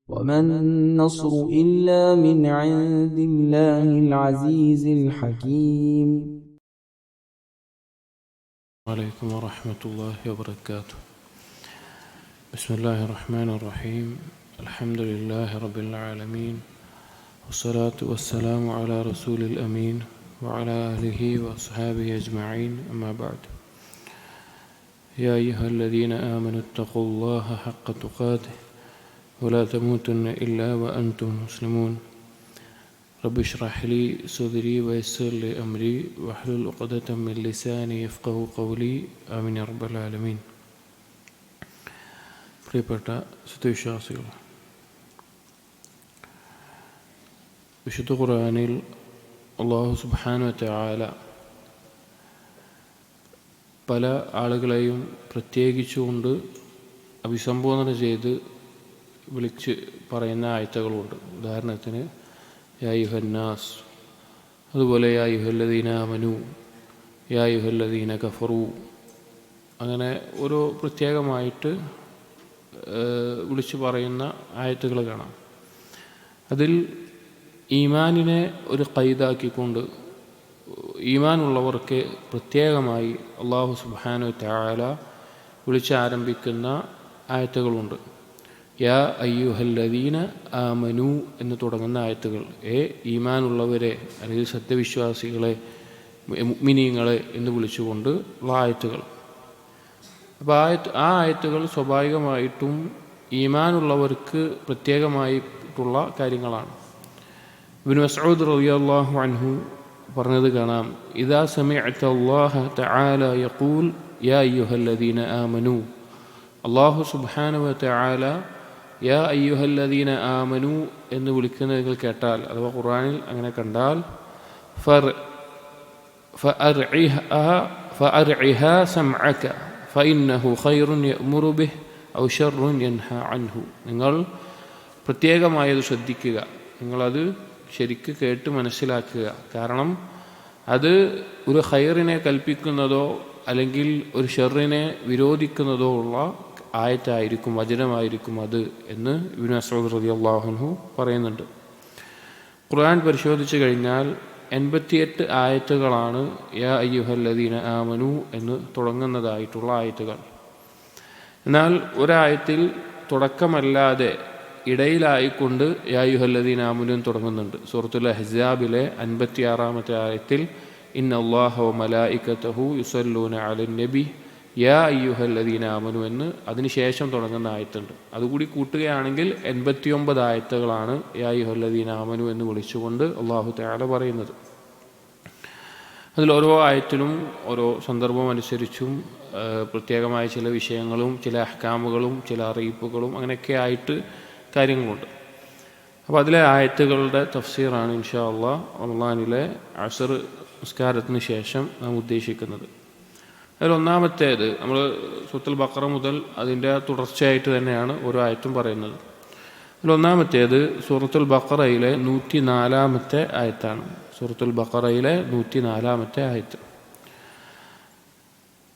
وما النصر إلا من عند الله العزيز الحكيم. عليكم ورحمة الله وبركاته. بسم الله الرحمن الرحيم. الحمد لله رب العالمين، والصلاة والسلام على رسول الأمين وعلى آله وأصحابه أجمعين، أما بعد. يا أيها الذين آمنوا اتقوا الله حق تقاته ولا تموتن إلا وأنتم مسلمون. رب اشرح لي صدري ويسر لي أمري واحلل عقدة من لساني يفقهوا قولي. آمين يا رب العالمين. പ്രിയപ്പെട്ട സത്യവിശ്വാസികൾ, വിശുദ്ധ ഖുർആനിൽ അല്ലാഹു സുബ്ഹാനഹു വ തആല പല ആളുകളെയും പ്രത്യേകിച്ചുകൊണ്ട് അഭിസംബോധന ചെയ്ത് വിളിച്ച് പറയുന്ന ആയത്തുകളുണ്ട്. ഉദാഹരണത്തിന് യാ അയ്യുഹന്നാസ്, അതുപോലെ യാ അയ്യുഹല്ലദീന ആമനു, യാ അയ്യുഹല്ലദീന കഫറു, അങ്ങനെ ഓരോ പ്രത്യേകമായിട്ട് വിളിച്ചു പറയുന്ന ആയത്തുകൾ കാണാം. അതിൽ ഈമാനിനെ ഒരു ഖൈദാക്കിക്കൊണ്ട് ഈമാനുള്ളവർക്ക് പ്രത്യേകമായി അല്ലാഹു സുബ്ഹാനഹു വ തആല വിളിച്ചാരംഭിക്കുന്ന ആയത്തുകളുണ്ട്. യാ അയ്യുഹല്ലദീന ആമനു എന്ന് തുടങ്ങുന്ന ആയത്തുകൾ, ഈമാനുള്ളവരെ അല്ലെങ്കിൽ സത്യവിശ്വാസികളെ, മുഅ്മിനീങ്ങളെ എന്ന് വിളിച്ചുകൊണ്ട് ഉള്ള ആയത്തുകൾ. അപ്പോൾ ആ ആയത്തുകൾ സ്വാഭാവികമായിട്ടും ഈമാനുള്ളവർക്ക് പ്രത്യേകമായിട്ടുള്ള കാര്യങ്ങളാണ്. ഇബ്നു മസ്ഊദ് റളിയല്ലാഹു അൻഹു പറഞ്ഞത് കാണാം, ഇദാ സമിഅത അല്ലാഹ തആല യഖൂൽ യാ അയ്യുഹല്ലദീന ആമനു. അല്ലാഹു സുബ്ഹാനഹു വ തആല യാ അയ്യുഹല്ലദീന ആമനു എന്ന് വിളിക്കുന്നത് നിങ്ങൾ കേട്ടാൽ, അഥവാ ഖുർആനിൽ അങ്ങനെ കണ്ടാൽ, ഫഅർഇഹാ സമഅക ഫഇന്നഹു ഖൈറുൻ യഅ്മുറു ബിഹി ഔ ശർറുൻ യൻഹാ അൻഹു. നിങ്ങൾ പ്രത്യേകമായത് ശ്രദ്ധിക്കുക, നിങ്ങളത് ശരിക്ക് കേട്ട് മനസ്സിലാക്കുക. കാരണം അത് ഒരു ഖൈറിനെ കൽപ്പിക്കുന്നതോ അല്ലെങ്കിൽ ഒരു ഷർറിനെ വിരോധിക്കുന്നതോ ഉള്ള ആയത്തായിരിക്കും, വചനമായിരിക്കും അത് എന്ന് ഇബ്നു മസ്ഊദ് റളിയല്ലാഹു അൻഹു പറയുന്നുണ്ട്. ഖുർആൻ പരിശോധിച്ചു കഴിഞ്ഞാൽ 88 ആയത്തുകളാണ് യാ അയ്യുഹല്ലദീന ആമനു എന്ന് തുടങ്ങുന്നതായിട്ടുള്ള ആയത്തുകൾ. എന്നാൽ ഒരായത്തിൽ തുടക്കമല്ലാതെ ഇടയിലായിക്കൊണ്ട് യാ അയ്യുഹല്ലദീന ആമനു എന്ന് തുടങ്ങുന്നുണ്ട്. സൂറത്തുൽ അഹ്സാബിലെ 56-ാമത്തെ ആയത്തിൽ ഇന്നല്ലാഹ വ മലായികതഹു യുസല്ലൂന അലൻ നബി യാ അയ്യുഹല്ലദീന ആമനു എന്ന് അതിനുശേഷം തുടങ്ങുന്ന ആയത്തുണ്ട്. അതുകൂടി കൂട്ടുകയാണെങ്കിൽ 89 ആയത്തുകളാണ് യാ അയ്യുഹല്ലദീന ആമനു എന്ന് വിളിച്ചുകൊണ്ട് അല്ലാഹു തആല പറയുന്നത്. അതിൽ ഓരോ ആയത്തിലും ഓരോ സന്ദർഭം അനുസരിച്ചും പ്രത്യേകമായ ചില വിഷയങ്ങളും ചില അഹ്കാമുകളും ചില അറിയിപ്പുകളും അങ്ങനെയൊക്കെ ആയിട്ട് കാര്യങ്ങളുണ്ട്. അപ്പോൾ അതിലെ ആയത്തുകളുടെ തഫ്സീറാണ് ഇൻഷാ അല്ലാഹ് റമളാനിലെ അസ്ർ നിസ്കാരത്തിന് ശേഷം നാം ഉദ്ദേശിക്കുന്നത്. അതിലൊന്നാമത്തേത്, നമ്മൾ സൂറത്തുൽ ബഖറ മുതൽ അതിൻ്റെ തുടർച്ചയായിട്ട് തന്നെയാണ് ഓരോ ആയത്തും പറയുന്നത്. അതിലൊന്നാമത്തേത് സൂറത്തുൽ ബഖറയിലെ 104-ാമത്തെ ആയത്താണ്. സൂറത്തുൽ ബഖറയിലെ 104-ാമത്തെ ആയത്ത്.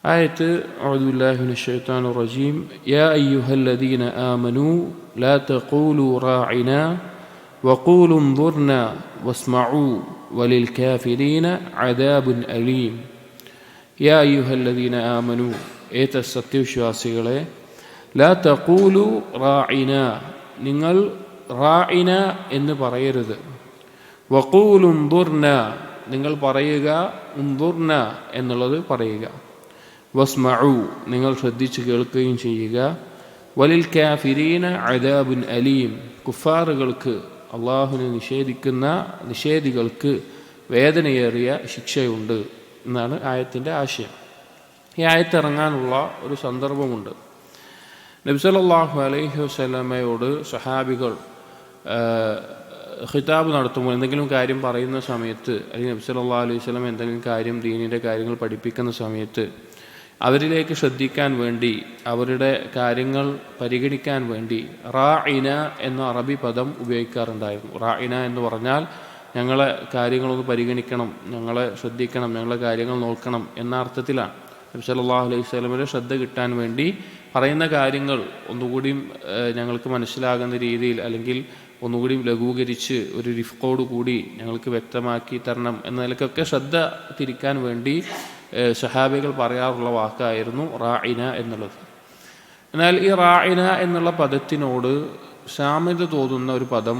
ആയത്ത് അഊദു ബില്ലാഹി മിനശ് ശൈത്വാനിർ റജീം. യാ അയ്യുഹല്ലദീന ആമനു ലാ തഖൂലു റാഇനാ വഖൂലു ഉൻദുർനാ വസ്മഉ വലിൽ കാഫിരീന അദാബുൻ അലീം. യാ അയ്യുഹല്ലദീന ആമനു, സത്യവിശ്വാസികളെ, ലാ തഖൂലു റാഇന, നിങ്ങൾ റാഇന എന്ന് പറയരുത്. വഖൂലു ഉൻദുർന, നിങ്ങൾ പറയുക ഉൻദുർന എന്നുള്ളത് പറയുക. വസ്മഉ, നിങ്ങൾ ശ്രദ്ധിച്ച് കേൾക്കുകയും ചെയ്യുക. വലിൽ കാഫിരീന അദാബുൻ അലീം, കുഫാറുകൾക്ക്, അള്ളാഹുവിനെ നിഷേധിക്കുന്ന നിഷേധികൾക്ക് വേദനയേറിയ ശിക്ഷയുണ്ട് എന്നാണ് ആയത്തിൻ്റെ ആശയം. ഈ ആയത്ത് ഇറങ്ങാനുള്ള ഒരു സന്ദർഭമുണ്ട്. നബി സല്ലല്ലാഹു അലൈഹി വസല്ലമയോട് സഹാബികൾ ഖിതാബ് നടത്തുമ്പോൾ, എന്തെങ്കിലും കാര്യം പറയുന്ന സമയത്ത്, അല്ലെങ്കിൽ നബി സല്ലല്ലാഹു അലൈഹി വസല്ലം എന്തെങ്കിലും കാര്യം ദീനിൻ്റെ കാര്യങ്ങൾ പഠിപ്പിക്കുന്ന സമയത്ത് അവരിലേക്ക് ശ്രദ്ധിക്കാൻ വേണ്ടി, അവരുടെ കാര്യങ്ങൾ പരിഗണിക്കാൻ വേണ്ടി റാഇന എന്ന അറബി പദം ഉപയോഗിക്കാറുണ്ടായിരുന്നു. റാഇന എന്ന് പറഞ്ഞാൽ ഞങ്ങളെ കാര്യങ്ങളൊന്ന് പരിഗണിക്കണം, ഞങ്ങളെ ശ്രദ്ധിക്കണം, ഞങ്ങളെ കാര്യങ്ങൾ നോക്കണം എന്ന അർത്ഥത്തിലാണ്. നബി സല്ലല്ലാഹു അലൈഹി വസല്ലമയുടെ ശ്രദ്ധ കിട്ടാൻ വേണ്ടി പറയുന്ന കാര്യങ്ങൾ ഒന്നുകൂടിയും ഞങ്ങൾക്ക് മനസ്സിലാകുന്ന രീതിയിൽ അല്ലെങ്കിൽ ഒന്നുകൂടി ലഘൂകരിച്ച് ഒരു റിഫ്കോട് കൂടി ഞങ്ങൾക്ക് വ്യക്തമാക്കി തരണം എന്ന നിലയ്ക്കൊക്കെ ശ്രദ്ധ തിരിക്കാൻ വേണ്ടി സഹാബികൾ പറയാറുള്ള വാക്കായിരുന്നു റാഇന എന്നുള്ളത്. എന്നാൽ ഈ റാഇന എന്നുള്ള പദത്തിനോട് സാമ്യത തോന്നുന്ന ഒരു പദം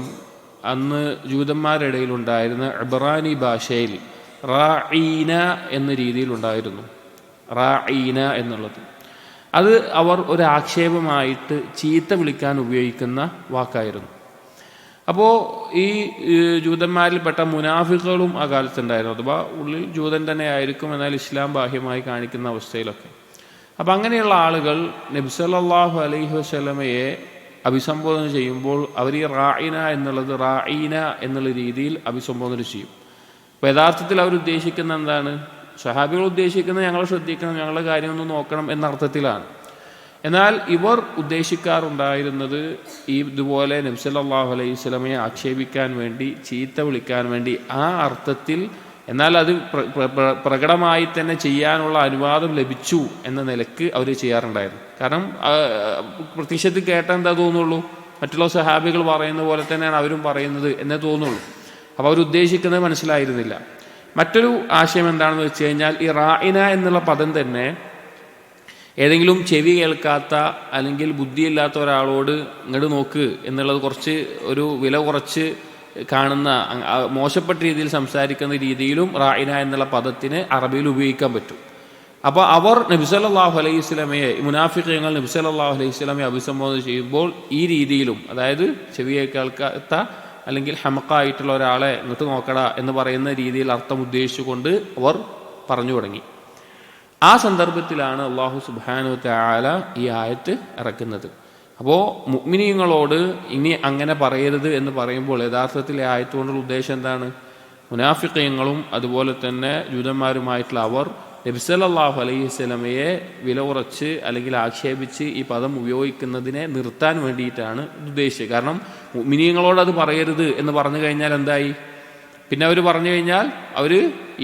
അന്ന് ജൂതന്മാരുടെ ഇടയിലുണ്ടായിരുന്ന ഇബ്രാനി ഭാഷയിൽ റാഈന എന്ന രീതിയിലുണ്ടായിരുന്നു. റാഈന എന്നുള്ളത് അത് അവർ ഒരു ആക്ഷേപമായിട്ട് ചീത്ത വിളിക്കാൻ ഉപയോഗിക്കുന്ന വാക്കായിരുന്നു. അപ്പോൾ ഈ ജൂതന്മാരിൽപ്പെട്ട മുനാഫിക്കുകളും ആ കാലത്തുണ്ടായിരുന്നു. അഥവാ ഉള്ളിൽ ജൂതൻ തന്നെ ആയിരിക്കും, എന്നാൽ ഇസ്ലാം ബാഹ്യമായി കാണിക്കുന്ന അവസ്ഥയിലൊക്കെ. അപ്പം അങ്ങനെയുള്ള ആളുകൾ നബി സല്ലല്ലാഹു അലൈഹി വസല്ലമയെ അഭിസംബോധന ചെയ്യുമ്പോൾ അവർ ഈ റാഇന എന്നുള്ളത് റാഈന എന്നുള്ള രീതിയിൽ അഭിസംബോധന ചെയ്യും. അപ്പോൾ യഥാർത്ഥത്തിൽ അവരുദ്ദേശിക്കുന്ന എന്താണ്? സഹാബികൾ ഉദ്ദേശിക്കുന്നത് ഞങ്ങൾ ശ്രദ്ധിക്കണം, ഞങ്ങളുടെ കാര്യമൊന്നും നോക്കണം എന്ന അർത്ഥത്തിലാണ്. എന്നാൽ ഇവർ ഉദ്ദേശിക്കാറുണ്ടായിരുന്നത് ഈ ഇതുപോലെ നബി സല്ലല്ലാഹു അലൈഹി വസല്ലമയെ ആക്ഷേപിക്കാൻ വേണ്ടി, ചീത്ത വിളിക്കാൻ വേണ്ടി ആ അർത്ഥത്തിൽ, എന്നാൽ അത് പ്രകടമായി തന്നെ ചെയ്യാനുള്ള അനുവാദം ലഭിച്ചു എന്ന നിലക്ക് അവർ ചെയ്യാറുണ്ടായിരുന്നു. കാരണം പ്രത്യക്ഷത്തിൽ കേട്ടാൽ എന്താ തോന്നുള്ളൂ? മറ്റുള്ള സഹാബികൾ പറയുന്ന പോലെ തന്നെയാണ് അവരും പറയുന്നത് എന്നേ തോന്നുള്ളൂ. അപ്പോൾ അവരുദ്ദേശിക്കുന്നത് മനസ്സിലായിരുന്നില്ല. മറ്റൊരു ആശയം എന്താണെന്ന് വെച്ച് കഴിഞ്ഞാൽ ഈ റാഇന എന്നുള്ള പദം തന്നെ ഏതെങ്കിലും ചെവി കേൾക്കാത്ത അല്ലെങ്കിൽ ബുദ്ധിയില്ലാത്ത ഒരാളോട് ഇങ്ങോട്ട് നോക്ക് എന്നുള്ളത് കുറച്ച് ഒരു വില കുറച്ച് കാണുന്ന, മോശപ്പെട്ട രീതിയിൽ സംസാരിക്കുന്ന രീതിയിലും റാഇന എന്നുള്ള പദത്തിന് അറബിയിൽ ഉപയോഗിക്കാൻ പറ്റും. അപ്പോൾ അവർ നബി സല്ലല്ലാഹു അലൈഹി വസല്ലമയെ, മുനാഫിഖീങ്ങൾ നബി സല്ലല്ലാഹു അലൈഹി വസല്ലമയെ അഭിസംബോധന ചെയ്യുമ്പോൾ ഈ രീതിയിലും, അതായത് ചെവി കേൾക്കാത്ത അല്ലെങ്കിൽ ഹമക്കായിട്ടുള്ള ഒരാളെ ഇങ്ങോട്ട് നോക്കടാ എന്ന് പറയുന്ന രീതിയിൽ അർത്ഥം ഉദ്ദേശിച്ചുകൊണ്ട് അവർ പറഞ്ഞു തുടങ്ങി. ആ സന്ദർഭത്തിലാണ് അല്ലാഹു സുബ്ഹാനഹു വ തആല ഈ ആയത്ത് ഇറക്കുന്നത്. അപ്പോൾ മുഅ്മിനീങ്ങളോട് ഇനി അങ്ങനെ പറയരുത് എന്ന് പറയുമ്പോൾ യഥാർത്ഥത്തിൽ ഈ ആയത്ത് കൊണ്ടുള്ള ഉദ്ദേശം എന്താണ്? മുനാഫിഖീങ്ങളും അതുപോലെ തന്നെ ജൂതന്മാരുമായിട്ടുള്ള അവർ നബി സല്ലല്ലാഹു അലൈഹി വസല്ലമയെ വില കുറച്ച് അല്ലെങ്കിൽ ആക്ഷേപിച്ച് ഈ പദം ഉപയോഗിക്കുന്നതിനെ നിർത്താൻ വേണ്ടിയിട്ടാണ് ഉദ്ദേശിച്ചത്. കാരണം മുഅ്മിനീങ്ങളോട് അത് പറയരുത് എന്ന് പറഞ്ഞു കഴിഞ്ഞാൽ എന്തായി? പിന്നെ അവർ പറഞ്ഞു കഴിഞ്ഞാൽ അവർ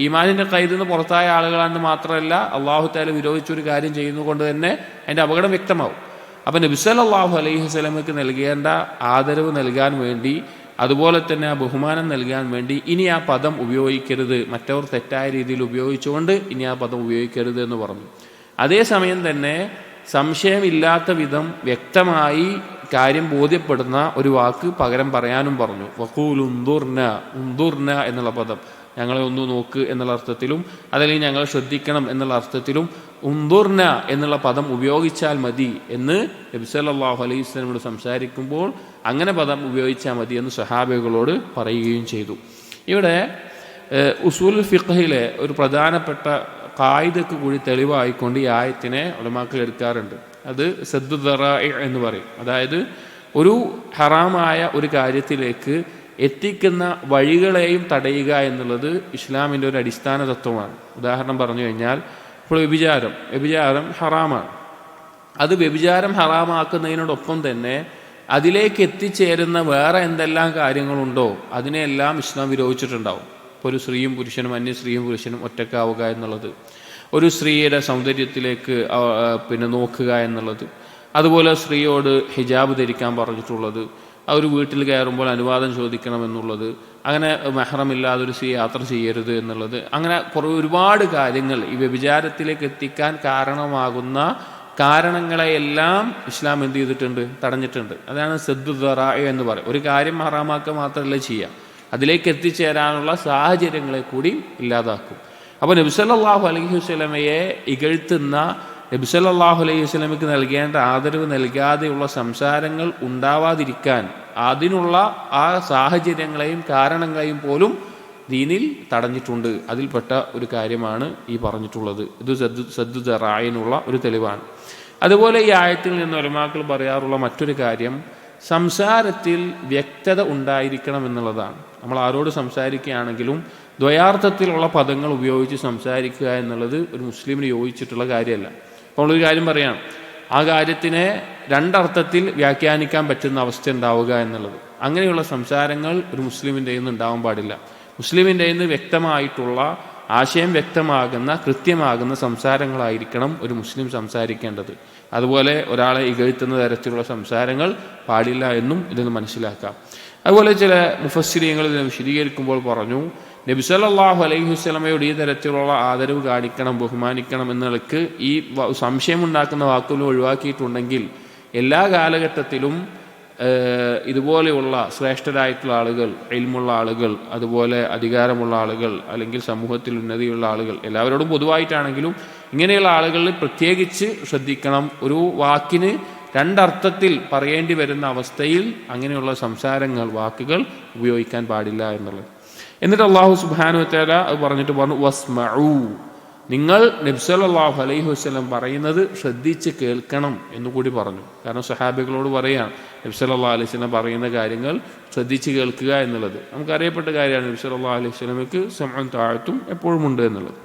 ഈമാനിൻ്റെ ഖൈദിൽ നിന്ന് പുറത്തായ ആളുകളാണെന്ന് മാത്രമല്ല, അല്ലാഹു തആല വിരോധിച്ചൊരു കാര്യം ചെയ്യുന്നതുകൊണ്ട് തന്നെ അതിൻ്റെ അപകടം വ്യക്തമാവും. അപ്പം നബി സല്ലല്ലാഹു അലൈഹി വസല്ലമയ്ക്ക് നൽകേണ്ട ആദരവ് നൽകാൻ വേണ്ടി, അതുപോലെ തന്നെ ആ ബഹുമാനം നൽകാൻ വേണ്ടി ഇനി ആ പദം ഉപയോഗിക്കരുത്, മറ്റവർ തെറ്റായ രീതിയിൽ ഉപയോഗിച്ചുകൊണ്ട് ഇനി ആ പദം ഉപയോഗിക്കരുത് എന്ന് പറഞ്ഞു. അതേസമയം തന്നെ സംശയമില്ലാത്ത വിധം വ്യക്തമായി കാര്യം ബോധ്യപ്പെടുന്ന ഒരു വാക്ക് പകരം പറയാനും പറഞ്ഞു. വഖൂലു ഉൻദുർന എന്നുള്ള പദം, ഞങ്ങളെ ഒന്ന് നോക്ക് എന്നുള്ള അർത്ഥത്തിലും അതല്ലെങ്കിൽ ഞങ്ങൾ ശ്രദ്ധിക്കണം എന്നുള്ള അർത്ഥത്തിലും ഉൻദുർന എന്നുള്ള പദം ഉപയോഗിച്ചാൽ മതി എന്ന് നബി സല്ലല്ലാഹു അലൈഹി വസല്ലമയോട് സംസാരിക്കുമ്പോൾ അങ്ങനെ പദം ഉപയോഗിച്ചാൽ മതി എന്ന് സഹാബികളോട് പറയുകയും ചെയ്തു. ഇവിടെ ഉസൂൽ ഫിഖ്ഹിലെ ഒരു പ്രധാനപ്പെട്ട ഖായിദക്ക് കൂടി തെളിവായിക്കൊണ്ട് ഈ ആയത്തിനെ ഉലമാക്കൾ എടുക്കാറുണ്ട്. അത് സദ്ദു ദറാഇ എന്ന് പറയും. അതായത് ഒരു ഹറാമായ ഒരു കാര്യത്തിലേക്ക് എത്തിക്കുന്ന വഴികളെയും തടയുക എന്നുള്ളത് ഇസ്ലാമിൻ്റെ ഒരു അടിസ്ഥാന തത്വമാണ്. ഉദാഹരണം പറഞ്ഞു കഴിഞ്ഞാൽ, ഇപ്പോൾ വ്യഭിചാരം ഹറാമാണ്. അത് വ്യഭിചാരം ഹറാമാക്കുന്നതിനോടൊപ്പം തന്നെ അതിലേക്ക് എത്തിച്ചേരുന്ന വേറെ എന്തെല്ലാം കാര്യങ്ങളുണ്ടോ അതിനെല്ലാം ഇസ്ലാം വിരോധിച്ചിട്ടുണ്ടാവും. ഇപ്പോൾ ഒരു സ്ത്രീയും പുരുഷനും, അന്യ സ്ത്രീയും പുരുഷനും ഒറ്റക്കാവുക എന്നുള്ളത്, ഒരു സ്ത്രീയുടെ സൗന്ദര്യത്തിലേക്ക് നോക്കുക എന്നുള്ളത്, അതുപോലെ സ്ത്രീയോട് ഹിജാബ് ധരിക്കാൻ പറഞ്ഞിട്ടുള്ളത്, ഒരു വീട്ടിൽ കയറുമ്പോൾ അനുവാദം ചോദിക്കണമെന്നുള്ളത്, അങ്ങനെ മെഹ്റമില്ലാതെ ഒരു സ്ത്രീ യാത്ര ചെയ്യരുത് എന്നുള്ളത്, അങ്ങനെ ഒരുപാട് കാര്യങ്ങൾ ഈ വ്യഭിചാരത്തിലേക്ക് എത്തിക്കാൻ കാരണമാകുന്ന കാരണങ്ങളെയെല്ലാം ഇസ്ലാം എന്ത് ചെയ്തിട്ടുണ്ട്? തടഞ്ഞിട്ടുണ്ട്. അതാണ് സദ്ദു ദറാഇ എന്ന് പറയും. ഒരു കാര്യം ഹറാമാക്കുക മാത്രമല്ല ചെയ്യുക, അതിലേക്ക് എത്തിച്ചേരാനുള്ള സാഹചര്യങ്ങളെ കൂടി ഇല്ലാതാക്കും. അപ്പോൾ നബി സല്ലല്ലാഹു അലൈഹി വസല്ലമയെ ഇകഴ്ത്തുന്ന, നബി സല്ലല്ലാഹു അലൈഹി വസല്ലമയ്ക്ക് നൽകേണ്ട ആദരവ് നൽകാതെയുള്ള സംസാരങ്ങൾ ഉണ്ടാവാതിരിക്കാൻ അതിനുള്ള ആ സാഹചര്യങ്ങളെയും കാരണങ്ങളെയും പോലും ദീനിൽ തടഞ്ഞിട്ടുണ്ട്. അതിൽപ്പെട്ട ഒരു കാര്യമാണ് ഈ പറഞ്ഞിട്ടുള്ളത്. ഇത് സദ്ദു ദറാഇനുള്ള ഒരു തെളിവാണ്. അതുപോലെ ഈ ആയത്തിൽ നിന്ന് ഉലമാക്കൾ പറയാറുള്ള മറ്റൊരു കാര്യം, സംസാരത്തിൽ വ്യക്തത ഉണ്ടായിരിക്കണം എന്നുള്ളതാണ്. നമ്മൾ ആരോട് സംസാരിക്കുകയാണെങ്കിലും ദ്വയാർത്ഥത്തിലുള്ള പദങ്ങൾ ഉപയോഗിച്ച് സംസാരിക്കുക എന്നുള്ളത് ഒരു മുസ്ലിമിന് യോജിച്ചിട്ടുള്ള കാര്യമല്ല. അപ്പോൾ നമ്മളൊരു കാര്യം പറയാം, ആ കാര്യത്തിനെ രണ്ടർത്ഥത്തിൽ വ്യാഖ്യാനിക്കാൻ പറ്റുന്ന അവസ്ഥ ഉണ്ടാവുക എന്നുള്ളത്, അങ്ങനെയുള്ള സംസാരങ്ങൾ ഒരു മുസ്ലിമിൻ്റെ നിന്ന് ഉണ്ടാവാൻ പാടില്ല. മുസ്ലിമിൻ്റെ നിന്ന് വ്യക്തമായിട്ടുള്ള ആശയം വ്യക്തമാകുന്ന കൃത്യമാകുന്ന സംസാരങ്ങളായിരിക്കണം ഒരു മുസ്ലിം സംസാരിക്കേണ്ടത്. അതുപോലെ ഒരാളെ ഇകഴ്ത്തുന്ന തരത്തിലുള്ള സംസാരങ്ങൾ പാടില്ല എന്നും ഇതിന് മനസ്സിലാക്കാം. അതുപോലെ ചില മുഫസ്സിരീങ്ങൾ ഇതിനെ വിശദീകരിക്കുമ്പോൾ പറഞ്ഞു, നബി സല്ലല്ലാഹു അലൈഹി വസല്ലമയോട് ഈ തരത്തിലുള്ള ആദരവ് കാണിക്കണം, ബഹുമാനിക്കണം എന്നതിലേക്ക് ഈ സംശയമുണ്ടാക്കുന്ന വാക്കുകൾ ഒഴിവാക്കിയിട്ടുണ്ടെങ്കിൽ എല്ലാ കാലഘട്ടത്തിലും ഇതുപോലെയുള്ള ശ്രേഷ്ഠരായിട്ടുള്ള ആളുകൾ, ഇൽമുള്ള ആളുകൾ, അതുപോലെ അധികാരമുള്ള ആളുകൾ, അല്ലെങ്കിൽ സമൂഹത്തിൽ ഉന്നതിയുള്ള ആളുകൾ, എല്ലാവരോടും പൊതുവായിട്ടാണെങ്കിലും ഇങ്ങനെയുള്ള ആളുകളിൽ പ്രത്യേകിച്ച് ശ്രദ്ധിക്കണം. ഒരു വാക്കിന് രണ്ടർത്ഥത്തിൽ പറയേണ്ടി വരുന്ന അവസ്ഥയിൽ അങ്ങനെയുള്ള സംസാരങ്ങൾ, വാക്കുകൾ ഉപയോഗിക്കാൻ പാടില്ല എന്നുള്ളത്. എന്നിട്ട് അല്ലാഹു സുബ്ഹാനഹു വ തആല അത് പറഞ്ഞിട്ട് പറഞ്ഞു, വസ്മഉ, നിങ്ങൾ നബി സല്ലല്ലാഹു അലൈഹി വസല്ലം പറയുന്നത് ശ്രദ്ധിച്ച് കേൾക്കണം എന്നുകൂടി പറഞ്ഞു. കാരണം സഹാബികളോട് പറയാണ് നബി സല്ലല്ലാഹു അലൈഹി വസല്ലം പറയുന്ന കാര്യങ്ങൾ ശ്രദ്ധിച്ച് കേൾക്കുക എന്നുള്ളത്. നമുക്കറിയപ്പെട്ട കാര്യമാണ് നബി സല്ലല്ലാഹു അലൈഹി വസല്ലമയ്ക്ക് സമഉൻ തഅത്തും എപ്പോഴും ഉണ്ട് എന്നുള്ളത്.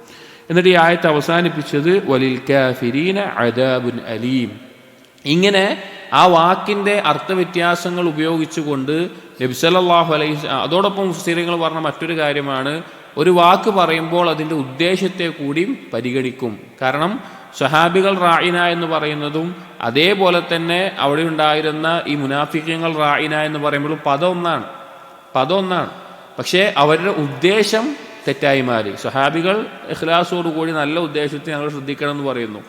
എന്നിട്ട് ഈ ആയത്ത് അവസാനിപ്പിച്ചത് വലിൽ കാഫിരീന അദാബുൻ അലീം. ഇങ്ങനെ ആ വാക്കിൻ്റെ അർത്ഥവ്യത്യാസങ്ങൾ ഉപയോഗിച്ചുകൊണ്ട് നബി സല്ലല്ലാഹു അലൈഹി വസല്ലം, അതോടൊപ്പം മുഫസ്സിറുകൾ പറഞ്ഞ മറ്റൊരു കാര്യമാണ്, ഒരു വാക്ക് പറയുമ്പോൾ അതിൻ്റെ ഉദ്ദേശത്തെ കൂടിയും പരിഗണിക്കും. കാരണം സ്വഹാബികൾ റായിന എന്ന് പറയുന്നതും അതേപോലെ തന്നെ അവിടെ ഉണ്ടായിരുന്ന ഈ മുനാഫിഖീങ്ങൾ റായിന എന്ന് പറയുമ്പോഴും പദം ഒന്നാണ്. പക്ഷേ അവരുടെ ഉദ്ദേശം തെറ്റായി മാറി. സ്വഹാബികൾ ഇഖ്ലാസോടുകൂടി നല്ല ഉദ്ദേശത്തെ ഞങ്ങൾ ശ്രദ്ധിക്കണം എന്ന് പറയുന്നു.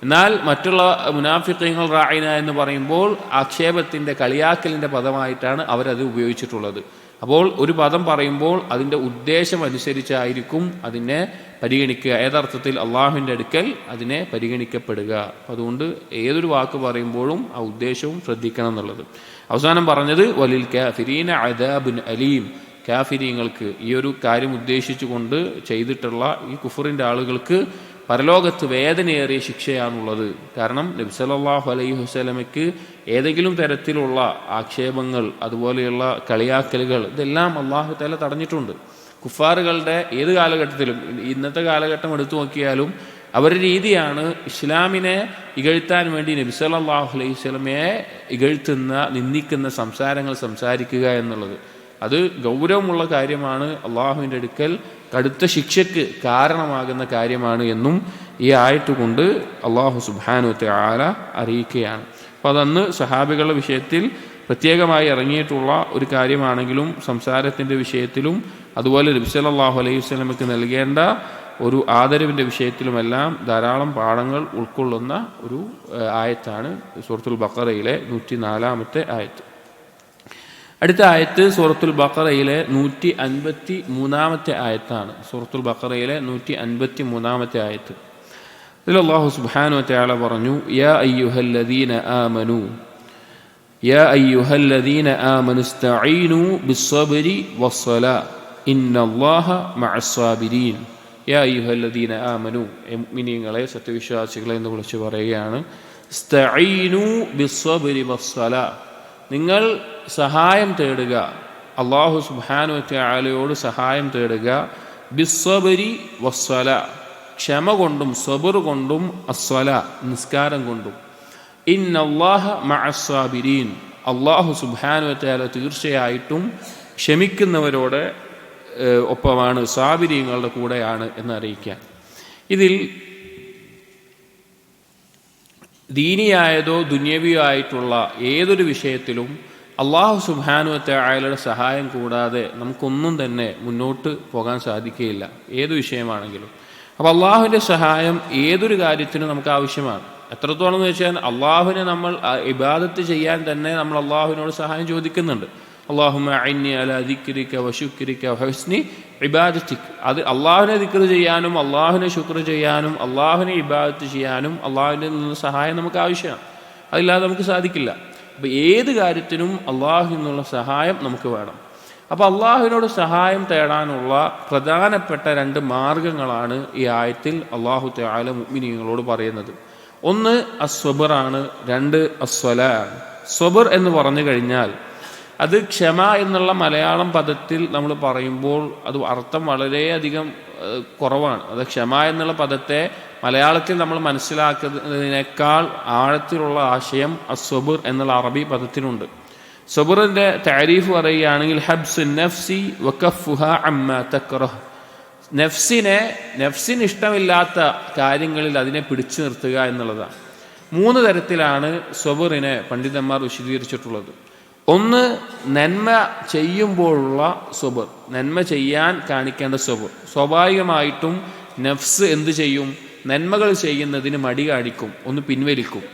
എന്നാൽ മറ്റുള്ള മുനാഫിഖീങ്ങൾ റായിന എന്ന് പറയുമ്പോൾ ആക്ഷേപത്തിൻ്റെ, കളിയാക്കലിൻ്റെ പദമായിട്ടാണ് അവരത് ഉപയോഗിച്ചിട്ടുള്ളത്. അപ്പോൾ ഒരു പദം പറയുമ്പോൾ അതിൻ്റെ ഉദ്ദേശം അനുസരിച്ചായിരിക്കും അതിനെ പരിഗണിക്കുക. ഏതർത്ഥത്തിൽ അള്ളാഹുവിൻ്റെ അടുക്കൽ അതിനെ പരിഗണിക്കപ്പെടുക. അതുകൊണ്ട് ഏതൊരു വാക്ക് പറയുമ്പോഴും ആ ഉദ്ദേശവും ശ്രദ്ധിക്കണം എന്നുള്ളത്. അവസാനം പറഞ്ഞത് വലിൽ കാഫിരീന അദാബുൻ അലീം, കാഫിരീങ്ങൾക്ക് ഈ ഒരു കാര്യം ഉദ്ദേശിച്ചുകൊണ്ട് ചെയ്തിട്ടുള്ള ഈ കുഫറിൻ്റെ ആളുകൾക്ക് പരലോകത്ത് വേദനയേറിയ ശിക്ഷയാണുള്ളത്. കാരണം നബി സല്ലല്ലാഹു അലൈഹി വസല്ലമയ്ക്ക് ഏതെങ്കിലും തരത്തിലുള്ള ആക്ഷേപങ്ങൾ, അതുപോലെയുള്ള കളിയാക്കലുകൾ, ഇതെല്ലാം അല്ലാഹു തആല തടഞ്ഞിട്ടുണ്ട്. കുഫാറുകളുടെ ഏത് കാലഘട്ടത്തിലും, ഇന്നത്തെ കാലഘട്ടം എടുത്തു നോക്കിയാലും അവരുടെ രീതിയാണ് ഇസ്ലാമിനെ ഇകഴ്ത്താൻ വേണ്ടി നബി സല്ലല്ലാഹു അലൈഹി വസല്ലമയെ ഇകഴ്ത്തുന്ന, നിന്ദിക്കുന്ന സംസാരങ്ങൾ സംസാരിക്കുക എന്നുള്ളത്. അത് ഗൗരവമുള്ള കാര്യമാണ്, അള്ളാഹുവിൻ്റെ അടുക്കൽ കടുത്ത ശിക്ഷയ്ക്ക് കാരണമാകുന്ന കാര്യമാണ് എന്നും ഈ ആയത്ത് കൊണ്ട് അള്ളാഹു സുബ്ഹാനഹു വ തആല അറിയിക്കുകയാണ്. അപ്പോൾ അതന്ന് സഹാബികളുടെ വിഷയത്തിൽ പ്രത്യേകമായി ഇറങ്ങിയിട്ടുള്ള ഒരു കാര്യമാണെങ്കിലും സംസാരത്തിൻ്റെ വിഷയത്തിലും അതുപോലെ നബി സല്ലല്ലാഹു അലൈഹി വസല്ലമയ്ക്ക് നൽകേണ്ട ഒരു ആദരവിൻ്റെ വിഷയത്തിലുമെല്ലാം ധാരാളം പാഠങ്ങൾ ഉൾക്കൊള്ളുന്ന ഒരു ആയത്താണ് സൂറത്തുൽ ബഖറയിലെ 104-ാമത്തെ ആയത്ത്. അടുത്ത ആയത്ത് സൂറത്തുൽ ബഖറയിലെ 153-ാമത്തെ ആയത്താണ്. സൂറത്തുൽ ബഖറയിലെ 153-ാമത്തെ ആയത്ത്. ഇതിൽ അല്ലാഹു സുബ്ഹാനഹു വ തആല പറഞ്ഞു, യാ അയ്യുഹല്ലദീന ആമനു ഇസ്തഈനു ബിസ്സബ്രി വസ്സലാ ഇന്നല്ലാഹ മഅസ്സാബിരീൻ. യാ അയ്യുഹല്ലദീന ആമനു, മുഅ്മിനീങ്ങളെ, സത്യവിശ്വാസികളെ എന്ന് വിളിച്ച് പറയുകയാണ്. ഇസ്തഈനു ബിസ്സബ്രി വസ്സലാ, നിങ്ങൾ സഹായം തേടുക, അല്ലാഹു സുബ്ഹാനഹു വ തആലയോട് സഹായം തേടുക. ബിസ്സബ്രി വസ്സലാ, ക്ഷമ കൊണ്ടും സബർ കൊണ്ടും, അസ്സലാ, നിസ്കാരം കൊണ്ടും. ഇന്നല്ലാഹ മഅസ്സാബിരീൻ, അല്ലാഹു സുബ്ഹാനഹു വ തആല തീർച്ചയായിട്ടും ക്ഷമിക്കുന്നവരോട് ഒപ്പമാണ്, സാബിരീങ്ങളുടെ കൂടെയാണ് എന്ന് അറിയിക്കാൻ. ഇതിൽ ദീനിയായതോ ദുന്യവിയോ ആയിട്ടുള്ള ഏതൊരു വിഷയത്തിലും അല്ലാഹു സുബ്ഹാനഹു വ തആലയുടെ സഹായം കൂടാതെ നമുക്കൊന്നും തന്നെ മുന്നോട്ട് പോകാൻ സാധിക്കുകയില്ല, ഏത് വിഷയമാണെങ്കിലും. അപ്പോൾ അള്ളാഹുവിൻ്റെ സഹായം ഏതൊരു കാര്യത്തിനും നമുക്ക് ആവശ്യമാണ്. എത്രത്തോളം എന്ന് വെച്ചാൽ അള്ളാഹുവിനെ നമ്മൾ ഇബാദത്ത് ചെയ്യാൻ തന്നെ നമ്മൾ അള്ളാഹുവിനോട് സഹായം ചോദിക്കുന്നുണ്ട്. അല്ലാഹുമ്മ അഇന്നി അലാ ദിക്രിക വശുക്രിക വഹുസ്നി ഇബാദത്തിക്. അത് അള്ളാഹുവിനെ ദിക്ർ ചെയ്യാനും അള്ളാഹുവിനെ ശുക്ർ ചെയ്യാനും അള്ളാഹുവിനെ ഇബാദത്ത് ചെയ്യാനും അള്ളാഹുവിൻ്റെ നിന്ന് സഹായം നമുക്ക് ആവശ്യമാണ്. അതില്ലാതെ നമുക്ക് സാധിക്കില്ല. അപ്പോൾ ഏത് കാര്യത്തിനും അള്ളാഹുവിൽ നിന്നുള്ള സഹായം നമുക്ക് വേണം. അപ്പോൾ അള്ളാഹുവിനോട് സഹായം തേടാനുള്ള പ്രധാനപ്പെട്ട 2 മാർഗങ്ങളാണ് ഈ ആയത്തിൽ അല്ലാഹു തആല മുഅ്മിനീങ്ങളോട് പറയുന്നത്. ഒന്ന് അസ്സബറാണ്, 2 അസ്സലാ. സബർ എന്ന് പറഞ്ഞു കഴിഞ്ഞാൽ അത് ക്ഷമ എന്നുള്ള മലയാളം പദത്തിൽ നമ്മൾ പറയുമ്പോൾ അത് അർത്ഥം വളരെയധികം കുറവാണ്. അത് ക്ഷമ എന്നുള്ള പദത്തെ മലയാളത്തിൽ നമ്മൾ മനസ്സിലാക്കുന്നതിനേക്കാൾ ആഴത്തിലുള്ള ആശയം അസ്സബർ എന്നുള്ള അറബി പദത്തിനുണ്ട്. സബറിൻ്റെ താരീഫ് പറയുകയാണെങ്കിൽ ഹബ്സു നഫ്സി വകഫുഹാ അമ്മാ തക്റഹ്, നഫ്സിന് ഇഷ്ടമില്ലാത്ത കാര്യങ്ങളിൽ അതിനെ പിടിച്ചു നിർത്തുക എന്നുള്ളതാണ്. 3 തരത്തിലാണ് സ്വബറിനെ പണ്ഡിതന്മാർ വിശദീകരിച്ചിട്ടുള്ളത്. ഒന്ന്, നന്മ ചെയ്യുമ്പോഴുള്ള സ്വബർ, നന്മ ചെയ്യാൻ കാണിക്കേണ്ട സ്വബർ. സ്വാഭാവികമായിട്ടും നഫ്സ് എന്ത് ചെയ്യും? നന്മകൾ ചെയ്യുന്നതിന് മടി കാണിക്കും, ഒന്ന് പിൻവലിക്കും.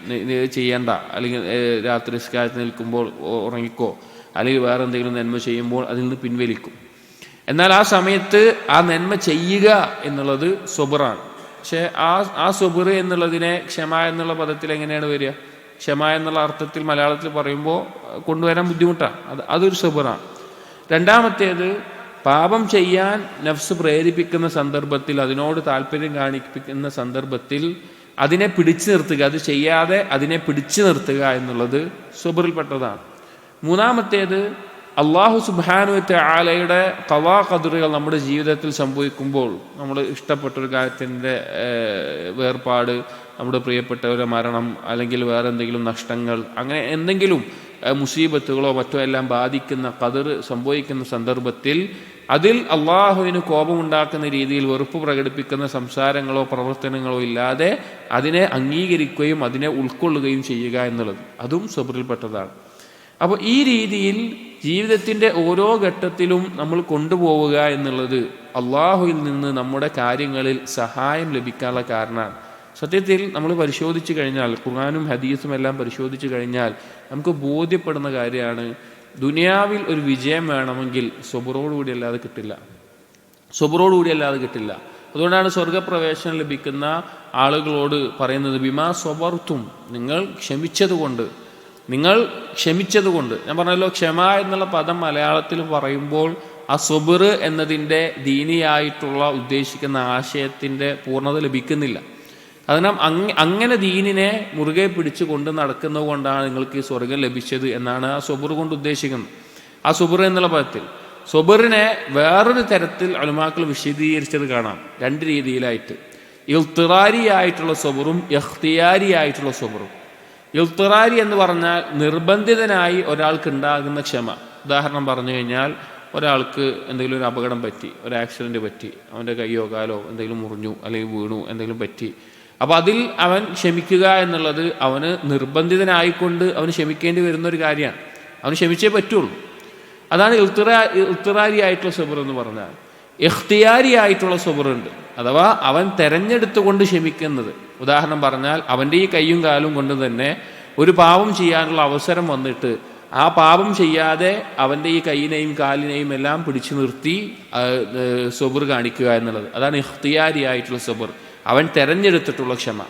ചെയ്യേണ്ട, അല്ലെങ്കിൽ രാത്രി നിസ്കാരത്തിൽ നിൽക്കുമ്പോൾ ഉറങ്ങിക്കോ, അല്ലെങ്കിൽ വേറെ എന്തെങ്കിലും നന്മ ചെയ്യുമ്പോൾ അതിൽ നിന്ന് പിൻവലിക്കും. എന്നാൽ ആ സമയത്ത് ആ നന്മ ചെയ്യുക എന്നുള്ളത് സ്വബറാണ്. പക്ഷേ ആ സ്വബർ എന്നുള്ളതിനെ ക്ഷമ എന്നുള്ള പദത്തിൽ എങ്ങനെയാണ് വരിക? ക്ഷമ എന്നുള്ള അർത്ഥത്തിൽ മലയാളത്തിൽ പറയുമ്പോൾ കൊണ്ടുവരാൻ ബുദ്ധിമുട്ടാണ്. അതൊരു സ്വബറാണ്. രണ്ടാമത്തേത്, പാപം ചെയ്യാൻ നഫ്സ് പ്രേരിപ്പിക്കുന്ന സന്ദർഭത്തിൽ, അതിനോട് താല്പര്യം കാണിപ്പിക്കുന്ന സന്ദർഭത്തിൽ അതിനെ പിടിച്ചു നിർത്തുക, അത് ചെയ്യാതെ അതിനെ പിടിച്ചു നിർത്തുക എന്നുള്ളത് സ്വബറിൽപ്പെട്ടതാണ്. മൂന്നാമത്തേത്, അള്ളാഹു സുബ്ഹാനഹു വ തആലയുടെ ഖളാ ഖദറുകൾ നമ്മുടെ ജീവിതത്തിൽ സംഭവിക്കുമ്പോൾ, നമ്മൾ ഇഷ്ടപ്പെട്ടൊരു കാര്യത്തിൻ്റെ വേർപാട്, നമ്മുടെ പ്രിയപ്പെട്ടവരുടെ മരണം, അല്ലെങ്കിൽ വേറെ എന്തെങ്കിലും നഷ്ടങ്ങൾ, അങ്ങനെ എന്തെങ്കിലും മുസീബത്തുകളോ മറ്റോ എല്ലാം ബാധിക്കുന്ന ഖദർ സംഭവിക്കുന്ന സന്ദർഭത്തിൽ അതിൽ അള്ളാഹുവിന് കോപമുണ്ടാക്കുന്ന രീതിയിൽ വെറുപ്പ് പ്രകടിപ്പിക്കുന്ന സംസാരങ്ങളോ പ്രവർത്തനങ്ങളോ ഇല്ലാതെ അതിനെ അംഗീകരിക്കുകയും അതിനെ ഉൾക്കൊള്ളുകയും ചെയ്യുക എന്നുള്ളത് അതും സ്വബറിൽപ്പെട്ടതാണ്. അപ്പോൾ ഈ രീതിയിൽ ജീവിതത്തിൻ്റെ ഓരോ ഘട്ടത്തിലും നമ്മൾ കൊണ്ടുപോവുക എന്നുള്ളത് അള്ളാഹുവിൽ നിന്ന് നമ്മുടെ കാര്യങ്ങളിൽ സഹായം ലഭിക്കാനുള്ള കാരണമാണ്. സത്യത്തിൽ നമ്മൾ പരിശോധിച്ചു കഴിഞ്ഞാൽ, ഖുർആനും ഹദീസും എല്ലാം പരിശോധിച്ചു കഴിഞ്ഞാൽ നമുക്ക് ബോധ്യപ്പെടുന്ന കാര്യമാണ്, ദുനിയാവിൽ ഒരു വിജയം വേണമെങ്കിൽ സ്വബറോടുകൂടി അല്ലാതെ കിട്ടില്ല. അതുകൊണ്ടാണ് സ്വർഗപ്രവേശനം ലഭിക്കുന്ന ആളുകളോട് പറയുന്നത്, ബിമാ സ്വബർത്തും, നിങ്ങൾ ക്ഷമിച്ചതുകൊണ്ട്. ഞാൻ പറഞ്ഞല്ലോ, ക്ഷമ എന്നുള്ള പദം മലയാളത്തിൽ പറയുമ്പോൾ ആ സ്വബർ എന്നതിൻ്റെ ദീനിയായിട്ടുള്ള ഉദ്ദേശിക്കുന്ന ആശയത്തിൻ്റെ പൂർണ്ണത ലഭിക്കുന്നില്ല. അതിനാൽ അങ്ങനെ ദീനിനെ മുറുകെ പിടിച്ച് കൊണ്ട് നടക്കുന്നത് കൊണ്ടാണ് നിങ്ങൾക്ക് ഈ സ്വർഗം ലഭിച്ചത് എന്നാണ് ആ സ്വബർ കൊണ്ട് ഉദ്ദേശിക്കുന്നത്. ആ സ്വബർ എന്നുള്ള പദത്തിൽ സ്വബറിനെ വേറൊരു തരത്തിൽ ഉലമാക്കൾ വിശദീകരിച്ചത് കാണാം, 2 രീതിയിലായിട്ട്. ഇൽത്തിറാരി ആയിട്ടുള്ള സ്വബറും ഇഖ്തിയാരി ആയിട്ടുള്ള സ്വബറും. ഇൽത്തിറാരി എന്ന് പറഞ്ഞാൽ നിർബന്ധിതനായി ഒരാൾക്ക് ഉണ്ടാകുന്ന ക്ഷമ. ഉദാഹരണം പറഞ്ഞു കഴിഞ്ഞാൽ, ഒരാൾക്ക് എന്തെങ്കിലും ഒരു അപകടം പറ്റി, ഒരു ആക്സിഡൻറ്റ് പറ്റി, അവൻ്റെ കയ്യോ കാലോ എന്തെങ്കിലും മുറിഞ്ഞു, അല്ലെങ്കിൽ വീണു, എന്തെങ്കിലും പറ്റി. അപ്പോൾ അതിൽ അവൻ ക്ഷമിക്കുക എന്നുള്ളത് അവന് നിർബന്ധിതനായിക്കൊണ്ട് അവന് ക്ഷമിക്കേണ്ടി വരുന്നൊരു കാര്യമാണ്. അവന് ക്ഷമിച്ചേ പറ്റുള്ളൂ. അതാണ് ഇൽത്തിറാരി ആയിട്ടുള്ള സ്വബർ എന്ന് പറഞ്ഞാൽ. ഇഖ്തിയാരി ആയിട്ടുള്ള സ്വബറുണ്ട്, അഥവാ അവൻ തെരഞ്ഞെടുത്തുകൊണ്ട് ക്ഷമിക്കുന്നത്. ഉദാഹരണം പറഞ്ഞാൽ, അവൻ്റെ ഈ കയ്യും കാലും കൊണ്ട് തന്നെ ഒരു പാപം ചെയ്യാനുള്ള അവസരം വന്നിട്ട് ആ പാപം ചെയ്യാതെ അവൻ്റെ ഈ കൈയിനെയും കാലിനെയും എല്ലാം പിടിച്ചു നിർത്തി സ്വബർ കാണിക്കുക എന്നുള്ളത്. അതാണ് ഇഖ്തിയാരി ആയിട്ടുള്ള സ്വബർ, അവൻ തെരഞ്ഞെടുത്തിട്ടുള്ള ക്ഷമ.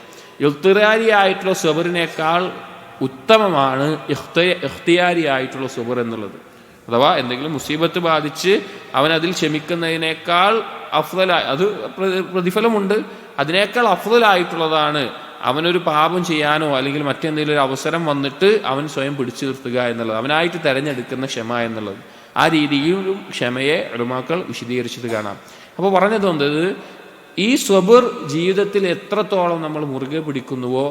ഇഖ്തിയാരി ആയിട്ടുള്ള സ്വബറിനേക്കാൾ ഉത്തമമാണ് ഇഖ്തിയാരി ആയിട്ടുള്ള സ്വബർ എന്നുള്ളത്. അഥവാ എന്തെങ്കിലും മുസീബത്ത് ബാധിച്ച് അവൻ അതിൽ ക്ഷമിക്കുന്നതിനേക്കാൾ അഫ്ദലായി, അത് പ്രതിഫലമുണ്ട്, അതിനേക്കാൾ അഫ്ദലായിട്ടുള്ളതാണ് അവനൊരു പാപം ചെയ്യാനോ അല്ലെങ്കിൽ മറ്റെന്തെങ്കിലും ഒരു അവസരം വന്നിട്ട് അവൻ സ്വയം പിടിച്ചു നിർത്തുക എന്നുള്ളത്, അവനായിട്ട് തിരഞ്ഞെടുക്കുന്ന ക്ഷമ എന്നുള്ളത്. ആ രീതിയിലും ക്ഷമയെ ഉലമാക്കൾ വിശദീകരിച്ചത് കാണാം. അപ്പോൾ പറഞ്ഞത് എന്തത്, ഈ സ്വബർ ജീവിതത്തിൽ എത്രത്തോളം നമ്മൾ മുറുകെ പിടിക്കുന്നുവോ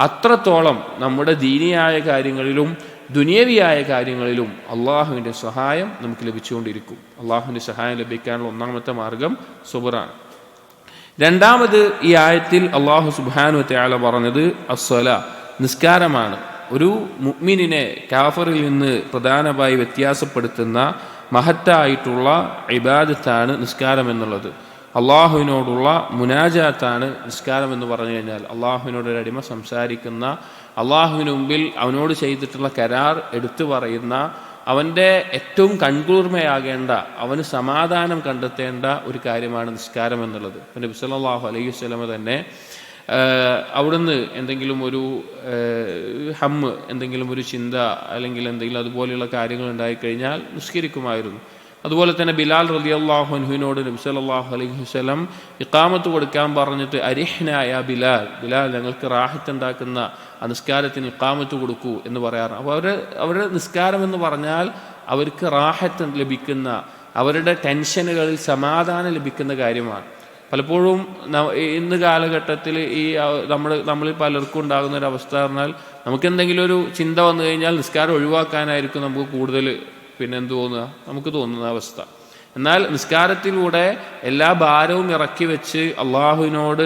അത്രത്തോളം നമ്മുടെ ദീനിയായ കാര്യങ്ങളിലും ദുനിയവിയായ കാര്യങ്ങളിലും അള്ളാഹുവിൻ്റെ സഹായം നമുക്ക് ലഭിച്ചുകൊണ്ടിരിക്കും. അള്ളാഹുവിൻ്റെ സഹായം ലഭിക്കാനുള്ള ഒന്നാമത്തെ മാർഗം സ്വബറാണ്. രണ്ടാമത് ഈ ആയത്തിൽ അള്ളാഹു സുബ്ഹാനഹു വ തആല പറഞ്ഞത് അസ്സലാ, നിസ്കാരമാണ്. ഒരു മുഅ്മിനിനെ കാഫറിൽ നിന്ന് പ്രധാനമായി വ്യത്യാസപ്പെടുത്തുന്ന മഹത്തായിട്ടുള്ള ഇബാദത്താണ് നിസ്കാരം എന്നുള്ളത്. അള്ളാഹുവിനോടുള്ള മുനാജാത്താണ് നിസ്കാരം എന്ന് പറഞ്ഞു കഴിഞ്ഞാൽ. അള്ളാഹുവിനോടൊരു അടിമ സംസാരിക്കുന്ന, അള്ളാഹുവിന് മുമ്പിൽ അവനോട് ചെയ്തിട്ടുള്ള കരാർ എടുത്തു പറയുന്ന, അവൻ്റെ ഏറ്റവും കൺകുളിർമയാകേണ്ട, അവന് സമാധാനം കണ്ടെത്തേണ്ട ഒരു കാര്യമാണ് നിസ്കാരം എന്നുള്ളത്. നബി സല്ലല്ലാഹു അലൈഹി വസല്ലമ തന്നെ അവിടുന്ന് എന്തെങ്കിലും ഒരു എന്തെങ്കിലും ഒരു ചിന്ത അല്ലെങ്കിൽ എന്തെങ്കിലും അതുപോലെയുള്ള കാര്യങ്ങൾ ഉണ്ടായിക്കഴിഞ്ഞാൽ നിസ്കരിക്കുമായിരുന്നു. അതുപോലെ തന്നെ ബിലാൽ റളിയല്ലാഹു അൻഹുവിനോട് നബി സല്ലല്ലാഹു അലൈഹി വസല്ലം ഇഖാമത്ത് കൊടുക്കാൻ പറഞ്ഞിട്ട്, അരിഹ്നായ ബിലാൽ, ഞങ്ങൾക്ക് റാഹത്ത് ഉണ്ടാക്കുന്ന ആ നിസ്കാരത്തിന് ഇഖാമത്ത് കൊടുക്കൂ എന്ന് പറയാറ്. അപ്പോൾ അവരുടെ നിസ്കാരം എന്ന് പറഞ്ഞാൽ അവർക്ക് റാഹത്ത് ലഭിക്കുന്ന, അവരുടെ ടെൻഷനുകളിൽ സമാധാനം ലഭിക്കുന്ന കാര്യമാണ്. പലപ്പോഴും ഇന്ന് കാലഘട്ടത്തിൽ ഈ നമ്മളിൽ പലർക്കും ഉണ്ടാകുന്ന ഒരു അവസ്ഥ പറഞ്ഞാൽ, നമുക്കെന്തെങ്കിലും ഒരു ചിന്ത വന്നു കഴിഞ്ഞാൽ നിസ്കാരം ഒഴിവാക്കാനായിരിക്കും നമുക്ക് കൂടുതൽ നമുക്ക് തോന്നുന്ന അവസ്ഥ. എന്നാൽ നിസ്കാരത്തിലൂടെ എല്ലാ ഭാരവും ഇറക്കി വെച്ച് അള്ളാഹുവിനോട്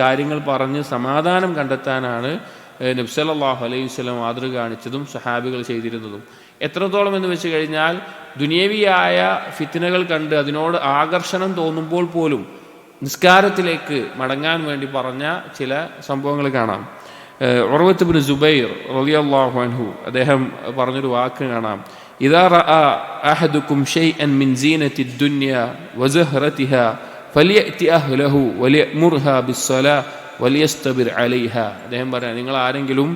കാര്യങ്ങൾ പറഞ്ഞ് സമാധാനം കണ്ടെത്താനാണ് നബി സല്ലല്ലാഹു അലൈഹി വസല്ലം മാതൃക കാണിച്ചതും സഹാബികൾ ചെയ്തിരുന്നതും. എത്രത്തോളം എന്ന് വെച്ച് കഴിഞ്ഞാൽ ദുനിയവിയായ ഫിത്നകൾ കണ്ട് അതിനോട് ആകർഷണം തോന്നുമ്പോൾ പോലും നിസ്കാരത്തിലേക്ക് മടങ്ങാൻ വേണ്ടി പറഞ്ഞ ചില സംഭവങ്ങൾ കാണാം. ഉർവത്ത് ഇബ്നു സുബൈർ റളിയല്ലാഹു അൻഹു അദ്ദേഹം പറഞ്ഞൊരു വാക്ക് കാണാം, ഇദാ റഅ അഹദുകും ഷൈഅൻ മിൻ സീനത്തി ദുനിയ വസഹറതിഹാ ഫലിയഅതി അഹ്ലഹു വലിയമുർഹാ ബിസ്സലാ വലിയസ്തബിർ അലൈഹാ. അദ്ദേഹം പറയാം, നിങ്ങൾ ആരെങ്കിലും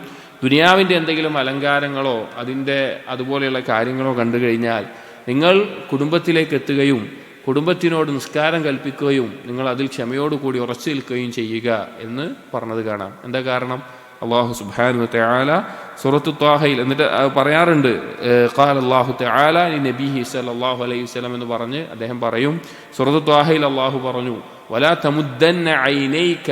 ദുനിയാവിൻ്റെ എന്തെങ്കിലും അലങ്കാരങ്ങളോ അതിൻ്റെ അതുപോലെയുള്ള കാര്യങ്ങളോ കണ്ടു കഴിഞ്ഞാൽ നിങ്ങൾ കുടുംബത്തിലേക്ക് എത്തുകയും കുടുംബത്തിനോട് നിസ്കാരം കൽപ്പിക്കുകയും നിങ്ങൾ അതിൽ ക്ഷമയോടുകൂടി ഉറച്ചു നിൽക്കുകയും ചെയ്യുക എന്ന് പറഞ്ഞത് കാണാം. എന്താ കാരണം? അല്ലാഹു സുബ്ഹാനഹു വ തആല സൂറത്തു ത്വാഹയിൽ എന്നിട്ട് പറയാറുണ്ട്, ഖാല അല്ലാഹു തആല ലിനബിഹി സല്ലല്ലാഹു അലൈഹി വസല്ലം എന്ന് പറഞ്ഞ് അദ്ദേഹം പറയും, സൂറത്തു ത്വാഹയിൽ അല്ലാഹു പറഞ്ഞു, വലാ തമുദ്ദന്ന ഐനൈക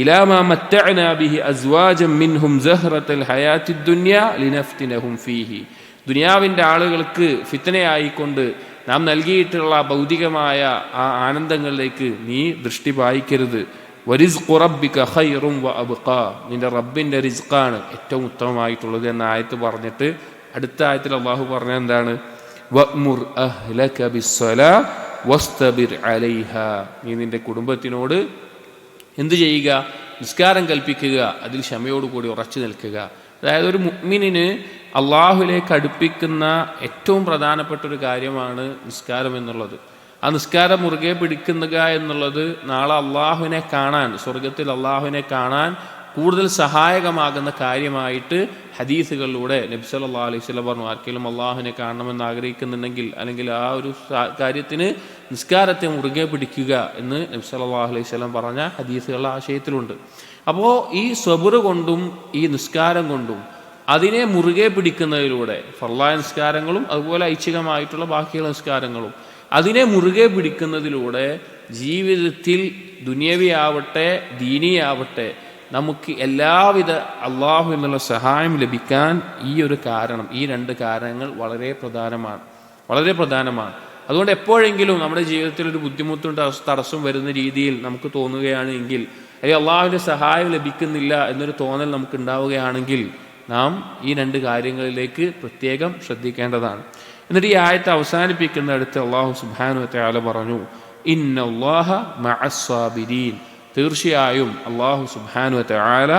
ഇലാ മാ മത്തഅനാ ബിഹി അസ്വാജൻ മിൻഹും സഹറത്തുൽ ഹയാത്തിദ് ദുനിയ ലിനഫ്തിനഹും ഫീഹി. ദുനിയാവിൻ്റെ ആളുകൾക്ക് ഫിത്നയായിക്കൊണ്ട് നാം നൽകിയിട്ടുള്ള ഭൗതികമായ ആ ആനന്ദങ്ങളിലേക്ക് നീ ദൃഷ്ടി പായിക്കരുത്. വരിസ്ഖു റബ്ബിക ഖൈറും വഅബ്ഖാ, നിന്റെ റബ്ബിൻ്റെ റിസ്ഖാണ് ഏറ്റവും ഉത്തമമായിട്ടുള്ളത് എന്ന ആയത്ത് പറഞ്ഞിട്ട് അടുത്ത ആയത്തിൽ അല്ലാഹു പറഞ്ഞ എന്താണ്? വഅ്മുർ അഹ്ലക ബിസ്സലാ വസ്തബിർ അലൈഹാ, നീ നിന്റെ കുടുംബത്തിനോട് എന്തു ചെയ്യുക? നിസ്കാരം കൽപ്പിക്കുക, അതിൽ ക്ഷമയോടുകൂടി ഉറച്ചു നിൽക്കുക. അതായത് ഒരു മുഅ്മിനിന് അള്ളാഹുലേക്ക് അടുപ്പിക്കുന്ന ഏറ്റവും പ്രധാനപ്പെട്ട ഒരു കാര്യമാണ് നിസ്കാരം എന്നുള്ളത്. ആ നിസ്കാരം മുറുകെ പിടിക്കുക എന്നുള്ളത് നാളെ അള്ളാഹുവിനെ കാണാൻ, സ്വർഗത്തിൽ അള്ളാഹുവിനെ കാണാൻ കൂടുതൽ സഹായകമാകുന്ന കാര്യമായിട്ട് ഹദീസുകളിലൂടെ നബി സല്ലല്ലാഹു അലൈഹി വസല്ലം പറഞ്ഞു, ആർക്കെങ്കിലും അള്ളാഹുവിനെ കാണണമെന്ന് ആഗ്രഹിക്കുന്നുണ്ടെങ്കിൽ അല്ലെങ്കിൽ ആ ഒരു കാര്യത്തിന് നിസ്കാരത്തെ മുറുകെ പിടിക്കുക എന്ന് നബി സല്ലല്ലാഹു അലൈഹി വസല്ലം പറഞ്ഞ ഹദീസുകളുടെ ആശയത്തിലുണ്ട്. അപ്പോൾ ഈ സബർ കൊണ്ടും ഈ നിസ്കാരം കൊണ്ടും അതിനെ മുറുകെ പിടിക്കുന്നതിലൂടെ ഫർളായ നിസ്കാരങ്ങളും അതുപോലെ ഐച്ഛികമായിട്ടുള്ള ബാക്കിയുള്ള നിസ്കാരങ്ങളും അതിനെ മുറുകെ പിടിക്കുന്നതിലൂടെ ജീവിതത്തിൽ ദുനിയവിയാവട്ടെ ദീനിയാവട്ടെ നമുക്ക് എല്ലാവിധ അള്ളാഹു എന്നുള്ള സഹായം ലഭിക്കാൻ ഈ രണ്ട് കാരണങ്ങൾ വളരെ പ്രധാനമാണ്. അതുകൊണ്ട് എപ്പോഴെങ്കിലും നമ്മുടെ ജീവിതത്തിൽ ഒരു ബുദ്ധിമുട്ടും തടസ്സം വരുന്ന രീതിയിൽ നമുക്ക് തോന്നുകയാണെങ്കിൽ, അല്ലെങ്കിൽ അള്ളാഹുവിൻ്റെ സഹായം ലഭിക്കുന്നില്ല എന്നൊരു തോന്നൽ നമുക്ക് ഉണ്ടാവുകയാണെങ്കിൽ നാം ഈ രണ്ട് കാര്യങ്ങളിലേക്ക് പ്രത്യേകം ശ്രദ്ധിക്കേണ്ടതാണ്. എന്നിട്ട് ഈ ആയത്ത് അവസാനിപ്പിക്കുന്നിടത്ത് അള്ളാഹു സുബ്ഹാനഹു വ തആല പറഞ്ഞു, ഇന്നല്ലാഹ മഅസ്സാബിരീൻ, തീർച്ചയായും അള്ളാഹു സുബ്ഹാനഹു വ തആല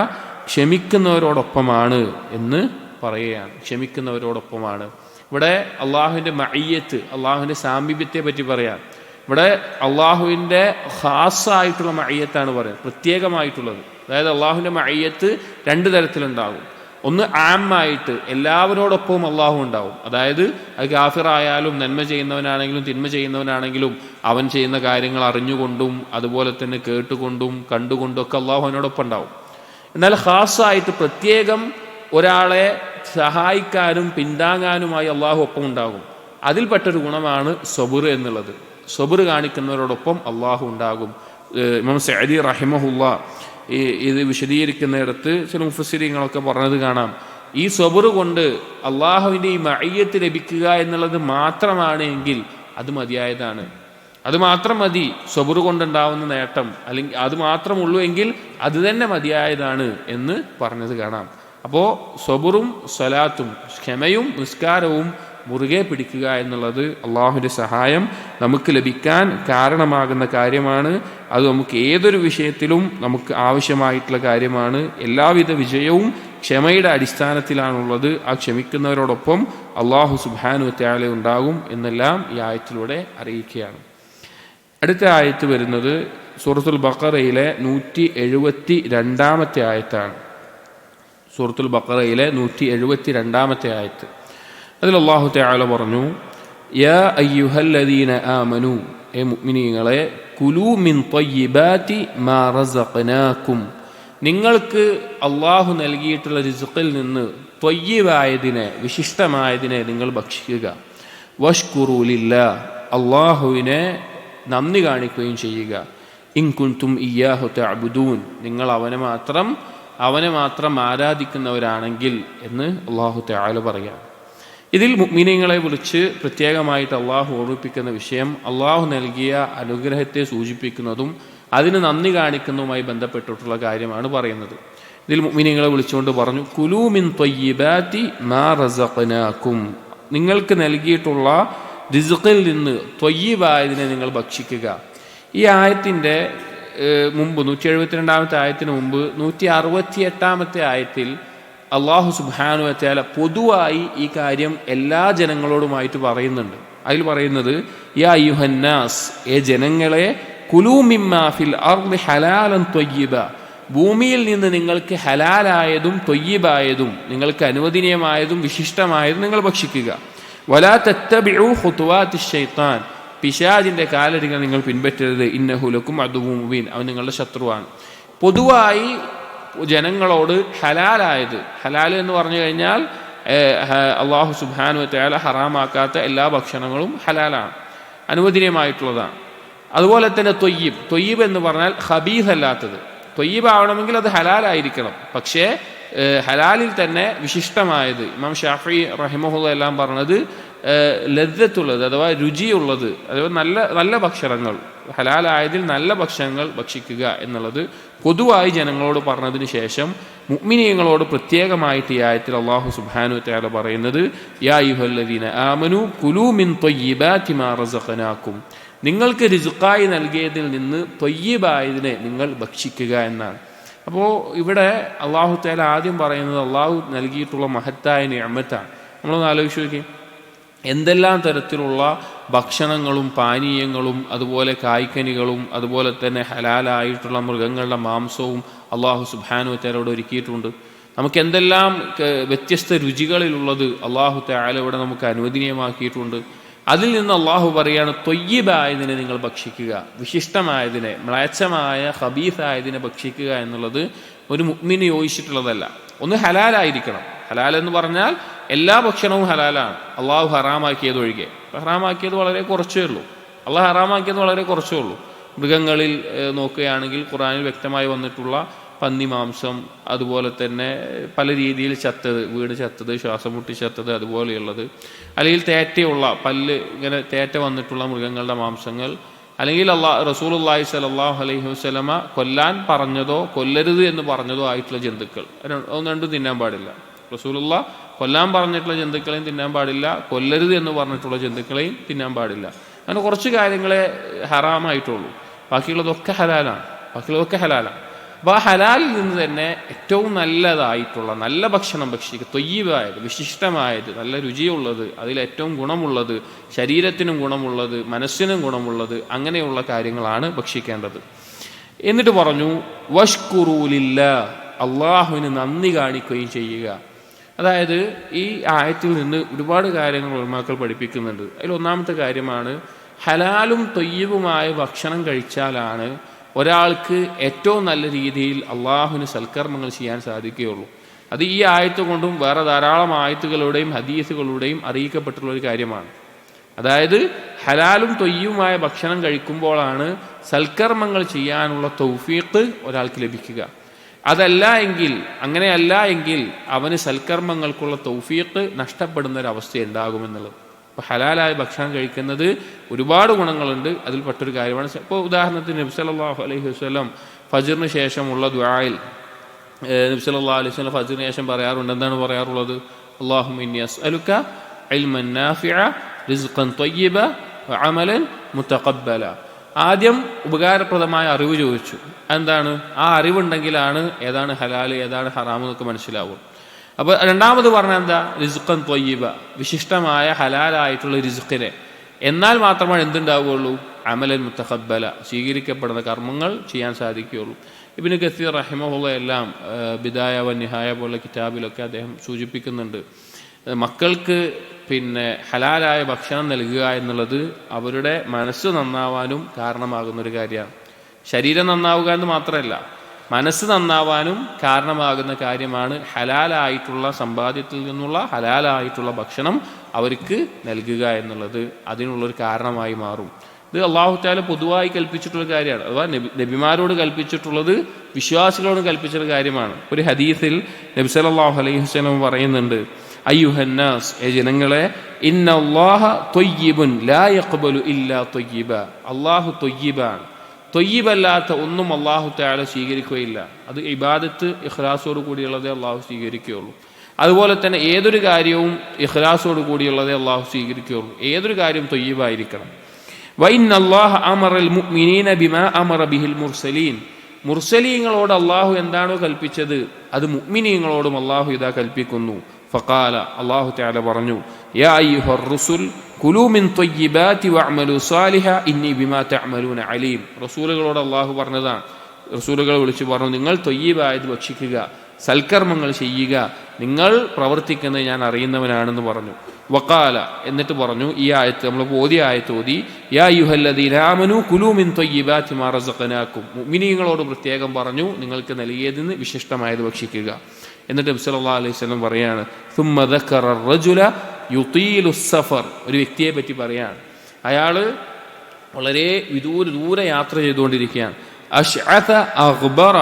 ക്ഷമിക്കുന്നവരോടൊപ്പമാണ് എന്ന് പറയുകയാണ്. ക്ഷമിക്കുന്നവരോടൊപ്പമാണ്. ഇവിടെ അള്ളാഹുവിൻ്റെ മഅയ്യത്ത്, അള്ളാഹുവിൻ്റെ സാമീപ്യത്തെ പറ്റി പറയാം. ഇവിടെ അള്ളാഹുവിൻ്റെ ഖാസായിട്ടുള്ള മഅയ്യത്താണ് പറയുന്നത്, പ്രത്യേകമായിട്ടുള്ളത്. അതായത് അള്ളാഹുവിൻ്റെ മഅയ്യത്ത് രണ്ട് തരത്തിലുണ്ടാകും. ഒന്ന് ആമായിട്ട് എല്ലാവരോടൊപ്പവും അള്ളാഹു ഉണ്ടാവും. അതായത് അത് കാഫിറായാലും നന്മ ചെയ്യുന്നവനാണെങ്കിലും തിന്മ ചെയ്യുന്നവനാണെങ്കിലും അവൻ ചെയ്യുന്ന കാര്യങ്ങൾ അറിഞ്ഞുകൊണ്ടും അതുപോലെ തന്നെ കേട്ടുകൊണ്ടും കണ്ടുകൊണ്ടും ഒക്കെ അള്ളാഹു അവനോടൊപ്പം ഉണ്ടാവും. എന്നാൽ ഖാസായിട്ട് പ്രത്യേകം ഒരാളെ സഹായിക്കാനും പിന്താങ്ങാനുമായി അള്ളാഹു ഒപ്പം ഉണ്ടാകും. അതിൽപ്പെട്ടൊരു ഗുണമാണ് സബുർ എന്നുള്ളത്. സബുർ കാണിക്കുന്നവരോടൊപ്പം അള്ളാഹു ഉണ്ടാകും. ഇമാം സഅദി റഹിമഹുല്ലാ ഇത് വിശദീകരിക്കുന്നിടത്ത് ചില മുഫസ്സിരീങ്ങളൊക്കെ പറഞ്ഞത് കാണാം, ഈ സബുർ കൊണ്ട് അള്ളാഹുവിൻ്റെ ഈ മഅയ്യത്ത് ലഭിക്കുക എന്നുള്ളത് മാത്രമാണ് എങ്കിൽ അത് മതിയായതാണ്. അത് മാത്രം മതി സബുർ കൊണ്ടുണ്ടാവുന്ന നേട്ടം, അല്ലെങ്കിൽ അത് മാത്രമുള്ളൂ എങ്കിൽ അത് തന്നെ മതിയായതാണ് എന്ന് പറഞ്ഞത് കാണാം. അപ്പോൾ സബുറും സ്വലാത്തും, ക്ഷമയും നിസ്കാരവും മുറുകെ പിടിക്കുക എന്നുള്ളത് അള്ളാഹുവിൻ്റെ സഹായം നമുക്ക് ലഭിക്കാൻ കാരണമാകുന്ന കാര്യമാണ്. അത് നമുക്ക് ഏതൊരു വിഷയത്തിലും നമുക്ക് ആവശ്യമായിട്ടുള്ള കാര്യമാണ്. എല്ലാവിധ വിജയവും ക്ഷമയുടെ അടിസ്ഥാനത്തിലാണുള്ളത്. ആ ക്ഷമിക്കുന്നവരോടൊപ്പം അള്ളാഹു സുബ്ഹാനഹു വ തആല ഉണ്ടാകും എന്നെല്ലാം ഈ ആയത്തിലൂടെ അറിയിക്കുകയാണ്. അടുത്ത ആയത്ത് വരുന്നത് സൂറത്തുൽ ബഖറയിലെ 172 ആയത്താണ്. സൂറത്തുൽ ബഖറയിലെ 172 ആയത്ത്. അതിൽ അല്ലാഹു തആല പറഞ്ഞു, യാ അയ്യുഹല്ലദീന ആമനു, ഏ മുഅ്മിനീങ്ങളെ, കുലൂ മിൻ ത്വയ്യിബാതി മാ റസഖനാകും, നിങ്ങൾക്ക് അള്ളാഹു നൽകിയിട്ടുള്ള റിസ്ഖിൽ നിന്ന് ത്വയ്യിബായതിനെ, വിശിഷ്ടമായതിനെ നിങ്ങൾ ഭക്ഷിക്കുക. വഷ്കുറൂ ലില്ലാഹ്, അള്ളാഹുവിനെ നന്ദി കാണിക്കുകയും ചെയ്യുക. ഇൻ കുൻതും ഇയ്യാഹു തഅബുദൂൻ, നിങ്ങൾ അവനെ മാത്രം ആരാധിക്കുന്നവരാണെങ്കിൽ എന്ന് അല്ലാഹു തആല പറയാം. ഇതിൽ മുഅ്മിനീങ്ങളെ വിളിച്ച് പ്രത്യേകമായിട്ട് അള്ളാഹു ഓർമ്മിപ്പിക്കുന്ന വിഷയം അള്ളാഹു നൽകിയ അനുഗ്രഹത്തെ സൂചിപ്പിക്കുന്നതും അതിന് നന്ദി കാണിക്കുന്നതുമായി ബന്ധപ്പെട്ടിട്ടുള്ള കാര്യമാണ് പറയുന്നത്. ഇതിൽ മുഅ്മിനീങ്ങളെ വിളിച്ചുകൊണ്ട് പറഞ്ഞു, കുലൂ മിൻ ത്വയ്യിബാതി മാ റസഖ്നാകും, നിങ്ങൾക്ക് നൽകിയിട്ടുള്ള റിസ്ഖിൽ നിന്ന് ത്വയ്യിബായതിനെ നിങ്ങൾ ഭക്ഷിക്കുക. ഈ ആയത്തിൻ്റെ മുമ്പ് 172-ാമത്തെ ആയത്തിന് മുമ്പ് 168-ാമത്തെ ആയത്തിൽ അള്ളാഹു സുബ്ഹാനഹു വ തആല പൊതുവായി ഈ കാര്യം എല്ലാ ജനങ്ങളോടുമായിട്ട് പറയുന്നുണ്ട്. അതിൽ പറയുന്നത്, യാ അയ്യുഹന്നാസ്, ജനങ്ങളെ, കുലൂ മിമ്മാ ഫിൽ അർളി ഹലാലൻ ത്വയ്യിബ, ഭൂമിയിൽ നിന്ന് നിങ്ങൾക്ക് ഹലാലായതും ത്വയ്യിബായതും നിങ്ങൾക്ക് അനുവദനീയമായതും വിശിഷ്ടമായതും നിങ്ങൾ ഭക്ഷിക്കുക. വലാ തത്തബിഉ ഖുതുവാതിശ് ശൈത്താൻ, പിശാചിന്റെ കാലടികൾ നിങ്ങൾ പിൻപറ്റരുത്. ഇന്നഹു ലക്കും അദുവ്വുൻ മുബീൻ, അവൻ നിങ്ങളുടെ ശത്രുവാണ്. പൊതുവായി ജനങ്ങളോട് ഹലാലായത്, ഹലാൽ എന്ന് പറഞ്ഞു കഴിഞ്ഞാൽ അള്ളാഹു സുബ്ഹാനഹു വ തആല ഹറാമാക്കാത്ത എല്ലാ ഭക്ഷണങ്ങളും ഹലാലാണ്, അനുവദനീയമായിട്ടുള്ളതാണ്. അതുപോലെ തന്നെ ത്വയ്യിബ് എന്ന് പറഞ്ഞാൽ ഖബീസ് അല്ലാത്തത്. ത്വയ്യിബ് ആവണമെങ്കിൽ അത് ഹലാലായിരിക്കണം, പക്ഷേ ഹലാലിൽ തന്നെ വിശിഷ്ടമായത്. ഇമാം ഷാഫി റഹിമഹുല്ലാഹ് എല്ലാം പറഞ്ഞത് ലദ്ദത്തുള്ളത് അഥവാ രുചിയുള്ളത്, അഥവാ നല്ല ഭക്ഷണങ്ങൾ, ഹലാലായതിൽ നല്ല ഭക്ഷണങ്ങൾ ഭക്ഷിക്കുക എന്നുള്ളത് പൊതുവായി ജനങ്ങളോട് പറഞ്ഞതിന് ശേഷം മുഅ്മിനീങ്ങളോട് പ്രത്യേകമായിട്ട് ഈ ആയത്തിൽ അല്ലാഹു സുബ്ഹാനഹു വ തആല പറയുന്നത്, യാ അയ്യുഹല്ലദീന ആമനു കുലൂ മിൻ ത്വയ്യിബാതി മാ റസഖ്നാകും, നിങ്ങൾക്ക് റിസ്ഖായി നൽകിയതിൽ നിന്ന് ത്വയ്യിബായതിനെ നിങ്ങൾ ഭക്ഷിക്കുക എന്നാണ്. അപ്പോൾ ഇവിടെ അല്ലാഹു തആല ആദ്യം പറയുന്നത് അള്ളാഹു നൽകിയിട്ടുള്ള മഹത്തായ നിഅമത്താണ്. നമ്മളൊന്ന് ആലോചിച്ച് നോക്കി, എന്തെല്ലാം തരത്തിലുള്ള ഭക്ഷണങ്ങളും പാനീയങ്ങളും അതുപോലെ കായ്ക്കനികളും അതുപോലെ തന്നെ ഹലാലായിട്ടുള്ള മൃഗങ്ങളുടെ മാംസവും അള്ളാഹു സുബ്ഹാനഹു വ തആല ഒരുക്കിയിട്ടുണ്ട്. നമുക്ക് എന്തെല്ലാം വ്യത്യസ്ത രുചികളിലുള്ളത് അള്ളാഹു തആല ഇവിടെ നമുക്ക് അനുവദനീയമാക്കിയിട്ടുണ്ട്. അതിൽ നിന്ന് അള്ളാഹു പറയാണ്, ത്വയ്യിബായതിനെ നിങ്ങൾ ഭക്ഷിക്കുക, വിശിഷ്ടമായതിനെ, മ്ലേച്ഛമായ ഖബീസായതിനെ ഭക്ഷിക്കുക എന്നുള്ളത് ഒരു മുഅ്മിന് യോജിച്ചിട്ടുള്ളതല്ല. ഒന്ന് ഹലാലായിരിക്കണം. ഹലാൽ എന്ന് പറഞ്ഞാൽ എല്ലാ ഭക്ഷണവും ഹലാലാണ്, അള്ളാഹു ഹറാമാക്കിയത് ഒഴികെ. ഹറാമാക്കിയത് വളരെ കുറച്ചേ ഉള്ളൂ, അള്ളാഹു ഹറാമാക്കിയത് വളരെ കുറച്ചേ ഉള്ളൂ. മൃഗങ്ങളിൽ നോക്കുകയാണെങ്കിൽ ഖുർആനിൽ വ്യക്തമായി വന്നിട്ടുള്ള പന്നി മാംസം, അതുപോലെ തന്നെ പല രീതിയിൽ ചത്തത്, വീട് ചത്തത്, ശ്വാസം മുട്ടി ചത്തത്, അതുപോലെയുള്ളത്, അല്ലെങ്കിൽ തേറ്റയുള്ള പല്ല് ഇങ്ങനെ തേറ്റ വന്നിട്ടുള്ള മൃഗങ്ങളുടെ മാംസങ്ങൾ, അല്ലെങ്കിൽ റസൂലുള്ളാഹി സ്വല്ലല്ലാഹു അലൈഹി വസല്ലമ കൊല്ലാൻ പറഞ്ഞതോ കൊല്ലരുത് എന്ന് പറഞ്ഞതോ ആയിട്ടുള്ള ജന്തുക്കൾ, രണ്ടും തിന്നാൻ പാടില്ല. റസൂലുള്ളാഹ് കൊല്ലാൻ പറഞ്ഞിട്ടുള്ള ജന്തുക്കളെയും തിന്നാൻ പാടില്ല, കൊല്ലരുത് എന്ന് പറഞ്ഞിട്ടുള്ള ജന്തുക്കളെയും തിന്നാൻ പാടില്ല. അങ്ങനെ കുറച്ച് കാര്യങ്ങളെ ഹറാമായിട്ടുള്ളൂ, ബാക്കിയുള്ളതൊക്കെ ഹലാലാണ്. അപ്പോൾ ആ ഹലാലിൽ നിന്ന് തന്നെ ഏറ്റവും നല്ലതായിട്ടുള്ള നല്ല ഭക്ഷണം ഭക്ഷിക്കുക, ത്വയ്യിബായത്, വിശിഷ്ടമായത്, നല്ല രുചിയുള്ളത്, അതിലേറ്റവും ഗുണമുള്ളത്, ശരീരത്തിനും ഗുണമുള്ളത്, മനസ്സിനും ഗുണമുള്ളത്, അങ്ങനെയുള്ള കാര്യങ്ങളാണ് ഭക്ഷിക്കേണ്ടത്. എന്നിട്ട് പറഞ്ഞു, വഷ്കുറൂ ലില്ലാഹ്, അള്ളാഹുവിന് നന്ദി കാണിക്കുകയും ചെയ്യുക. അതായത് ഈ ആയത്തിൽ നിന്ന് ഒരുപാട് കാര്യങ്ങൾ ഉലമാക്കൾ പഠിപ്പിക്കുന്നുണ്ട്. അതിൽ ഒന്നാമത്തെ കാര്യമാണ്, ഹലാലും ത്വയ്യിബുമായ ഭക്ഷണം കഴിച്ചാലാണ് ഒരാൾക്ക് ഏറ്റവും നല്ല രീതിയിൽ അള്ളാഹുവിന് സൽക്കർമ്മങ്ങൾ ചെയ്യാൻ സാധിക്കുകയുള്ളൂ. അത് ഈ ആയത്ത് കൊണ്ടും വേറെ ധാരാളം ആയത്തുകളുടെയും ഹദീസുകളുടെയും അറിയിക്കപ്പെട്ടുള്ള ഒരു കാര്യമാണ്. അതായത് ഹലാലും ത്വയ്യിബുമായ ഭക്ഷണം കഴിക്കുമ്പോഴാണ് സൽക്കർമ്മങ്ങൾ ചെയ്യാനുള്ള തൗഫീഖ് ഒരാൾക്ക് ലഭിക്കുക. അങ്ങനെയല്ല എങ്കിൽ അവന് സൽക്കർമ്മങ്ങൾക്കുള്ള തൗഫീഖ് നഷ്ടപ്പെടുന്ന ഒരവസ്ഥ ഉണ്ടാകുമെന്നുള്ളത്. അപ്പോൾ ഹലാലായ ഭക്ഷണം കഴിക്കുന്നത് ഒരുപാട് ഗുണങ്ങളുണ്ട്, അതിൽ പെട്ടൊരു കാര്യമാണ്. ഇപ്പോൾ ഉദാഹരണത്തിന് നബി സല്ലല്ലാഹു അലൈഹി വസല്ലം ഫജ്റിന് ശേഷമുള്ള ദുആയിൽ നബി സല്ലല്ലാഹു അലൈഹി വസല്ലം ഫജ്റിന് ശേഷം പറയാറുണ്ട്. എന്താണ് പറയാറുള്ളത്? അല്ലാഹുമ്മ ഇന്നി അസ്അലുക ഇൽമൻ നാഫിഅ റിസ്ഖൻ ത്വയ്യിബ വഅമലൻ മുതഖബ്ബല. ആദ്യം ഉപകാരപ്രദമായ അറിവ് ചോദിച്ചു. എന്താണ്? ആ അറിവുണ്ടെങ്കിലാണ് ഏതാണ് ഹലാൽ ഏതാണ് ഹറാം എന്നൊക്കെ മനസ്സിലാവും. അപ്പോൾ രണ്ടാമത് പറഞ്ഞാൽ എന്താ? റിസ്ഖൻ ത്വയ്യിബ, വിശിഷ്ടമായ ഹലാലായിട്ടുള്ള റിസ്ഖിനെ. എന്നാൽ മാത്രമാണ് എന്തുണ്ടാവുകയുള്ളൂ? അമലൻ മുതഖബ്ബല, സ്വീകരിക്കപ്പെടുന്ന കർമ്മങ്ങൾ ചെയ്യാൻ സാധിക്കുകയുള്ളൂ. ഇബ്നു കസീർ റഹിമഹുല്ലാഹ് എല്ലാം ബിദായ വ നിഹായ പോലുള്ള കിതാബിലൊക്കെ അദ്ദേഹം സൂചിപ്പിക്കുന്നുണ്ട്, മക്കൾക്ക് ഹലാലായ ഭക്ഷണം നൽകുക എന്നുള്ളത് അവരുടെ മനസ്സ് നന്നാവാനും കാരണമാകുന്നൊരു കാര്യമാണ്. ശരീരം നന്നാവുക എന്ന് മാത്രമല്ല, മനസ്സ് നന്നാവാനും കാരണമാകുന്ന കാര്യമാണ് ഹലാലായിട്ടുള്ള സമ്പാദ്യത്തിൽ നിന്നുള്ള ഹലാലായിട്ടുള്ള ഭക്ഷണം അവർക്ക് നൽകുക എന്നുള്ളത്. അതിനുള്ളൊരു കാരണമായി മാറും. ഇത് അല്ലാഹു തആല പൊതുവായി കൽപ്പിച്ചിട്ടുള്ള കാര്യമാണ്. അഥവാ നബിമാരോട് കൽപ്പിച്ചിട്ടുള്ളത് വിശ്വാസികളോട് കൽപ്പിച്ചിട്ടുള്ള കാര്യമാണ്. ഒരു ഹദീസിൽ നബി സല്ലല്ലാഹു അലൈഹി വസല്ലം പറയുന്നുണ്ട്, അയ്യുഹന്നാസ്, ജനങ്ങളെ, ഇന്നല്ലാഹ ത്വയ്യിബുൻ ലാ യഖ്ബലു ഇല്ലാ ത്വയ്യിബ, അല്ലാഹു ത്വയ്യിബാണ്, തൊയ്യിബല്ലാത്ത ഒന്നും അള്ളാഹു തആല സ്വീകരിക്കുകയില്ല. അത് ഇബാദത്ത് ഇഖ്ലാസോട് കൂടിയുള്ളതേ അള്ളാഹു സ്വീകരിക്കുകയുള്ളൂ. അതുപോലെ തന്നെ ഏതൊരു കാര്യവും ഇഖ്ലാസോട് കൂടിയുള്ളതേ അള്ളാഹു സ്വീകരിക്കുകയുള്ളൂ. ഏതൊരു കാര്യവും തൊയ്യിബായിരിക്കണം. വഇന്നല്ലാഹ അമറൽ മുഅ്മിനീന ബിമാ അമറ ബിഹിൽ മുർസലീൻ. മുർസലീങ്ങളോട് അള്ളാഹു എന്താണോ കൽപ്പിച്ചത് അത് മുഅ്മിനീങ്ങളോടും അള്ളാഹു ഇതാ കൽപ്പിക്കുന്നു. ഫഖാല, അള്ളാഹു തആല പറഞ്ഞു, യാ അയ്യുഹർ റുസുൽ കുലൂ മിൻ ത്വയ്യിബാതി വഅമലു സാലിഹ ഇന്നി ബിമാ തഅമലൂന അലീം. റസൂലുകളോട് അള്ളാഹു പറഞ്ഞതാണ്. റസൂലുകളെ വിളിച്ചു പറഞ്ഞു, നിങ്ങൾ ത്വയ്യിബായത് ഭക്ഷിക്കുക, സൽക്കർമ്മങ്ങൾ ചെയ്യുക, നിങ്ങൾ പ്രവർത്തിക്കുന്നത് ഞാൻ അറിയുന്നവനാണെന്ന് പറഞ്ഞു. വഖാല, എന്നിട്ട് പറഞ്ഞു, ഈ ആയത്ത് നമ്മൾ ഓതിയ ആയത്ത് ഓതി, യാ അയ്യുഹല്ലദീന ആമനൂ കുലൂ മിൻ ത്വയ്യിബാതി മാ റസഖനാകും. മുഅ്മിനീങ്ങളോട് പ്രത്യേകം പറഞ്ഞു, നിങ്ങൾക്ക് നൽകിയതിന് വിശിഷ്ടമായത് ഭക്ഷിക്കുക. എന്നിട്ട് നബി സല്ലല്ലാഹു അലൈഹി വസല്ലം പറയാണ്, സുമ്മ ദക്കറ റജുല യുതീലു സഫർ. ഒരു വ്യക്തിയെ പറ്റി പറയാണ്, അയാൾ വളരെ ദൂരെ യാത്ര ചെയ്തുകൊണ്ടിരിക്കുകയാണ്. അശ്അത അഗ്ബറ,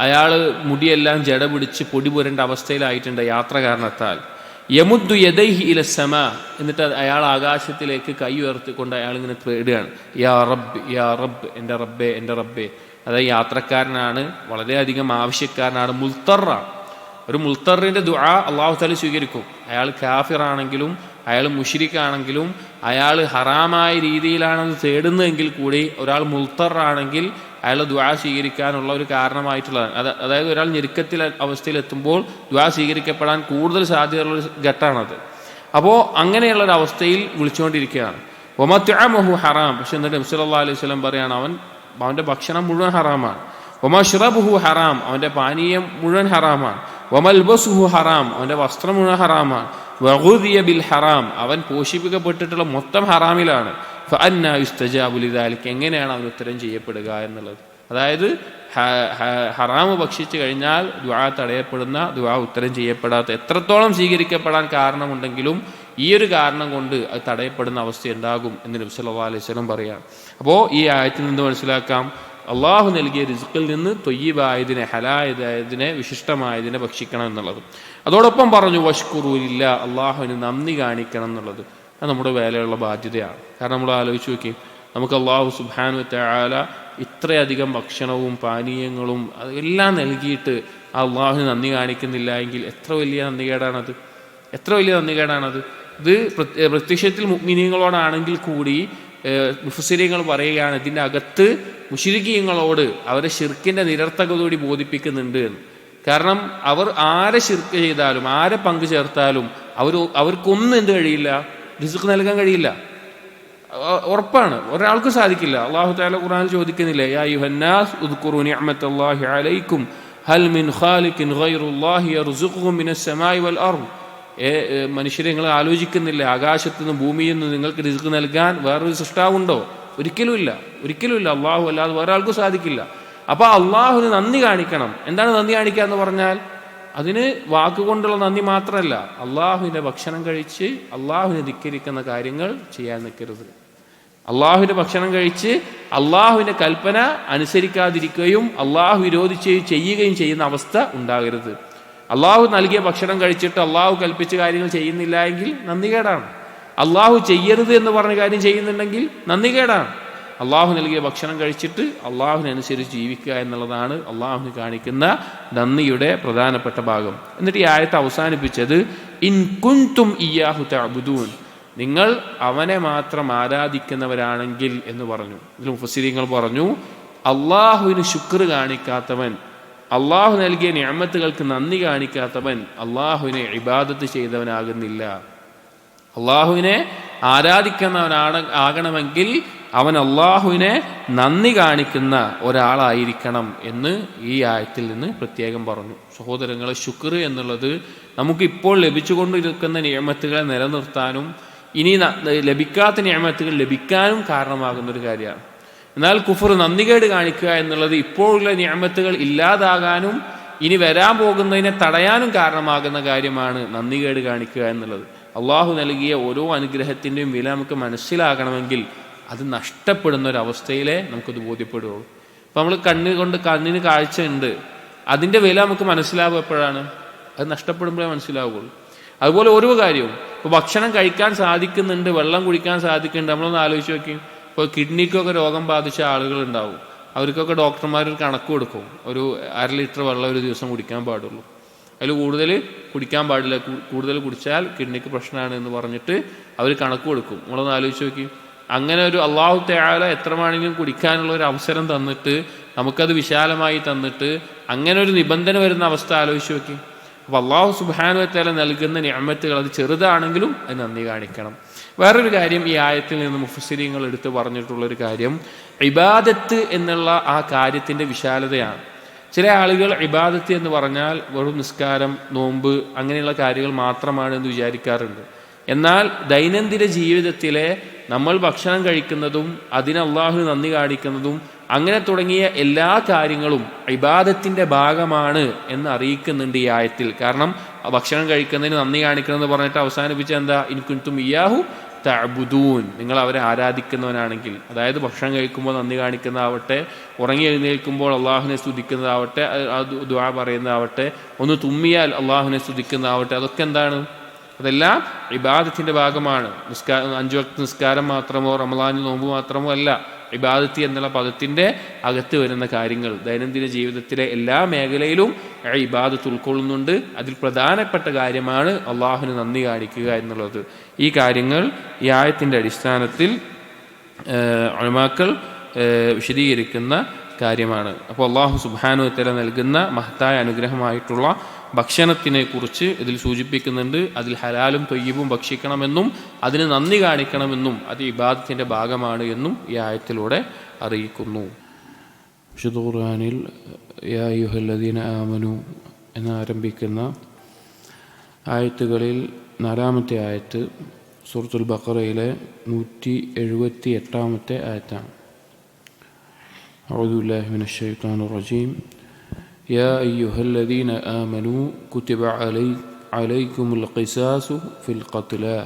അയാൾ മുടിയെല്ലാം ജട പിടിച്ച് പൊടി പുരണ്ട അവസ്ഥയിലായിട്ടുണ്ട് യാത്ര കാരണത്താൽ. യമുദ്ദു യദൈഹി ഇല സമാ, എന്നിട്ട് അയാൾ ആകാശത്തിലേക്ക് കൈ ഉയർത്തിക്കൊണ്ട് അയാൾ ഇങ്ങനെ തേടുകയാണ്, യാ റബ്ബ് യാ റബ്ബ്, എൻ്റെ റബ്ബേ എൻ്റെ റബ്ബേ. അതായത് യാത്രക്കാരനാണ്, വളരെയധികം ആവശ്യക്കാരനാണ്, മുൽത്തറാണ്. ഒരു മുൽത്തറിന്റെ ദുആ അല്ലാഹു തആല സ്വീകരിക്കും. അയാൾ കാഫിറാണെങ്കിലും അയാൾ മുശ്രിക്കാണെങ്കിലും അയാൾ ഹറാമായ രീതിയിലാണെന്ന് തേടുന്നതെങ്കിൽ കൂടി ഒരാൾ മുൽത്തറാണെങ്കിൽ അയാളുടെ ദുആ സ്വീകരിക്കാനുള്ള ഒരു കാരണമായിട്ടുള്ളതാണ്. അതായത് ഒരാൾ ഞെരുക്കത്തിൽ അവസ്ഥയിലെത്തുമ്പോൾ ദുആ സ്വീകരിക്കപ്പെടാൻ കൂടുതൽ സാധ്യതയുള്ള ഒരു ഘട്ടമാണത്. അപ്പോൾ അങ്ങനെയുള്ളൊരു അവസ്ഥയിൽ വിളിച്ചുകൊണ്ടിരിക്കുകയാണ്. വമത്അമുഹു ഹറാം, പക്ഷെ എന്നിട്ട് നബി സല്ലല്ലാഹു അലൈഹി വസല്ലം പറയാണ്, അവൻ്റെ ഭക്ഷണം മുഴുവൻ ഹറാമാണ്. വമശ്റബുഹു ഹറാം, അവൻ്റെ പാനീയം മുഴുവൻ ഹറാമാണ്. വമൽബസുഹു ഹറാം, അവൻ്റെ വസ്ത്രം മുഴുവൻ ഹറാമാണ്. വഗുദിയ ബിൽ ഹറാം, അവൻ പോഷിപ്പിക്കപ്പെട്ടിട്ടുള്ള മൊത്തം ഹറാമിലാണ്. ഫഅന്നാ യുസ്തജാബു ലിദാലിക, എങ്ങനെയാണ് അവൻ ഉത്തരം ചെയ്യപ്പെടുക എന്നുള്ളത്. അതായത് ഹറാമ് ഭക്ഷിച്ചു കഴിഞ്ഞാൽ ദുആ തടയപ്പെടുന്ന, ദുആ ഉത്തരം ചെയ്യപ്പെടാത്ത, എത്രത്തോളം സ്വീകരിക്കപ്പെടാൻ കാരണമുണ്ടെങ്കിലും ഈ ഒരു കാരണം കൊണ്ട് അത് തടയപ്പെടുന്ന അവസ്ഥ ഉണ്ടാകും എന്ന് നബി സല്ലല്ലാഹു അലൈഹി വസല്ലം പറയാണ്. അപ്പോൾ ഈ ആയത്തിൽ നിന്ന് മനസ്സിലാക്കാം, അള്ളാഹു നൽകിയ റിസ്ക്കിൽ നിന്ന് തൊയ്യിബായതിനെ, ഹലായതായതിനെ, വിശിഷ്ടമായതിനെ ഭക്ഷിക്കണം എന്നുള്ളത്. അതോടൊപ്പം പറഞ്ഞു വഷ്കുറൂലില്ല, അള്ളാഹുവിന് നന്ദി കാണിക്കണം എന്നുള്ളത്. അത് നമ്മുടെ വേലയുള്ള ബാധ്യതയാണ്. കാരണം നമ്മൾ ആലോചിച്ച് നോക്കി, നമുക്ക് അള്ളാഹു സുബ്ഹാനഹു വ തആല ഇത്രയധികം ഭക്ഷണവും പാനീയങ്ങളും അതെല്ലാം നൽകിയിട്ട് അള്ളാഹുവിന് നന്ദി കാണിക്കുന്നില്ല എങ്കിൽ എത്ര വലിയ നന്ദികേടാണത്, എത്ര വലിയ നന്ദികേടാണത്. ഇത് പ്രത്യക്ഷത്തിൽ മുഅ്മിനീങ്ങളോടാണെങ്കിൽ കൂടി മുഫസ്സിരീങ്ങൾ പറയുകയാണ്, ഇതിൻ്റെ അകത്ത് മുശ്രിക്കീങ്ങളോട് അവരെ ശിർക്കിൻ്റെ നിരർത്ഥകതയോടെ ബോധിപ്പിക്കുന്നുണ്ട് എന്ന്. കാരണം അവർ ആരെ ശിർക്ക് ചെയ്താലും ആരെ പങ്കു ചേർത്താലും അവർക്കൊന്നും എന്ത് കഴിയില്ല, റിസ്ക് നൽകാൻ കഴിയില്ല, ഉറപ്പാണ്, ഒരാൾക്ക് സാധിക്കില്ല. അല്ലാഹു തആല ഖുർആനിൽ ചോദിക്കുന്നില്ലേ, യാ അയ്യുഹന്നാസ് ഉദ്കുറൂ നിഅമത്തല്ലാഹി അലൈക്കും ഹൽ മിൻ ഖാലിഖിൻ ഗൈറുല്ലാഹി യർസുഖുകും മിനസ് സമാഇ വൽ അർദ്. മനുഷ്യരെ, നിങ്ങൾ ആലോചിക്കുന്നില്ല, ആകാശത്തു നിന്ന് ഭൂമിയിൽ നിന്ന് നിങ്ങൾക്ക് റിസ്ക് നൽകാൻ വേറൊരു സൃഷ്ടാവുണ്ടോ? ഒരിക്കലുമില്ല, ഒരിക്കലുമില്ല. അള്ളാഹു അല്ലാതെ വേറെ ആൾക്കും സാധിക്കില്ല. അപ്പോൾ അള്ളാഹുവിന് നന്ദി കാണിക്കണം. എന്താണ് നന്ദി കാണിക്കുക എന്ന് പറഞ്ഞാൽ, അതിന് വാക്കുകൊണ്ടുള്ള നന്ദി മാത്രമല്ല, അള്ളാഹുവിൻ്റെ ഭക്ഷണം കഴിച്ച് അള്ളാഹുവിനെ ധിക്കരിക്കുന്ന കാര്യങ്ങൾ ചെയ്യാൻ നിൽക്കരുത്. അള്ളാഹുവിൻ്റെ ഭക്ഷണം കഴിച്ച് അള്ളാഹുവിൻ്റെ കൽപ്പന അനുസരിക്കാതിരിക്കുകയും അള്ളാഹു വിരോധിച്ച് ചെയ്യുകയും ചെയ്യുന്ന അവസ്ഥ ഉണ്ടാകരുത്. അള്ളാഹു നൽകിയ ഭക്ഷണം കഴിച്ചിട്ട് അള്ളാഹു കൽപ്പിച്ച കാര്യങ്ങൾ ചെയ്യുന്നില്ല എങ്കിൽ നന്ദികേടാണ്. അള്ളാഹു ചെയ്യരുത് എന്ന് പറഞ്ഞ കാര്യം ചെയ്യുന്നുണ്ടെങ്കിൽ നന്ദികേടാണ്. അള്ളാഹു നൽകിയ ഭക്ഷണം കഴിച്ചിട്ട് അള്ളാഹുവിനനുസരിച്ച് ജീവിക്കുക എന്നുള്ളതാണ് അള്ളാഹുവിന് കാണിക്കുന്ന നന്ദിയുടെ പ്രധാനപ്പെട്ട ഭാഗം. എന്നിട്ട് ഈ ആയത്ത് അവസാനിപ്പിച്ചത് ഇൻ കുൻതും ഇയ്യാഹു തഅബുദൂൻ, നിങ്ങൾ അവനെ മാത്രം ആരാധിക്കുന്നവരാണെങ്കിൽ എന്ന് പറഞ്ഞു. ഇതിൽ മുഫസ്സിരീങ്ങൾ പറഞ്ഞു, അള്ളാഹുവിന് ശുക്ർ കാണിക്കാത്തവൻ, അള്ളാഹു നൽകിയ നിഅമത്തുകൾക്ക് നന്ദി കാണിക്കാത്തവൻ അള്ളാഹുവിനെ ഇബാദത്ത് ചെയ്തവനാകുന്നില്ല. അള്ളാഹുവിനെ ആകണമെങ്കിൽ അവൻ അള്ളാഹുവിനെ നന്ദി കാണിക്കുന്ന ഒരാളായിരിക്കണം എന്ന് ഈ ആയത്തിൽ നിന്ന് പ്രത്യേകം പറഞ്ഞു. സഹോദരങ്ങളെ, ശുക്ർ എന്നുള്ളത് നമുക്കിപ്പോൾ ലഭിച്ചുകൊണ്ടിരിക്കുന്ന നിഅമത്തുകളെ നിലനിർത്താനും ഇനി ലഭിക്കാത്ത നിഅമത്തുകൾ ലഭിക്കാനും കാരണമാകുന്നൊരു കാര്യമാണ്. എന്നാൽ കുഫർ, നന്ദികേട് കാണിക്കുക എന്നുള്ളത് ഇപ്പോഴുള്ള നിഅമത്തുകൾ ഇല്ലാതാകാനും ഇനി വരാൻ പോകുന്നതിനെ തടയാനും കാരണമാകുന്ന കാര്യമാണ് നന്ദികേട് കാണിക്കുക എന്നുള്ളത്. അള്ളാഹു നൽകിയ ഓരോ അനുഗ്രഹത്തിൻ്റെയും വില നമുക്ക് മനസ്സിലാകണമെങ്കിൽ അത് നഷ്ടപ്പെടുന്ന ഒരവസ്ഥയിലേ നമുക്കത് ബോധ്യപ്പെടുകയുള്ളൂ. ഇപ്പം നമ്മൾ കണ്ണിന് കാഴ്ച ഉണ്ട്, അതിൻ്റെ വില നമുക്ക് മനസ്സിലാവുക എപ്പോഴാണ്? അത് നഷ്ടപ്പെടുമ്പോഴേ മനസ്സിലാവുകയുള്ളൂ. അതുപോലെ ഓരോ കാര്യവും, ഇപ്പോൾ ഭക്ഷണം കഴിക്കാൻ സാധിക്കുന്നുണ്ട്, വെള്ളം കുടിക്കാൻ സാധിക്കുന്നുണ്ട്. നമ്മളൊന്ന് ആലോചിച്ച് നോക്കി, ഇപ്പോൾ കിഡ്നിക്കൊക്കെ രോഗം ബാധിച്ച ആളുകളുണ്ടാവും. അവർക്കൊക്കെ ഡോക്ടർമാർ ഒരു കണക്ക് കൊടുക്കും, ഒരു 1/2 ലിറ്റർ വെള്ളം ഒരു ദിവസം കുടിക്കാൻ പാടുള്ളൂ, അതിൽ കൂടുതൽ കുടിക്കാൻ പാടില്ല, കൂടുതൽ കുടിച്ചാൽ കിഡ്നിക്ക് പ്രശ്നമാണ് എന്ന് പറഞ്ഞിട്ട് അവർ കണക്ക് കൊടുക്കും. നമ്മളൊന്ന് ആലോചിച്ച് നോക്കി. അങ്ങനെ ഒരു അള്ളാഹു തആല എത്ര വേണമെങ്കിലും കുടിക്കാനുള്ള ഒരു അവസരം തന്നിട്ട്, നമുക്കത് വിശാലമായി തന്നിട്ട്, അങ്ങനെ ഒരു നിബന്ധന വരുന്ന അവസ്ഥ ആലോചിച്ച് നോക്കി. അപ്പോൾ അള്ളാഹു സുബ്ഹാനഹു വ തആല നൽകുന്ന നിഅമത്തുകൾ അത് ചെറുതാണെങ്കിലും അത് നന്ദി കാണിക്കണം. വേറൊരു കാര്യം ഈ ആയത്തിൽ നിന്ന് മുഫസ്സിരീങ്ങൾ എടുത്ത് പറഞ്ഞിട്ടുള്ളൊരു കാര്യം ഇബാദത്ത് എന്നുള്ള ആ കാര്യത്തിൻ്റെ വിശാലതയാണ്. ചില ആളുകൾ ഇബാദത്ത് എന്ന് പറഞ്ഞാൽ വെറും നിസ്കാരം, നോമ്പ്, അങ്ങനെയുള്ള കാര്യങ്ങൾ മാത്രമാണ് എന്ന് വിചാരിക്കാറുണ്ട്. എന്നാൽ ദൈനംദിന ജീവിതത്തിലെ നമ്മൾ ഭക്ഷണം കഴിക്കുന്നതും അതിന് അള്ളാഹു നന്ദി കാണിക്കുന്നതും അങ്ങനെ തുടങ്ങിയ എല്ലാ കാര്യങ്ങളും ഇബാദത്തിൻ്റെ ഭാഗമാണ് എന്ന് അറിയിക്കുന്നുണ്ട് ഈ ആയത്തിൽ. കാരണം ഭക്ഷണം കഴിക്കുന്നതിന് നന്ദി കാണിക്കണമെന്ന് പറഞ്ഞിട്ട് അവസാനിപ്പിച്ച എന്താ? ഇൻ കുൻതും ഇയ്യാഹു തഅബുദൂൻ, നിങ്ങൾ അവരെ ആരാധിക്കുന്നവനാണെങ്കിൽ. അതായത് ഭക്ഷണം കഴിക്കുമ്പോൾ നന്ദി കാണിക്കുന്നതാവട്ടെ, ഉറങ്ങി എഴുന്നേൽക്കുമ്പോൾ അള്ളാഹുവിനെ സ്തുതിക്കുന്നതാവട്ടെ, ദുആ പറയുന്നതാവട്ടെ, ഒന്ന് തുമ്മിയാൽ അള്ളാഹുവിനെ സ്തുതിക്കുന്നതാവട്ടെ, അതൊക്കെ എന്താണ്? അതെല്ലാം ഇബാദത്തിൻ്റെ ഭാഗമാണ്. 5 വക്ത് നിസ്കാരം മാത്രമോ റമളാനിൽ നോമ്പ് മാത്രമോ അല്ല. ഇബാദത്ത് എന്നുള്ള പദത്തിൻ്റെ അകത്ത് വരുന്ന കാര്യങ്ങൾ ദൈനംദിന ജീവിതത്തിലെ എല്ലാ മേഖലയിലും ഇബാദത്ത് ഉൾക്കൊള്ളുന്നുണ്ട്. അതിൽ പ്രധാനപ്പെട്ട കാര്യമാണ് അള്ളാഹുവിന് നന്ദി കാണിക്കുക എന്നുള്ളത്. ഈ കാര്യങ്ങൾ ഈ ആയത്തിൻ്റെ അടിസ്ഥാനത്തിൽ ഉലമാക്കൾ വിശദീകരിക്കുന്ന കാര്യമാണ്. അപ്പോൾ അള്ളാഹു സുബ്ഹാനഹു വ തആല നൽകുന്ന മഹത്തായ അനുഗ്രഹമായിട്ടുള്ള ഭക്ഷണത്തിനെ കുറിച്ച് ഇതിൽ സൂചിപ്പിക്കുന്നുണ്ട്. അതിൽ ഹലാലും തൊയ്യിബും ഭക്ഷിക്കണമെന്നും അതിന് നന്ദി കാണിക്കണമെന്നും അത് ഇബാദത്തിൻ്റെ ഭാഗമാണ് എന്നും ഈ ആയത്തിലൂടെ അറിയിക്കുന്നു. വിശുദ്ധ ഖുർആനിൽ യാ അയ്യുഹല്ലദീന ആമനു എന്നാരംഭിക്കുന്ന ആയത്തുകളിൽ 4-ാമത്തെ ആയത്ത് സൂറത്തുൽ ബഖറയിലെ 178-ാമത്തെ ആയത്താണ്. അഊദു ബില്ലാഹി മിനശ് ശൈത്വാനിർ റജീം. يا أيها الذين آمنوا كتب عليكم القصاص في القتلى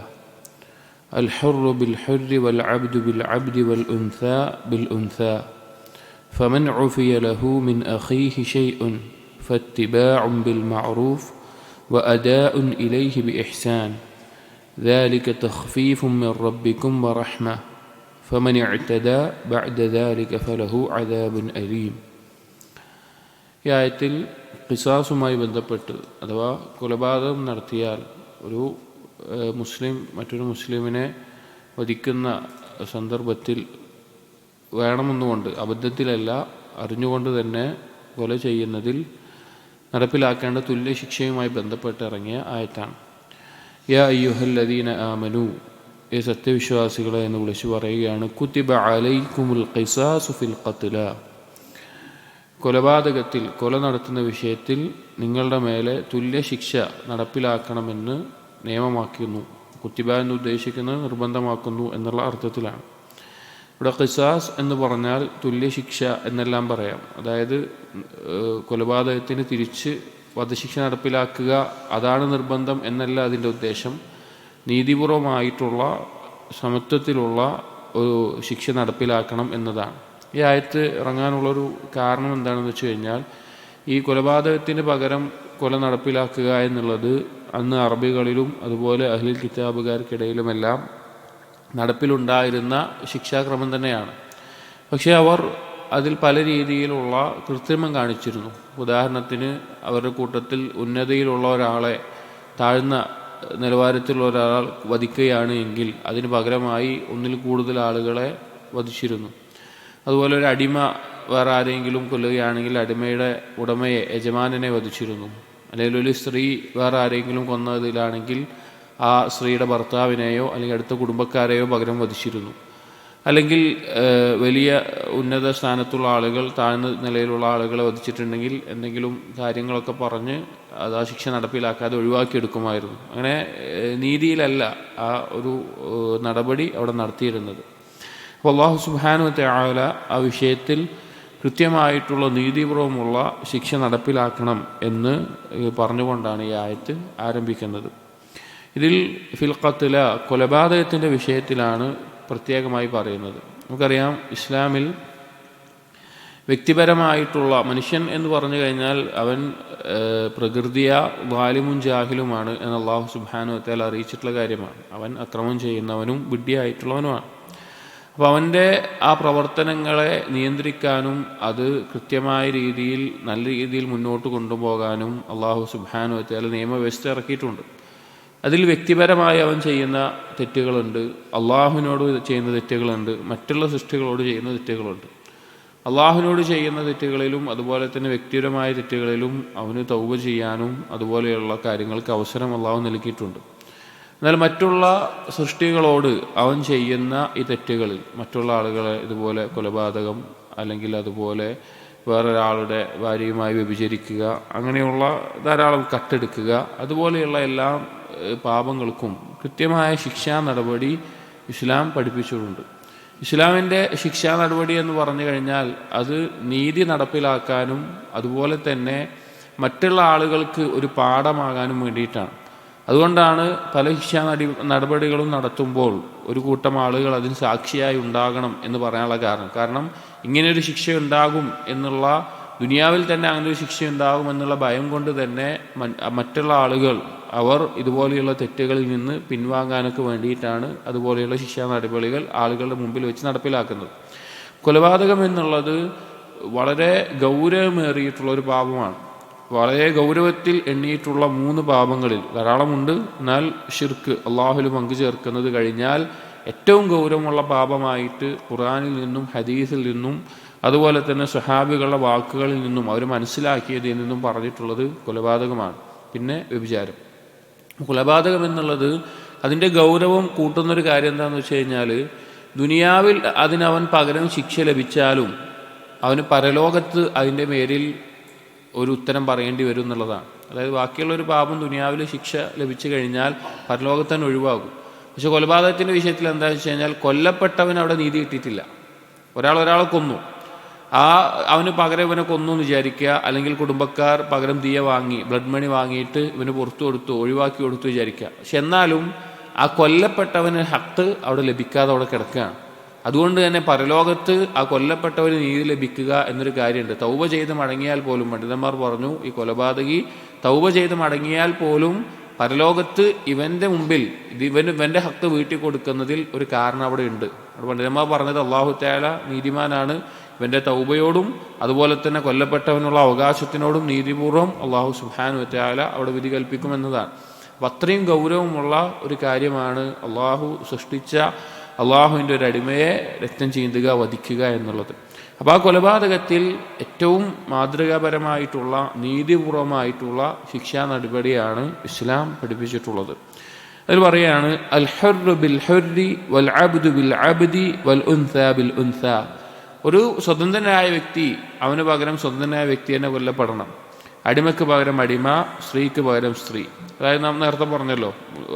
الحر بالحر والعبد بالعبد والأنثى بالأنثى فمن عفي له من أخيه شيء فاتباع بالمعروف وأداء إليه بإحسان ذلك تخفيف من ربكم ورحمة فمن اعتدى بعد ذلك فله عذاب أليم. ഈ ആയത്തിൽ ഖിസാസുമായി ബന്ധപ്പെട്ട്, അഥവാ കൊലപാതകം നടത്തിയാൽ ഒരു മുസ്ലിം മറ്റൊരു മുസ്ലിമിനെ വധിക്കുന്ന സന്ദർഭത്തിൽ വേണമെന്നുകൊണ്ട്, അബദ്ധത്തിലല്ല അറിഞ്ഞുകൊണ്ട് തന്നെ കൊല ചെയ്യുന്നതിൽ നടപ്പിലാക്കേണ്ട തുല്യ ശിക്ഷയുമായി ബന്ധപ്പെട്ട് ഇറങ്ങിയ ആയത്താണ്. യാ അയ്യുഹല്ലദീന ആമനു, ഈ സത്യവിശ്വാസികളെ എന്ന് വിളിച്ചു പറയുകയാണ്. കുതിബ അലൈക്കുമുൽ ഖിസാസു ഫിൽ ഖത്ല, കൊലപാതകത്തിൽ, കൊല നടത്തുന്ന വിഷയത്തിൽ നിങ്ങളുടെ മേലെ തുല്യ ശിക്ഷ നടപ്പിലാക്കണമെന്ന് നിയമമാക്കുന്നു. കുത്തിബ എന്ന് ഉദ്ദേശിക്കുന്നത് നിർബന്ധമാക്കുന്നു എന്നുള്ള അർത്ഥത്തിലാണ്. ഇവിടെ ഖിസാസ് എന്ന് പറഞ്ഞാൽ തുല്യ ശിക്ഷ എന്നെല്ലാം പറയാം. അതായത് കൊലപാതകത്തിന് തിരിച്ച് വധശിക്ഷ നടപ്പിലാക്കുക, അതാണ് നിർബന്ധം എന്നല്ല അതിൻ്റെ ഉദ്ദേശം. നീതിപൂർവമായിട്ടുള്ള സമത്വത്തിലുള്ള ഒരു ശിക്ഷ നടപ്പിലാക്കണം എന്നതാണ്. ഈ ആയത്ത് ഇറങ്ങാനുള്ളൊരു കാരണം എന്താണെന്ന് വെച്ച് കഴിഞ്ഞാൽ, ഈ കൊലപാതകത്തിന് പകരം കൊല നടപ്പിലാക്കുക എന്നുള്ളത് അന്ന് അറബികളിലും അതുപോലെ അഹ്ലുൽ കിതാബുകാർക്കിടയിലുമെല്ലാം നടപ്പിലുണ്ടായിരുന്ന ശിക്ഷാക്രമം തന്നെയാണ്. പക്ഷേ അവർ അതിൽ പല രീതിയിലുള്ള കൃത്രിമം കാണിച്ചിരുന്നു. ഉദാഹരണത്തിന് അവരുടെ കൂട്ടത്തിൽ ഉന്നതിയിലുള്ള ഒരാളെ താഴ്ന്ന നിലവാരത്തിലുള്ള ഒരാൾ വധിക്കുകയാണ് എങ്കിൽ അതിന് പകരമായി ഒന്നിൽ കൂടുതൽ ആളുകളെ വധിച്ചിരുന്നു. അതുപോലെ ഒരു അടിമ വേറെ ആരെങ്കിലും കൊല്ലുകയാണെങ്കിൽ അടിമയുടെ ഉടമയെ, യജമാനനെ വധിച്ചിരുന്നു. അല്ലെങ്കിൽ ഒരു സ്ത്രീ വേറെ ആരെങ്കിലും കൊന്നതിലാണെങ്കിൽ ആ സ്ത്രീയുടെ ഭർത്താവിനെയോ അല്ലെങ്കിൽ അടുത്ത കുടുംബക്കാരെയോ പകരം വധിച്ചിരുന്നു. അല്ലെങ്കിൽ വലിയ ഉന്നത സ്ഥാനത്തുള്ള ആളുകൾ താഴ്ന്ന നിലയിലുള്ള ആളുകളെ വധിച്ചിട്ടുണ്ടെങ്കിൽ എന്തെങ്കിലും കാര്യങ്ങളൊക്കെ പറഞ്ഞ് അത് ആ ശിക്ഷ നടപ്പിലാക്കാതെ ഒഴിവാക്കിയെടുക്കുമായിരുന്നു. അങ്ങനെ നീതിയിലല്ല ആ ഒരു നടപടി അവിടെ നടത്തിയിരുന്നത്. അപ്പോൾ അല്ലാഹു സുബ്ഹാനഹു വ തആല ആ വിഷയത്തിൽ കൃത്യമായിട്ടുള്ള നീതിപൂർവമുള്ള ശിക്ഷ നടപ്പിലാക്കണം എന്ന് പറഞ്ഞുകൊണ്ടാണ് ഈ ആയത്ത് ആരംഭിക്കുന്നത്. ഇതിൽ ഫിൽ ഖത്ല, കൊലപാതകത്തിൻ്റെ വിഷയത്തിലാണ് പ്രത്യേകമായി പറയുന്നത്. നമുക്കറിയാം, ഇസ്ലാമിൽ വ്യക്തിപരമായിട്ടുള്ള മനുഷ്യൻ എന്ന് പറഞ്ഞു കഴിഞ്ഞാൽ അവൻ പ്രകൃതിയ വാലിമുൻ ജാഹിലുമാണ് എന്ന് അല്ലാഹു സുബ്ഹാനഹു വ തആല അറിയിച്ചിട്ടുള്ള കാര്യമാണ്. അവൻ അക്രമം ചെയ്യുന്നവനും വിഡ്ഢിയായിട്ടുള്ളവനുമാണ്. അപ്പോൾ അവൻ്റെ ആ പ്രവർത്തനങ്ങളെ നിയന്ത്രിക്കാനും അത് കൃത്യമായ രീതിയിൽ നല്ല രീതിയിൽ മുന്നോട്ട് കൊണ്ടുപോകാനും അള്ളാഹു സുബ്ഹാനഹു വ തആല നിയമവ്യവസ്ഥ ഇറക്കിയിട്ടുണ്ട്. അതിൽ വ്യക്തിപരമായി അവൻ ചെയ്യുന്ന തെറ്റുകളുണ്ട്, അള്ളാഹുവിനോട് ചെയ്യുന്ന തെറ്റുകളുണ്ട്, മറ്റുള്ള സൃഷ്ടികളോട് ചെയ്യുന്ന തെറ്റുകളുണ്ട്. അള്ളാഹുവിനോട് ചെയ്യുന്ന തെറ്റുകളിലും അതുപോലെ തന്നെ വ്യക്തിപരമായ തെറ്റുകളിലും അവന് തൗബ ചെയ്യാനും അതുപോലെയുള്ള കാര്യങ്ങൾക്ക് അവസരം അള്ളാഹു നൽകിയിട്ടുണ്ട്. എന്നാൽ മറ്റുള്ള സൃഷ്ടികളോട് അവൻ ചെയ്യുന്ന ഈ തെറ്റുകളിൽ മറ്റുള്ള ആളുകളെ ഇതുപോലെ കൊലപാതകം അല്ലെങ്കിൽ അതുപോലെ വേറൊരാളുടെ ഭാര്യയുമായി വ്യഭിചരിക്കുക, അങ്ങനെയുള്ള ധാരാളം കട്ടെടുക്കുക, അതുപോലെയുള്ള എല്ലാ പാപങ്ങൾക്കും കൃത്യമായ ശിക്ഷാ നടപടി ഇസ്ലാം പഠിപ്പിച്ചിട്ടുണ്ട്. ഇസ്ലാമിൻ്റെ ശിക്ഷാ നടപടി എന്ന് പറഞ്ഞു കഴിഞ്ഞാൽ അത് നീതി നടപ്പിലാക്കാനും അതുപോലെ തന്നെ മറ്റുള്ള ആളുകൾക്ക് ഒരു പാഠമാകാനും വേണ്ടിയിട്ടാണ്. അതുകൊണ്ടാണ് പല ശിക്ഷാ നടപടികളും നടത്തുമ്പോൾ ഒരു കൂട്ടം ആളുകൾ അതിന് സാക്ഷിയായി ഉണ്ടാകണം എന്ന് പറയാനുള്ള കാരണം ഇങ്ങനെയൊരു ശിക്ഷ ഉണ്ടാകും എന്നുള്ള, ദുനിയാവിൽ തന്നെ അങ്ങനെ ഒരു ശിക്ഷ ഉണ്ടാകും എന്നുള്ള ഭയം കൊണ്ട് തന്നെ മറ്റുള്ള ആളുകൾ അവർ ഇതുപോലെയുള്ള തെറ്റുകളിൽ നിന്ന് പിൻവാങ്ങാനൊക്കെ വേണ്ടിയിട്ടാണ് അതുപോലെയുള്ള ശിക്ഷാ നടപടികൾ ആളുകളുടെ മുമ്പിൽ വെച്ച് നടപ്പിലാക്കുന്നത്. കൊലപാതകം എന്നുള്ളത് വളരെ ഗൗരവമേറിയിട്ടുള്ളൊരു പാപമാണ്. വളരെ ഗൗരവത്തിൽ എണ്ണിയിട്ടുള്ള 3 പാപങ്ങളിൽ ധാരാളമുണ്ട്. എന്നാൽ ഷിർക്ക്, അള്ളാഹുവിൽ പങ്കുചേർക്കുന്നത് കഴിഞ്ഞാൽ ഏറ്റവും ഗൗരവമുള്ള പാപമായിട്ട് ഖുർആനിൽ നിന്നും ഹദീസിൽ നിന്നും അതുപോലെ തന്നെ സ്വഹാബികളുടെ വാക്കുകളിൽ നിന്നും അവർ മനസ്സിലാക്കിയതിൽ നിന്നും പറഞ്ഞിട്ടുള്ളത് കൊലപാതകമാണ്. പിന്നെ വ്യഭിചാരം. കൊലപാതകം എന്നുള്ളത് അതിൻ്റെ ഗൗരവം കൂട്ടുന്നൊരു കാര്യം എന്താണെന്ന് വെച്ച് കഴിഞ്ഞാൽ, ദുനിയാവിൽ അതിനവൻ പകരം ശിക്ഷ ലഭിച്ചാലും അവന് പരലോകത്ത് അതിൻ്റെ പേരിൽ ഒരു ഉത്തരം പറയേണ്ടി വരും എന്നുള്ളതാണ്. അതായത് ബാക്കിയുള്ളൊരു പാപം ദുനിയാവിൽ ശിക്ഷ ലഭിച്ചു കഴിഞ്ഞാൽ പരലോകത്ത് തന്നെ ഒഴിവാകും. പക്ഷെ കൊലപാതകത്തിൻ്റെ വിഷയത്തിൽ എന്താണെന്ന് വെച്ച് കഴിഞ്ഞാൽ കൊല്ലപ്പെട്ടവൻ അവിടെ നീതി കിട്ടിയിട്ടില്ല. ഒരാളെ കൊന്നു, അവന് പകരം ഇവനെ കൊന്നു എന്ന് വിചാരിക്കുക, അല്ലെങ്കിൽ കുടുംബക്കാർ പകരം ദിയ വാങ്ങി ബ്ലഡ് മണി വാങ്ങിയിട്ട് ഇവന് പുറത്തു കൊടുത്തു, ഒഴിവാക്കി കൊടുത്തു വിചാരിക്കുക. പക്ഷെ എന്നാലും ആ കൊല്ലപ്പെട്ടവന് ഹക്ക് അവിടെ ലഭിക്കാതെ അവിടെ കിടക്കുകയാണ്. അതുകൊണ്ട് തന്നെ പരലോകത്ത് ആ കൊല്ലപ്പെട്ടവന് നീതി ലഭിക്കുക എന്നൊരു കാര്യമുണ്ട്. തൗബ ചെയ്ത് മടങ്ങിയാൽ പോലും, പണ്ഡിതന്മാർ പറഞ്ഞു, ഈ കൊലപാതകി തൗബ ചെയ്ത് മടങ്ങിയാൽ പോലും പരലോകത്ത് ഇവൻ്റെ മുമ്പിൽ ഇവൻ്റെ ഹക്ക് വീട്ടി കൊടുക്കുന്നതിൽ ഒരു കാരണം അവിടെ ഉണ്ട്. പണ്ഡിതന്മാർ പറഞ്ഞത് അല്ലാഹു തആല നീതിമാനാണ്, ഇവൻ്റെ തൗബയോടും അതുപോലെ തന്നെ കൊല്ലപ്പെട്ടവനുള്ള അവകാശത്തിനോടും നീതിപൂർവ്വം അല്ലാഹു സുബ്ഹാനഹു വ തആല അവിടെ വിധി കൽപ്പിക്കുമെന്നതാണ്. അപ്പം അത്രയും ഗൗരവമുള്ള ഒരു കാര്യമാണ് അള്ളാഹു സൃഷ്ടിച്ച അള്ളാഹുവിൻ്റെ ഒരു അടിമയെ രക്തം ചീന്തുക, വധിക്കുക എന്നുള്ളത്. അപ്പോൾ ആ കൊലപാതകത്തിൽ ഏറ്റവും മാതൃകാപരമായിട്ടുള്ള നീതിപൂർവമായിട്ടുള്ള ശിക്ഷാ നടപടിയാണ് ഇസ്ലാം പഠിപ്പിച്ചിട്ടുള്ളത്. അതിൽ പറയാണ്, അൽ ഹുർറു ബിൽ ഹുർരി വൽ അബ്ദു ബിൽ അബ്ദി വൽ ഉൻസാ ബിൽ ഉൻസാ. ഒരു സ്വതന്ത്രനായ വ്യക്തി അവന് പകരം സ്വതന്ത്രനായ വ്യക്തി തന്നെ കൊല്ലപ്പെടണം. അടിമയ്ക്ക് പകരം അടിമ, സ്ത്രീക്ക് പകരം സ്ത്രീ. അതായത് നാം നേരത്തെ പറഞ്ഞല്ലോ,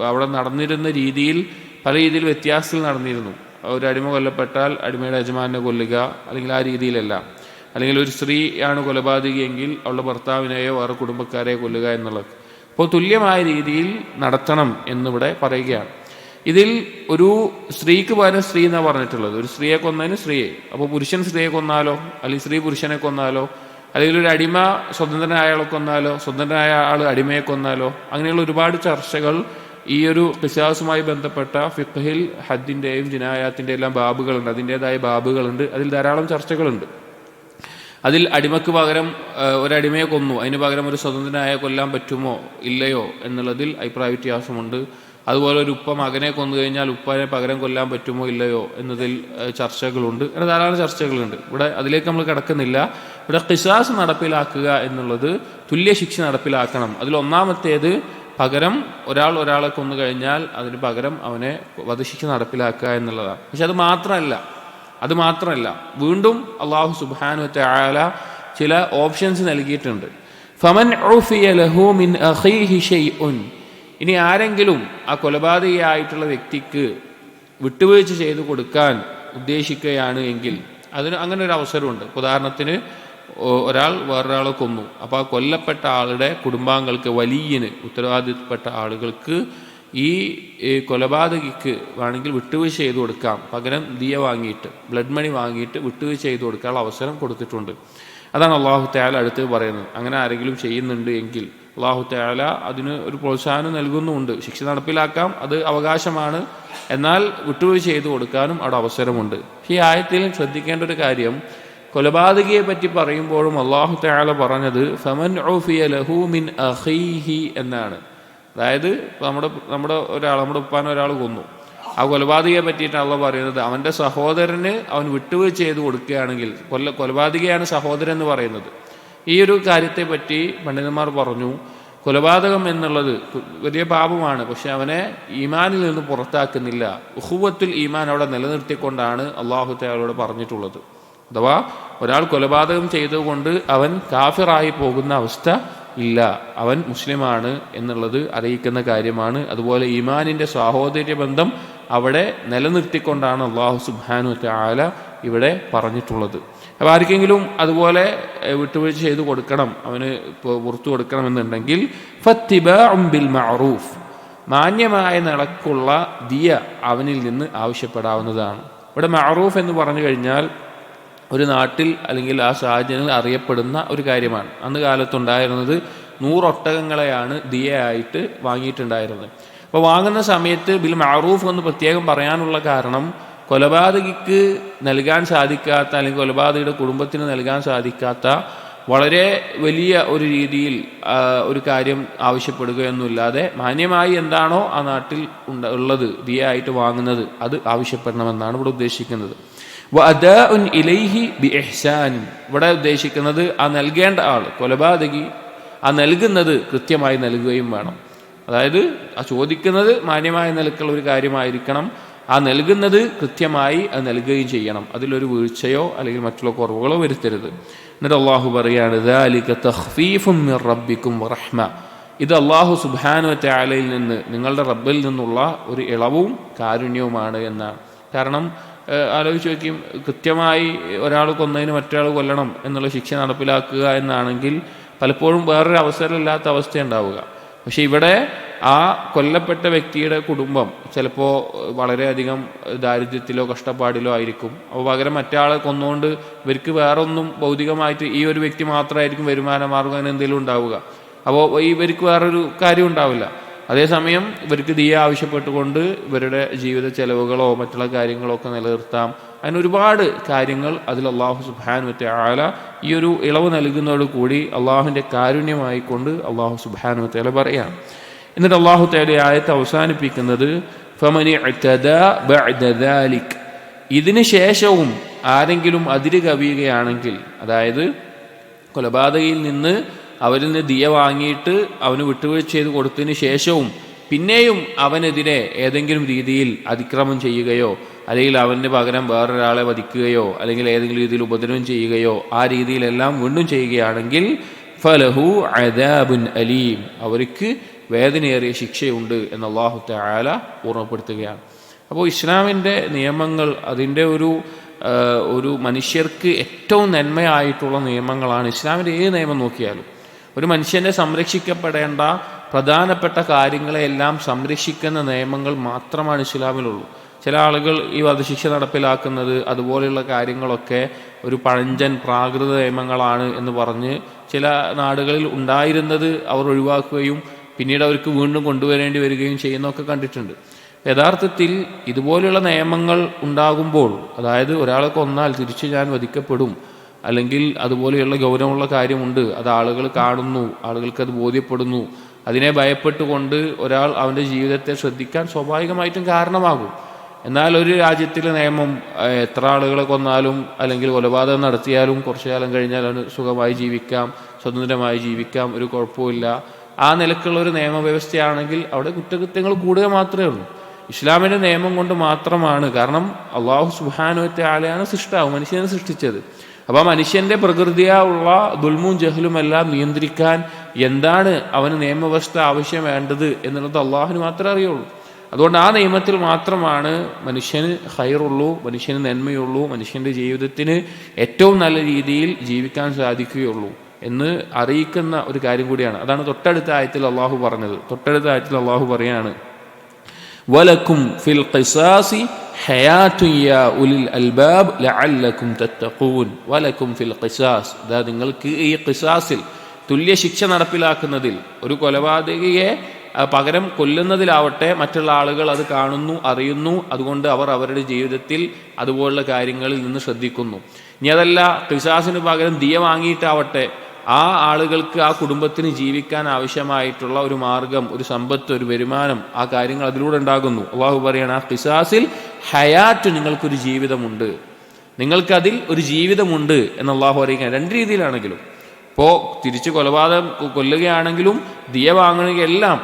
അവിടെ നടന്നിരുന്ന രീതിയിൽ പല രീതിയിൽ വ്യത്യാസത്തിൽ നടന്നിരുന്നു. ഒരു അടിമ കൊല്ലപ്പെട്ടാൽ അടിമയുടെ യജമാനെ കൊല്ലുക, അല്ലെങ്കിൽ ആ രീതിയിലല്ല. അല്ലെങ്കിൽ ഒരു സ്ത്രീ ആണ് കൊലപാതകിയെങ്കിൽ അവളുടെ ഭർത്താവിനെയോ വേറെ കുടുംബക്കാരെയോ കൊല്ലുക എന്നുള്ളത്. അപ്പോൾ തുല്യമായ രീതിയിൽ നടത്തണം എന്നിവിടെ പറയുകയാണ്. ഇതിൽ ഒരു സ്ത്രീക്ക് പകരം സ്ത്രീ എന്നാണ് പറഞ്ഞിട്ടുള്ളത്. ഒരു സ്ത്രീയെ കൊന്നതിന് സ്ത്രീയെ. അപ്പോൾ പുരുഷൻ സ്ത്രീയെ കൊന്നാലോ, അല്ലെങ്കിൽ സ്ത്രീ പുരുഷനെ കൊന്നാലോ, അല്ലെങ്കിൽ ഒരു അടിമ സ്വതന്ത്രനായ ആളെ കൊന്നാലോ, സ്വതന്ത്രനായ ആൾ അടിമയെ കൊന്നാലോ, അങ്ങനെയുള്ള ഒരുപാട് ചർച്ചകൾ ഈ ഒരു ഖിസാസുമായി ബന്ധപ്പെട്ട ഫിഖ്ഹിൽ ഹദ്ദിൻ്റെയും ജിനായാത്തിൻ്റെ എല്ലാം ബാബുകളുണ്ട്, അതിൻ്റേതായ ബാബുകളുണ്ട്. അതിൽ ധാരാളം ചർച്ചകളുണ്ട്. അതിൽ അടിമക്ക് പകരം ഒരടിമയെ കൊന്നു, അതിന് പകരം ഒരു സ്വതന്ത്രനായ കൊല്ലാൻ പറ്റുമോ ഇല്ലയോ എന്നുള്ളതിൽ അഭിപ്രായ വ്യത്യാസമുണ്ട്. അതുപോലെ ഒരു ഉപ്പ മകനെ കൊന്നു കഴിഞ്ഞാൽ ഉപ്പനെ പകരം കൊല്ലാൻ പറ്റുമോ ഇല്ലയോ എന്നതിൽ ചർച്ചകളുണ്ട്. അങ്ങനെ ധാരാളം ചർച്ചകളുണ്ട്. ഇവിടെ അതിലേക്ക് നമ്മൾ കിടക്കുന്നില്ല. ഇവിടെ ഖിസാസ് നടപ്പിലാക്കുക എന്നുള്ളത് തുല്യ ശിക്ഷ നടപ്പിലാക്കണം. അതിലൊന്നാമത്തേത് പകരം ഒരാളെ കൊന്നു കഴിഞ്ഞാൽ അതിന് പകരം അവനെ വധശിക്ഷ നടപ്പിലാക്കുക എന്നുള്ളതാണ്. പക്ഷെ അത് മാത്രമല്ല വീണ്ടും അല്ലാഹു സുബ്ഹാനഹു വ തആല ചില ഓപ്ഷൻസ് നൽകിയിട്ടുണ്ട്. ഫമൻ ഉഫിയ ലഹു മിൻ അഖീഹി ഷൈഉൻ. ഇനി ആരെങ്കിലും ആ കൊലപാതകിയായിട്ടുള്ള വ്യക്തിക്ക് വിട്ടുവീഴ്ച ചെയ്തു കൊടുക്കാൻ ഉദ്ദേശിക്കുകയാണ് എങ്കിൽ അതിന് അങ്ങനെ ഒരു അവസരമുണ്ട്. ഉദാഹരണത്തിന് ഒരാൾ വേറൊരാളെ കൊന്നു, അപ്പോൾ ആ കൊല്ലപ്പെട്ട ആളുടെ കുടുംബാംഗങ്ങൾക്ക്, വലിയന് ഉത്തരവാദിത്തപ്പെട്ട ആളുകൾക്ക് ഈ കൊലപാതകിക്ക് വേണമെങ്കിൽ വിട്ടുവീഴ്ച ചെയ്തു കൊടുക്കാം. പകരം ദിയ വാങ്ങിയിട്ട് ബ്ലഡ് മണി വാങ്ങിയിട്ട് വിട്ടുവീഴ്ച ചെയ്തു കൊടുക്കാനുള്ള അവസരം കൊടുത്തിട്ടുണ്ട്. അതാണ് അല്ലാഹു തആല അടുത്ത് പറയുന്നത്. അങ്ങനെ ആരെങ്കിലും ചെയ്യുന്നുണ്ട് എങ്കിൽ, അല്ലാഹു തആല അതിന് ഒരു പ്രോത്സാഹനം നൽകുന്നുമുണ്ട്. ശിക്ഷ നടപ്പിലാക്കാം, അത് അവകാശമാണ്, എന്നാൽ വിട്ടുവീഴ്ച ചെയ്തു കൊടുക്കാനും അവിടെ അവസരമുണ്ട്. ഈ ആയത്തിൽ ശ്രദ്ധിക്കേണ്ട ഒരു കാര്യം, കൊലപാതകിയെ പറ്റി പറയുമ്പോഴും അല്ലാഹു തആല പറഞ്ഞത് ഫമൻ ഉഫിയ ലഹു മിൻ അഖീഹി എന്നാണ്. അതായത് നമ്മുടെ ഉപ്പാനെ ഒരാൾ കൊന്നു, ആ കൊലപാതകയെ പറ്റിയിട്ട് അള്ളാഹ് പറയുന്നത് അവൻ്റെ സഹോദരന് അവൻ വിട്ടുവീഴ്ച ചെയ്ത് കൊടുക്കുകയാണെങ്കിൽ, കൊലപാതകയാണ് സഹോദരൻ എന്ന് പറയുന്നത്. ഈ ഒരു കാര്യത്തെ പറ്റി പണ്ഡിതന്മാർ പറഞ്ഞു, കൊലപാതകം എന്നുള്ളത് വലിയ പാപമാണ്, പക്ഷെ അവനെ ഈമാനിൽ നിന്ന് പുറത്താക്കുന്നില്ല. ഉഖുവത്തുൽ ഈമാൻ അവിടെ നിലനിർത്തിക്കൊണ്ടാണ് അല്ലാഹു തആലയോട് പറഞ്ഞിട്ടുള്ളത്. അഥവാ ഒരാൾ കൊലപാതകം ചെയ്തുകൊണ്ട് അവൻ കാഫിറായി പോകുന്ന അവസ്ഥ ഇല്ല, അവൻ മുസ്ലിമാണ് എന്നുള്ളത് അറിയിക്കുന്ന കാര്യമാണ്. അതുപോലെ ഈമാനിൻ്റെ സാഹോദര്യ ബന്ധം അവിടെ നിലനിർത്തിക്കൊണ്ടാണ് അല്ലാഹു സുബ്ഹാനഹു വതആല ഇവിടെ പറഞ്ഞിട്ടുള്ളത്. അപ്പോൾ ആർക്കെങ്കിലും അതുപോലെ വിട്ടുവീഴ്ച ചെയ്തു കൊടുക്കണം, അവന് പുറത്തു കൊടുക്കണമെന്നുണ്ടെങ്കിൽ ഫത്തിബാഉം ബിൽ മഅറൂഫ്, മാന്യമായ നിലക്കുള്ള ദിയ അവനിൽ നിന്ന് ആവശ്യപ്പെടാവുന്നതാണ്. ഇവിടെ മഅറൂഫ് എന്ന് പറഞ്ഞു കഴിഞ്ഞാൽ ഒരു നാട്ടിൽ അല്ലെങ്കിൽ ആ സാഹചര്യങ്ങളിൽ അറിയപ്പെടുന്ന ഒരു കാര്യമാണ്. അന്ന് കാലത്തുണ്ടായിരുന്നത് 100 ഒട്ടകങ്ങളെയാണ് ദിയയായിട്ട് വാങ്ങിയിട്ടുണ്ടായിരുന്നത്. അപ്പോൾ വാങ്ങുന്ന സമയത്ത് ബിൽ മഅറൂഫ് എന്ന് പ്രത്യേകം പറയാനുള്ള കാരണം, കൊലപാതകിക്ക് നൽകാൻ സാധിക്കാത്ത അല്ലെങ്കിൽ കൊലപാതകിയുടെ കുടുംബത്തിന് നൽകാൻ സാധിക്കാത്ത വളരെ വലിയ ഒരു രീതിയിൽ ഒരു കാര്യം ആവശ്യപ്പെടുകയൊന്നുമില്ലാതെ മാന്യമായി എന്താണോ ആ നാട്ടിൽ ഉള്ളത് ദിയയായിട്ട് വാങ്ങുന്നത് അത് ആവശ്യപ്പെടണമെന്നാണ് ഇവിടെ ഉദ്ദേശിക്കുന്നത്. വഅദാഉൻ ഇലൈഹി ബിഇഹ്സാൻ, ഇവിടെ ഉദ്ദേശിക്കുന്നത് ആ നൽകേണ്ട ആൾ കൊലപാതകി ആ നൽകുന്നത് കൃത്യമായി നൽകുകയും വേണം. അതായത് ആ ചോദിക്കുന്നത് മാന്യമായ നിലക്കുള്ള ഒരു കാര്യമായിരിക്കണം, ആ നൽകുന്നത് കൃത്യമായി അത് നൽകുകയും ചെയ്യണം, അതിലൊരു വീഴ്ചയോ അല്ലെങ്കിൽ മറ്റുള്ള കുറവുകളോ വരുത്തരുത്. എന്നിട്ട് അള്ളാഹു പറയാണ് ദാലിക തഖ്ഫീഫും മിർ റബ്ബിക്കും വറഹ്മ, ഇത് അള്ളാഹു സുബ്ഹാനഹു വതആലയിൽ നിന്ന് നിങ്ങളുടെ റബ്ബിൽ നിന്നുള്ള ഒരു ഇളവും കാരുണ്യവുമാണ് എന്നാണ്. കാരണം ആലോചിച്ച് നോക്കിയും, കൃത്യമായി ഒരാൾ കൊന്നതിന് മറ്റൊരാൾ കൊല്ലണം എന്നുള്ള ശിക്ഷ നടപ്പിലാക്കുക എന്നാണെങ്കിൽ പലപ്പോഴും വേറൊരു അവസരമില്ലാത്ത അവസ്ഥ ഉണ്ടാവുക. പക്ഷെ ഇവിടെ ആ കൊല്ലപ്പെട്ട വ്യക്തിയുടെ കുടുംബം ചിലപ്പോൾ വളരെയധികം ദാരിദ്ര്യത്തിലോ കഷ്ടപ്പാടിലോ ആയിരിക്കും. അപ്പോൾ പകരം മറ്റാളെ കൊന്നുകൊണ്ട് ഇവർക്ക് വേറൊന്നും ഭൗതികമായിട്ട് ഈ ഒരു വ്യക്തി മാത്രമായിരിക്കും വരുമാന മാർഗം അങ്ങനെ എന്തെങ്കിലും ഉണ്ടാവുക. അപ്പോൾ ഇവർക്ക് വേറൊരു കാര്യം ഉണ്ടാവില്ല. അതേസമയം ഇവർക്ക് ദിയ ആവശ്യപ്പെട്ടുകൊണ്ട് ഇവരുടെ ജീവിത ചെലവുകളോ മറ്റുള്ള കാര്യങ്ങളോ ഒക്കെ നിലനിർത്താം. അതിനൊരുപാട് കാര്യങ്ങൾ അതിൽ അല്ലാഹു സുബ്ഹാനഹു വതആല ഈ ഒരു ഇളവ് നൽകുന്നതോട് കൂടി അള്ളാഹുവിൻ്റെ കാരുണ്യമായിക്കൊണ്ട് അല്ലാഹു സുബ്ഹാനഹു വതആല പറയാം. എന്നിട്ട് അല്ലാഹു തആല ആയത്ത് അവസാനിപ്പിക്കുന്നത് ഫമനി ഇഅ്തദാ ബഅദ ദാലിക്, ഇതിന് ശേഷവും ആരെങ്കിലും അതിര് കവിയുകയാണെങ്കിൽ, അതായത് കൊലപാതകയിൽ നിന്ന് അവരിൽ നിന്ന് ദിയ വാങ്ങിയിട്ട് അവന് വിട്ടുവീഴ്ച ചെയ്ത് കൊടുത്തതിന് ശേഷവും പിന്നെയും അവനെതിരെ ഏതെങ്കിലും രീതിയിൽ അതിക്രമം ചെയ്യുകയോ അല്ലെങ്കിൽ അവന് പകരം വേറൊരാളെ വധിക്കുകയോ അല്ലെങ്കിൽ ഏതെങ്കിലും രീതിയിൽ ഉപദ്രവം ചെയ്യുകയോ ആ രീതിയിലെല്ലാം വീണ്ടും ചെയ്യുകയാണെങ്കിൽ ഫലഹു അദാബുൻ അലീം, അവർക്ക് വേദനയേറിയ ശിക്ഷയുണ്ട് എന്ന് അല്ലാഹു തആല ഓർമ്മപ്പെടുത്തുകയാണ്. അപ്പോൾ ഇസ്ലാമിൻ്റെ നിയമങ്ങൾ അതിൻ്റെ ഒരു മനുഷ്യർക്ക് ഏറ്റവും നന്മയായിട്ടുള്ള നിയമങ്ങളാണ്. ഇസ്ലാമിൻ്റെ ഏത് നിയമം നോക്കിയാലും ഒരു മനുഷ്യനെ സംരക്ഷിക്കപ്പെടേണ്ട പ്രധാനപ്പെട്ട കാര്യങ്ങളെല്ലാം സംരക്ഷിക്കുന്ന നിയമങ്ങൾ മാത്രമാണ് ഇസ്ലാമിലുള്ളൂ. ചില ആളുകൾ ഈ വധശിക്ഷ നടപ്പിലാക്കുന്നത് അതുപോലെയുള്ള കാര്യങ്ങളൊക്കെ ഒരു പഴഞ്ചൻ പ്രാകൃത നിയമങ്ങളാണ് എന്ന് പറഞ്ഞ് ചില നാടുകളിൽ ഉണ്ടായിരുന്നത് അവർ ഒഴിവാക്കുകയും പിന്നീട് അവർക്ക് വീണ്ടും കൊണ്ടുവരേണ്ടി വരികയും ചെയ്യുന്നതൊക്കെ കണ്ടിട്ടുണ്ട്. യഥാർത്ഥത്തിൽ ഇതുപോലെയുള്ള നിയമങ്ങൾ ഉണ്ടാകുമ്പോൾ, അതായത് ഒരാളെ കൊന്നാൽ തിരിച്ച് ഞാൻ വധിക്കപ്പെടും, അല്ലെങ്കിൽ അതുപോലെയുള്ള ഗൗരവമുള്ള കാര്യമുണ്ട്, അത് ആളുകൾ കാണുന്നു, ആളുകൾക്കത് ബോധ്യപ്പെടുന്നു, അതിനെ ഭയപ്പെട്ടുകൊണ്ട് ഒരാൾ അവൻ്റെ ജീവിതത്തെ ശ്രദ്ധിക്കാൻ സ്വാഭാവികമായിട്ടും കാരണമാകും. എന്നാൽ ഒരു രാജ്യത്തിലെ നിയമം എത്ര ആളുകളെ കൊന്നാലും അല്ലെങ്കിൽ കൊലപാതകം നടത്തിയാലും കുറച്ചു കാലം കഴിഞ്ഞാൽ അവന് സുഖമായി ജീവിക്കാം, സ്വതന്ത്രമായി ജീവിക്കാം, ഒരു കുഴപ്പമില്ല, ആ നിലക്കുള്ള ഒരു നിയമവ്യവസ്ഥയാണെങ്കിൽ അവിടെ കുറ്റകൃത്യങ്ങൾ കൂടുക മാത്രമേ ഉള്ളൂ. ഇസ്ലാമിൻ്റെ നിയമം കൊണ്ട് മാത്രമാണ്, കാരണം അല്ലാഹു സുബ്ഹാനഹു വതആലയാണ് സൃഷ്ടാവ്, മനുഷ്യനെ സൃഷ്ടിച്ചത്. അപ്പോൾ മനുഷ്യൻ്റെ പ്രകൃതിയുള്ള ദുൽമും ജഹലുമെല്ലാം നിയന്ത്രിക്കാൻ എന്താണ് അവന് നിയമവ്യവസ്ഥ ആവശ്യം വേണ്ടത് എന്നുള്ളത് അള്ളാഹുവിന് മാത്രമേ അറിയുള്ളൂ. അതുകൊണ്ട് ആ നിയമത്തിൽ മാത്രമാണ് മനുഷ്യന് ഖൈറുള്ളൂ, മനുഷ്യന് നന്മയുള്ളൂ, മനുഷ്യൻ്റെ ജീവിതത്തിന് ഏറ്റവും നല്ല രീതിയിൽ ജീവിക്കാൻ സാധിക്കുകയുള്ളൂ എന്ന് അറിയിക്കുന്ന ഒരു കാര്യം കൂടിയാണ്. അതാണ് തൊട്ടടുത്ത ആയത്തിൽ അള്ളാഹു പറഞ്ഞത്. തൊട്ടടുത്ത ആയത്തിൽ അള്ളാഹു പറയാണ് വലക്കും ഫിൽ ഖിസാസി ഹയാത്തുൻ യാ ഉലിൽ അൽബാബ് ലഅല്ലക്കും തത്തഖൂൻ. വലക്കും ഫിൽ ഖിസാസ്, അതായത് നിങ്ങൾക്ക് ഈ ഖിസാസിൽ തുല്യ ശിക്ഷ നടപ്പിലാക്കുന്നതിൽ, ഒരു കൊലപാതകിയെ പകരം കൊല്ലുന്നതിലാവട്ടെ മറ്റുള്ള ആളുകൾ അത് കാണുന്നു, അറിയുന്നു. അതുകൊണ്ട് അവർ അവരുടെ ജീവിതത്തിൽ അതുപോലുള്ള കാര്യങ്ങളിൽ നിന്ന് ശ്രദ്ധിക്കുന്നു. ഇനി അതല്ല, ഖിസാസിന് പകരം ദിയ വാങ്ങിയിട്ടാവട്ടെ ആ ആളുകൾക്ക്, ആ കുടുംബത്തിന് ജീവിക്കാൻ ആവശ്യമായിട്ടുള്ള ഒരു മാർഗം, ഒരു സമ്പത്ത്, ഒരു വരുമാനം, ആ കാര്യങ്ങൾ അതിലൂടെ ഉണ്ടാകുന്നു. അള്ളാഹു പറയണം, ആ ഖിസാസിൽ ഹയാറ്റ്, നിങ്ങൾക്കൊരു ജീവിതമുണ്ട്, നിങ്ങൾക്കതിൽ ഒരു ജീവിതമുണ്ട് എന്ന് അള്ളാഹു അറിയിക്കാൻ. രണ്ട് രീതിയിലാണെങ്കിലും, ഇപ്പോൾ തിരിച്ച് കൊലപാതകം കൊല്ലുകയാണെങ്കിലും ദിയ വാങ്ങുകയും എല്ലാം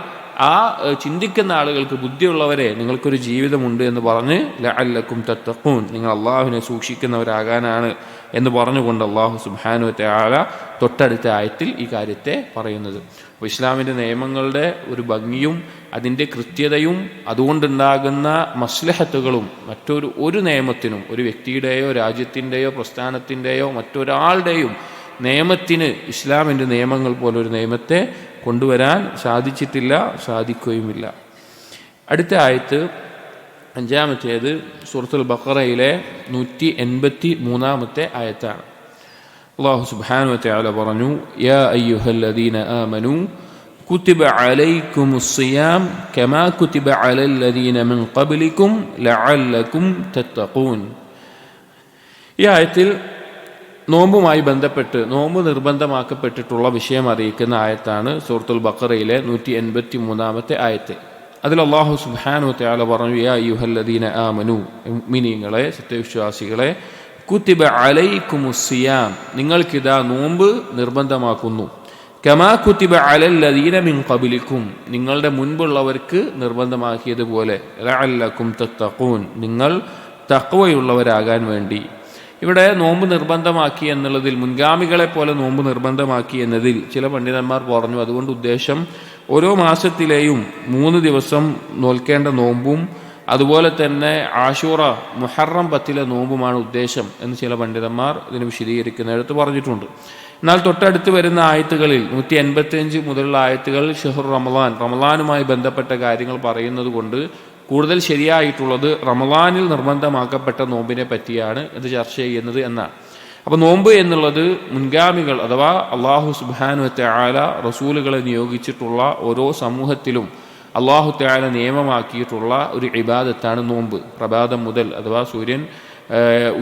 ആ ചിന്തിക്കുന്ന ആളുകൾക്ക്, ബുദ്ധിയുള്ളവരെ, നിങ്ങൾക്കൊരു ജീവിതമുണ്ട് എന്ന് പറഞ്ഞ് ലഅല്ലക്കും തത്തഖൂൻ, നിങ്ങൾ അള്ളാഹുവിനെ സൂക്ഷിക്കുന്നവരാകാനാണ് എന്ന് പറഞ്ഞുകൊണ്ട് അള്ളാഹു സുബ്ഹാനഹു വ തആല തൊട്ടടുത്ത ആയത്തിൽ ഈ കാര്യത്തെ പറയുന്നത്. അപ്പോൾ ഇസ്ലാമിൻ്റെ നിയമങ്ങളുടെ ഒരു ഭംഗിയും അതിൻ്റെ കൃത്യതയും അതുകൊണ്ടുണ്ടാകുന്ന മസ്ലഹത്തുകളും ഒരു നിയമത്തിനും, ഒരു വ്യക്തിയുടെയോ രാജ്യത്തിൻ്റെയോ പ്രസ്ഥാനത്തിൻ്റെയോ മറ്റൊരാളുടെയും നിയമത്തിന് ഇസ്ലാമിൻ്റെ നിയമങ്ങൾ പോലൊരു നിയമത്തെ കൊണ്ടുവരാൻ സാധിച്ചിട്ടില്ല, സാധിക്കുകയുമില്ല. അടുത്ത ആയത്ത് 5-ാമത്തേത് സൂറത്തുൽ ബഖറയിലെ 183-ാമത്തെ ആയത്താണ്. അല്ലാഹു സുബ്ഹാനഹു വ തആല പറഞ്ഞു, യാ അയ്യുഹല്ലദീന ആമനൂ കുതിബ അലൈക്കുമുസ് സിയാം കമാ കുതിബ അലല്ലദീന മിൻ ഖബ്ലിക്കും ലഅല്ലക്കും തത്തഖൂൻ. ഈ ആയത്തിൽ നോമ്പുമായി ബന്ധപ്പെട്ട്, നോമ്പ് നിർബന്ധമാക്കപ്പെട്ടിട്ടുള്ള വിഷയം അറിയിക്കുന്ന ആയത്താണ് സൂറത്തുൽ ബഖറയിലെ 183-ാമത്തെ ആയത്ത്. അതിൽ അല്ലാഹു സുബ്ഹാനഹു വ തആല പറഞ്ഞു, യാ അയ്യുഹല്ലദീന ആമനൂ, മുഅ്മിനീങ്ങളെ, സത്യവിശ്വാസികളെ, കുതിബ അലൈക്കുമുസ് സിയാം, നിങ്ങൾക്കിതാ നോമ്പ് നിർബന്ധമാക്കുന്നു. കമാ കുതിബ അലല്ലദീന മിൻ ഖബ്ലിക്കും, നിങ്ങളുടെ മുൻപുള്ളവർക്ക് നിർബന്ധമാക്കിയതുപോലെ, ലഅല്ലക്കും തത്തഖൂൻ, നിങ്ങൾ തഖ്വയുള്ളവരാകാൻ വേണ്ടി. ഇവിടെ നോമ്പ് നിർബന്ധമാക്കി എന്നുള്ളതിൽ, മുൻഗാമികളെ പോലെ നോമ്പ് നിർബന്ധമാക്കി എന്നതിൽ ചില പണ്ഡിതന്മാർ പറഞ്ഞു, അതുകൊണ്ട് ഉദ്ദേശം ഓരോ മാസത്തിലെയും 3 ദിവസം നോൽക്കേണ്ട നോമ്പും അതുപോലെ തന്നെ ആശൂറ, മുഹറം 10 നോമ്പുമാണ് ഉദ്ദേശം എന്ന് ചില പണ്ഡിതന്മാർ ഇതിന് വിശദീകരിക്കുന്നിടത്ത് പറഞ്ഞിട്ടുണ്ട്. എന്നാൽ തൊട്ടടുത്ത് വരുന്ന ആയത്തുകളിൽ 185 മുതലുള്ള ആയത്തുകൾ ഷഹ്റു റമളാൻ, റമളാനുമായി ബന്ധപ്പെട്ട കാര്യങ്ങൾ പറയുന്നത് കൊണ്ട് കൂടുതൽ ശരിയായിട്ടുള്ളത് റമളാനിൽ നിർബന്ധമാക്കപ്പെട്ട നോമ്പിനെ പറ്റിയാണ് ഇത് ചർച്ച ചെയ്യുന്നത് എന്നാണ്. അപ്പോൾ നോമ്പ് എന്നുള്ളത് മുൻഗാമികൾ അഥവാ അള്ളാഹു സുബ്ഹാനഹു വ തആല റസൂലുകളെ നിയോഗിച്ചിട്ടുള്ള ഓരോ സമൂഹത്തിലും അള്ളാഹു തആല നിയമമാക്കിയിട്ടുള്ള ഒരു ഇബാദത്താണ് നോമ്പ്. പ്രഭാതം മുതൽ അഥവാ സൂര്യൻ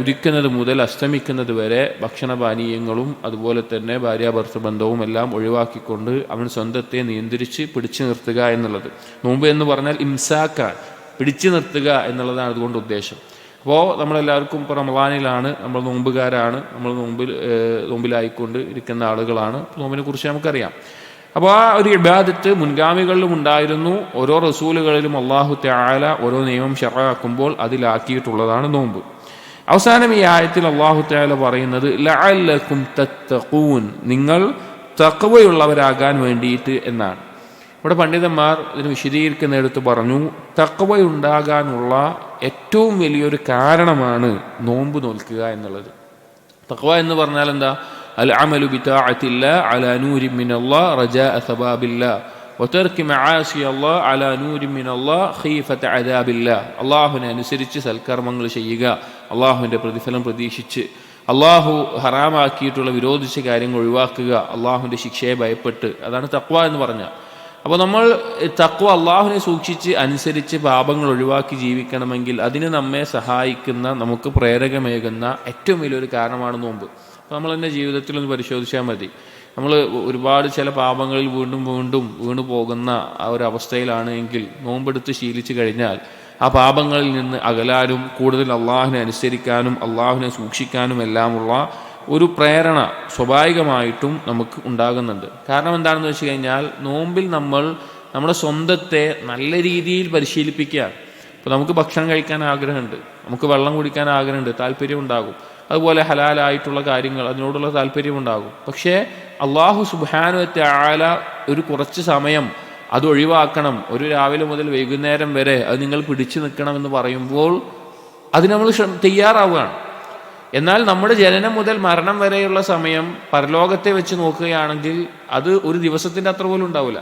ഉദിക്കുന്നത് മുതൽ അസ്തമിക്കുന്നത് വരെ ഭക്ഷണപാനീയങ്ങളും അതുപോലെ തന്നെ ഭാര്യാഭർത്തൃ ബന്ധവും എല്ലാം ഒഴിവാക്കിക്കൊണ്ട് അവൻ സ്വന്തത്തെ നിയന്ത്രിച്ച് പിടിച്ചു നിർത്തുക എന്നുള്ളത്. നോമ്പ് എന്ന് പറഞ്ഞാൽ ഇംസാക്കാണ്, പിടിച്ചു നിർത്തുക എന്നുള്ളതാണ് അതുകൊണ്ട് ഉദ്ദേശം. അപ്പോൾ നമ്മളെല്ലാവർക്കും ഇപ്പോൾ റമളാനിലാണ്, നമ്മൾ നോമ്പുകാരാണ്, നമ്മൾ നോമ്പിലായിക്കൊണ്ട് ഇരിക്കുന്ന ആളുകളാണ്. നോമ്പിനെ കുറിച്ച് നമുക്കറിയാം. അപ്പോൾ ആ ഒരു ഇബാദത്ത് മുൻഗാമികളിലും ഉണ്ടായിരുന്നു. ഓരോ റസൂലുകളിലും അല്ലാഹു തആല ഓരോ നിയമം ശറഅക്കുമ്പോൾ അതിലാക്കിയിട്ടുള്ളതാണ് നോമ്പ്. അവസാനം ഈ ആയത്തിൽ അല്ലാഹു തആല പറയുന്നത് ലഅല്ലക്കും തത്തഖൂൻ, നിങ്ങൾ തഖ്വയുള്ളവരാകാൻ വേണ്ടിയിട്ട് എന്നാണ്. ഇവിടെ പണ്ഡിതന്മാർ ഇതിന് വിശദീകരിക്കുന്നിടത്ത് പറഞ്ഞു, തഖ്വയുണ്ടാകാനുള്ള ഏറ്റവും വലിയൊരു കാരണമാണ് നോമ്പ് നോൽക്കുക എന്നുള്ളത്. തഖ്വ എന്ന് പറഞ്ഞാൽ എന്താ? അൽ അമലു ബിതാഅത്തില്ലാ അലാ നൂരി മിനല്ലാഹ് റജാഅ സവാബില്ലാഹ് വതർകി മആസിയല്ലാഹ് അലാ നൂരി മിനല്ലാഹ് ഖീഫത അദാബില്ലാഹ്. അല്ലാഹുവിനെ അനുസരിച്ച് സൽക്കർമ്മങ്ങൾ ചെയ്യുക, അല്ലാഹുവിൻ്റെ പ്രതിഫലം പ്രതീക്ഷിച്ച്, അല്ലാഹു ഹറാമാക്കിയിട്ടുള്ള വിരോധിച്ച കാര്യങ്ങൾ ഒഴിവാക്കുക, അല്ലാഹുവിൻ്റെ ശിക്ഷയെ ഭയപ്പെട്ട്. അതാണ് തഖ്വ എന്ന് പറഞ്ഞാൽ. അപ്പോൾ നമ്മൾ തഖ്വ അല്ലാഹുവിനെ സൂക്ഷിച്ച് അനുസരിച്ച് പാപങ്ങൾ ഒഴിവാക്കി ജീവിക്കണമെങ്കിൽ അതിന് നമ്മെ സഹായിക്കുന്ന, നമുക്ക് പ്രേരകമേകുന്ന ഏറ്റവും വലിയൊരു കാരണമാണ് നോമ്പ്. അപ്പോൾ നമ്മൾ എൻ്റെ ജീവിതത്തിലൊന്ന് പരിശോധിച്ചാൽ മതി. നമ്മൾ ഒരുപാട് ചില പാപങ്ങളിൽ വീണ്ടും വീണു പോകുന്ന ആ ഒരു അവസ്ഥയിലാണ് എങ്കിൽ നോമ്പെടുത്ത് ശീലിച്ചു കഴിഞ്ഞാൽ ആ പാപങ്ങളിൽ നിന്ന് അകലാനും കൂടുതൽ അള്ളാഹുവിനെ അനുസരിക്കാനും അള്ളാഹുവിനെ സൂക്ഷിക്കാനും എല്ലാമുള്ള ഒരു പ്രേരണ സ്വാഭാവികമായിട്ടും നമുക്ക് ഉണ്ടാകുന്നുണ്ട്. കാരണം എന്താണെന്ന് വെച്ച് കഴിഞ്ഞാൽ നോമ്പിൽ നമ്മൾ നമ്മുടെ സ്വന്തത്തെ നല്ല രീതിയിൽ പരിശീലിപ്പിക്കുകയാണ്. ഇപ്പോൾ നമുക്ക് ഭക്ഷണം കഴിക്കാൻ ആഗ്രഹമുണ്ട്, നമുക്ക് വെള്ളം കുടിക്കാൻ ആഗ്രഹമുണ്ട്, താല്പര്യം ഉണ്ടാകും. അതുപോലെ ഹലാലായിട്ടുള്ള കാര്യങ്ങൾ അതിനോടുള്ള താല്പര്യമുണ്ടാകും. പക്ഷേ അല്ലാഹു സുബ്ഹാനഹു വ തആല ഒരു കുറച്ച് സമയം അത് ഒഴിവാക്കണം, ഒരു രാവിലെ മുതൽ വൈകുന്നേരം വരെ അത് നിങ്ങൾ പിടിച്ചു നിൽക്കണമെന്ന് പറയുമ്പോൾ അതിന് നമ്മൾ തയ്യാറാവുകയാണ്. എന്നാൽ നമ്മുടെ ജനനം മുതൽ മരണം വരെയുള്ള സമയം പരലോകത്തെ വെച്ച് നോക്കുകയാണെങ്കിൽ അത് ഒരു ദിവസത്തിൻ്റെ അത്ര പോലും ഉണ്ടാവില്ല.